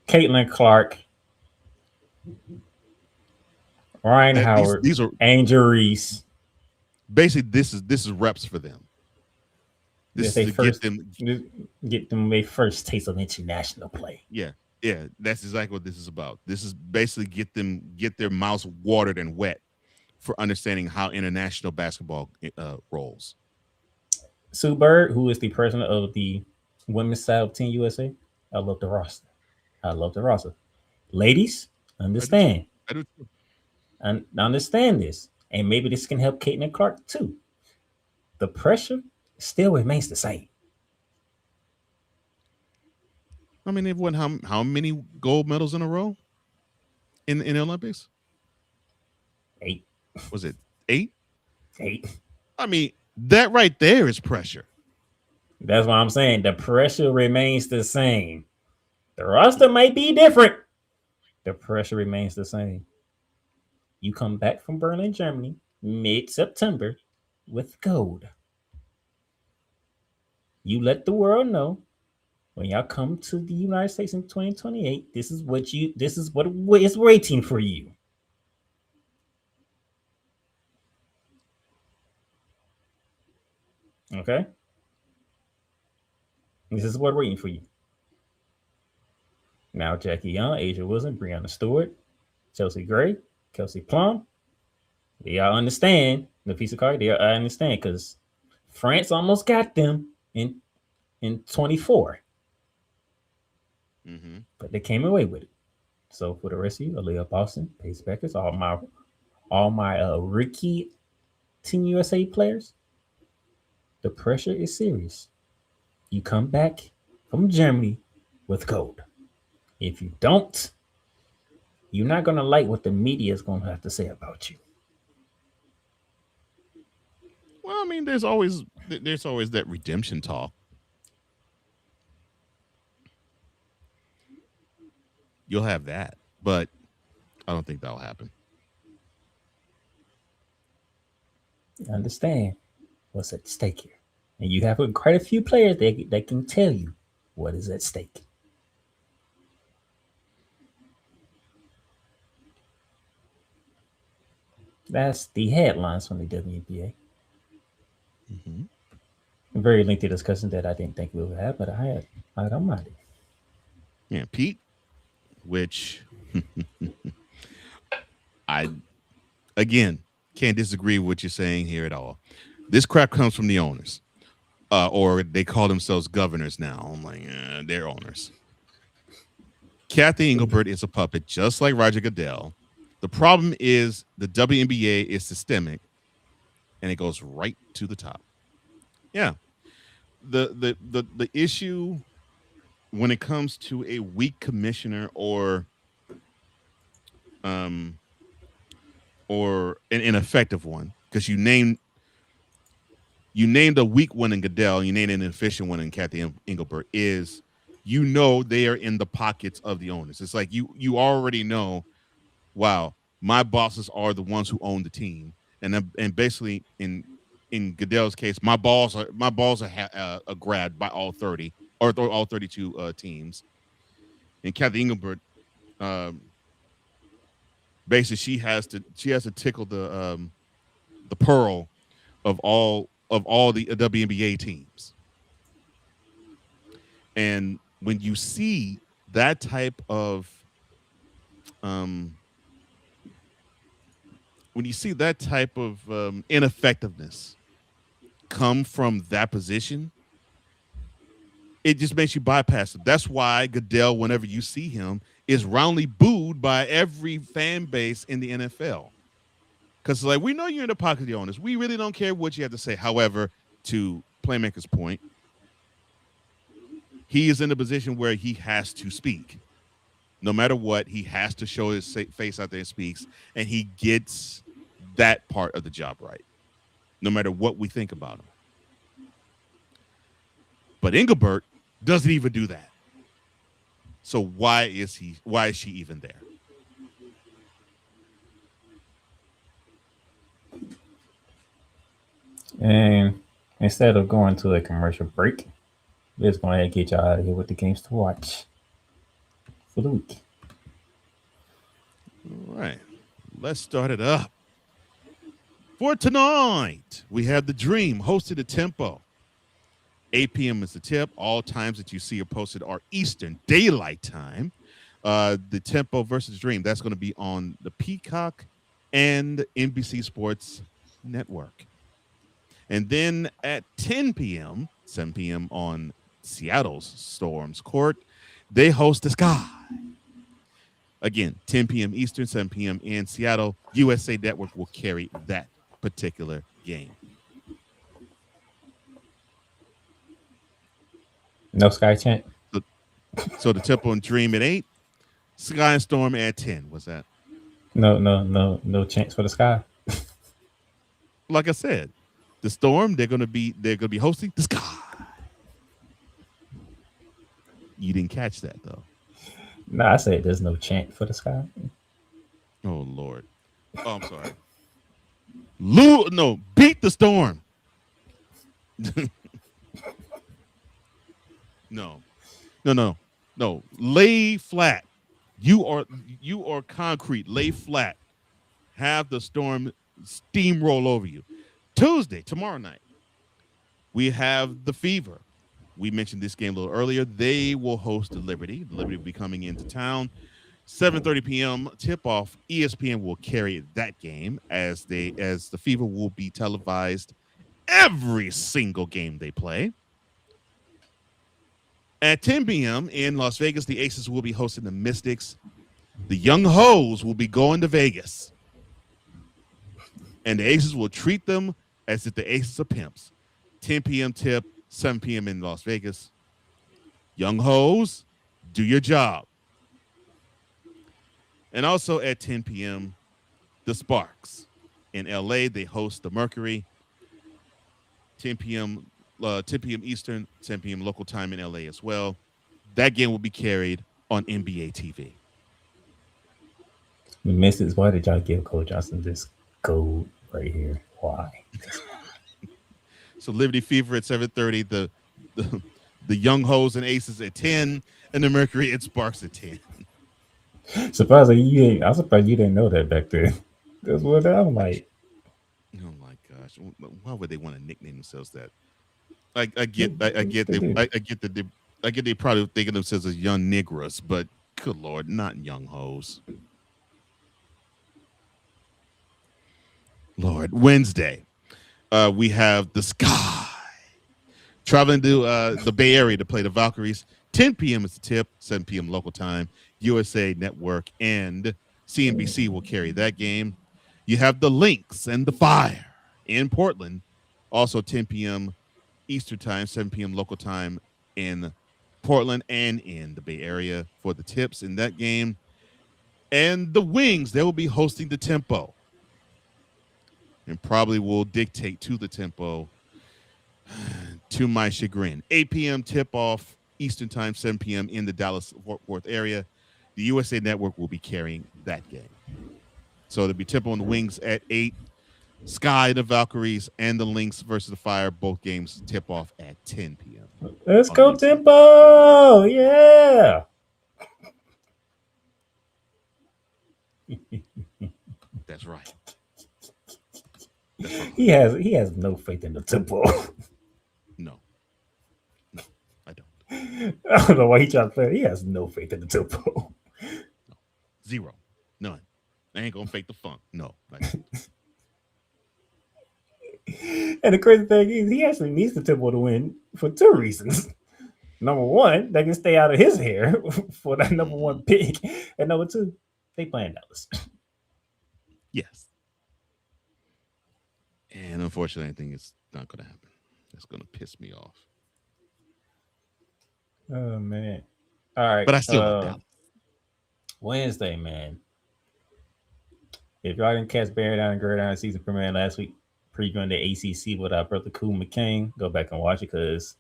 E: Caitlin Clark, Ryan Howard,
D: these are
E: Angel Reese.
D: Basically, this is reps for them. This is to
E: get them their first taste of international play.
D: Yeah, that's exactly what this is about. This is basically get their mouths watered and wet for understanding how international basketball rolls.
E: Sue Bird, who is the president of the women's side of Team USA, I love the roster. Ladies, understand.
D: I do too.
E: And understand this, and maybe this can help Caitlin Clark too. The pressure still remains the same.
D: I mean, they've won how many gold medals in a row in the Olympics?
E: 8.
D: Was it 8?
E: 8.
D: I mean, that right there is pressure.
E: That's what I'm saying. The pressure remains the same. The roster might be different. The pressure remains the same. You come back from Berlin, Germany, mid-September with gold. You let the world know when y'all come to the United States in 2028, this is what is waiting for you. Okay? This is what's waiting for you. Now, Jackie Young, Asia Wilson, Breanna Stewart, Chelsea Gray, Kelsey Plum, they all understand the piece of card. I understand because France almost got them in 24.
D: Mm-hmm.
E: But they came away with it. So for the rest of you, Aaliyah Boston, Pace Beckers, all my rookie Team USA players, the pressure is serious. You come back from Germany with gold. If you don't, you're not going to like what the media is going to have to say about you.
D: Well, I mean, there's always that redemption talk. You'll have that, but I don't think that'll happen.
E: I understand what's at stake here. And you have quite a few players that can tell you what is at stake. That's the headlines from the WNBA.
D: Mm-hmm.
E: A very lengthy discussion that I didn't think we would have, but I don't mind it.
D: Yeah, Pete, which I, again, can't disagree with what you're saying here at all. This crap comes from the owners, or they call themselves governors now. I'm like, they're owners. Cathy Engelbert is a puppet, just like Roger Goodell. The problem is the WNBA is systemic, and it goes right to the top. Yeah, the issue when it comes to a weak commissioner or an ineffective one, because you named a weak one in Goodell, you named an efficient one in Cathy Engelbert, is they are in the pockets of the owners. It's like you already know, wow, my bosses are the ones who own the team, and basically in Goodell's case, my balls are grabbed by all 30 or all 32 teams. And Cathy Engelbert, basically she has to tickle the pearl of all the WNBA teams. And when you see that type of ineffectiveness come from that position, it just makes you bypass it. That's why Goodell, whenever you see him, is roundly booed by every fan base in the NFL. Because like, we know you're in the pocket of the owners. We really don't care what you have to say. However, to Playmaker's point, he is in a position where he has to speak. No matter what, he has to show his face out there and speaks, and he gets that part of the job right, no matter what we think about him. But Engelbert doesn't even do that. So why is she even there?
E: And instead of going to a commercial break, let's go ahead and get y'all out of here with the games to watch for the week.
D: All right, let's start it up. For tonight, we have the Dream hosted the Tempo. 8 p.m. is the tip. All times that you see are posted are Eastern Daylight Time. The Tempo versus Dream, that's going to be on the Peacock and NBC Sports Network. And then at 10 p.m., 7 p.m. on Seattle's Storms Court, they host the Sky. Again, 10 p.m. Eastern, 7 p.m. in Seattle. USA Network will carry that particular game.
E: No Sky chant.
D: So the Tempo and Dream at 8, Sky and Storm at 10. What's that?
E: No chance for the Sky.
D: Like I said, the Storm, they're gonna be hosting the Sky. You didn't catch that though.
E: No, I said there's no chant for the Sky.
D: Oh Lord. Oh, I'm sorry. No, beat the Storm. No. Lay flat. You are concrete. Lay flat. Have the Storm steamroll over you. Tuesday, tomorrow night, we have the Fever. We mentioned this game a little earlier. They will host the Liberty. The Liberty will be coming into town. 7:30 p.m. tip-off. ESPN will carry that game as the Fever will be televised every single game they play. At 10 p.m. in Las Vegas, the Aces will be hosting the Mystics. The Young Hoes will be going to Vegas. And the Aces will treat them as if the Aces are pimps. 10 p.m. tip, 7 p.m. in Las Vegas. Young Hoes, do your job. And also at 10 p.m., the Sparks. In L.A., they host the Mercury. 10 p.m. Eastern, 10 p.m. local time in LA as well. That game will be carried on NBA TV.
E: The Mystics, why did y'all give Cole Johnson this gold right here? Why?
D: So Liberty Fever at 7:30, the Young Hoes and Aces at 10, and the Mercury and Sparks at 10.
E: I'm surprised you didn't know that back then. That's what I'm like.
D: Oh my gosh. Why would they want to nickname themselves that? I get they probably thinking themselves as young niggas, but good Lord, not young hoes. Lord, Wednesday, we have the Sky traveling to the Bay Area to play the Valkyries. 10 p.m. is the tip, 7 p.m. local time. USA Network and CNBC will carry that game. You have the Lynx and the Fire in Portland, also 10 p.m. Eastern time, 7 p.m. local time in Portland and in the Bay Area for the tips in that game. And the Wings, they will be hosting the Tempo and probably will dictate to the Tempo to my chagrin. 8 p.m. tip-off Eastern time, 7 p.m. in the Dallas-Fort Worth area. The USA Network will be carrying that game. So there'll be Tempo and the Wings at 8. Sky, the Valkyries, and the Lynx versus the Fire. Both games tip off at 10 p.m.
E: Let's go, Tempo! Yeah.
D: That's right.
E: He has no faith in the Tempo.
D: No, I don't.
E: I don't know why he trying to play. He has no faith in the Tempo.
D: No. Zero. None. I ain't gonna fake the funk. No.
E: And the crazy thing is, he actually needs the Tempo to win for two reasons. Number one, they can stay out of his hair for that number one pick. And number two, they playing Dallas.
D: Yes. And unfortunately, I think it's not going to happen. It's going to piss me off.
E: Oh, man. All right.
D: But I still like Dallas.
E: Wednesday, man. If y'all didn't catch Bear Down and Girl Down season premiere last week, previewing the ACC with our brother Cool McCain, go back and watch it, because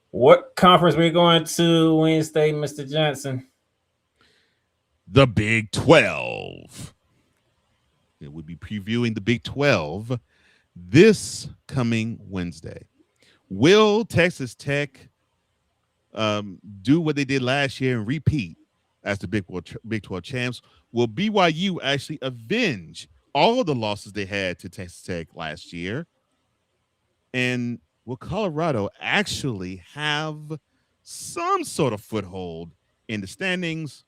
E: what conference we're going to Wednesday, Mr. Johnson?
D: The Big 12. We'll be previewing the Big 12 this coming Wednesday. Will Texas Tech do what they did last year and repeat as the Big 12 champs. Will BYU actually avenge all of the losses they had to Texas Tech last year? And will Colorado actually have some sort of foothold in the standings,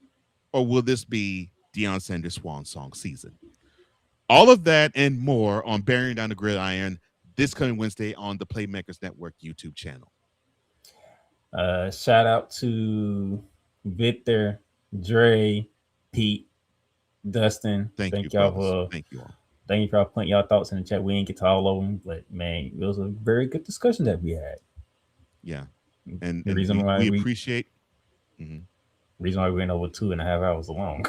D: or will this be Deion Sanders' swan song season? All of that and more on Bearing Down the Gridiron this coming Wednesday on the Playmakers Network YouTube channel.
E: Shout out to Victor, Dre, Pete, Dustin.
D: Thank you
E: y'all
D: all. Thank you all.
E: Thank you for putting y'all thoughts in the chat. We didn't get to all of them, but man, it was a very good discussion that we had.
D: Yeah, and
E: the reason why
D: we appreciate.
E: Reason why we went over 2.5 hours long.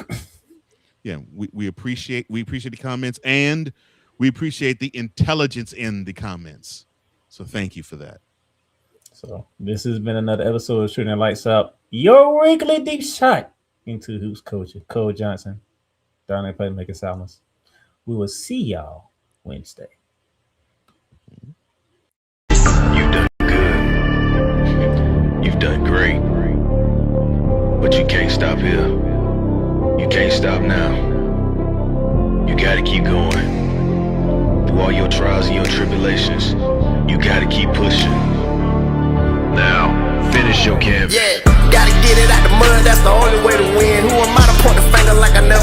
D: Yeah, we appreciate the comments, and we appreciate the intelligence in the comments. So thank you for that.
E: So this has been another episode of Shooting the Lights Out, your weekly deep shot into hoops culture. Cole Johnson, down there Playmaker Silence. We will see y'all Wednesday.
M: You've done good. You've done great. But you can't stop here. You can't stop now. You gotta keep going. Through all your trials and your tribulations, you gotta keep pushing. Now, finish your canvas.
C: Yeah, gotta get it out the mud, that's the only way to win. Who am I to point the finger like I never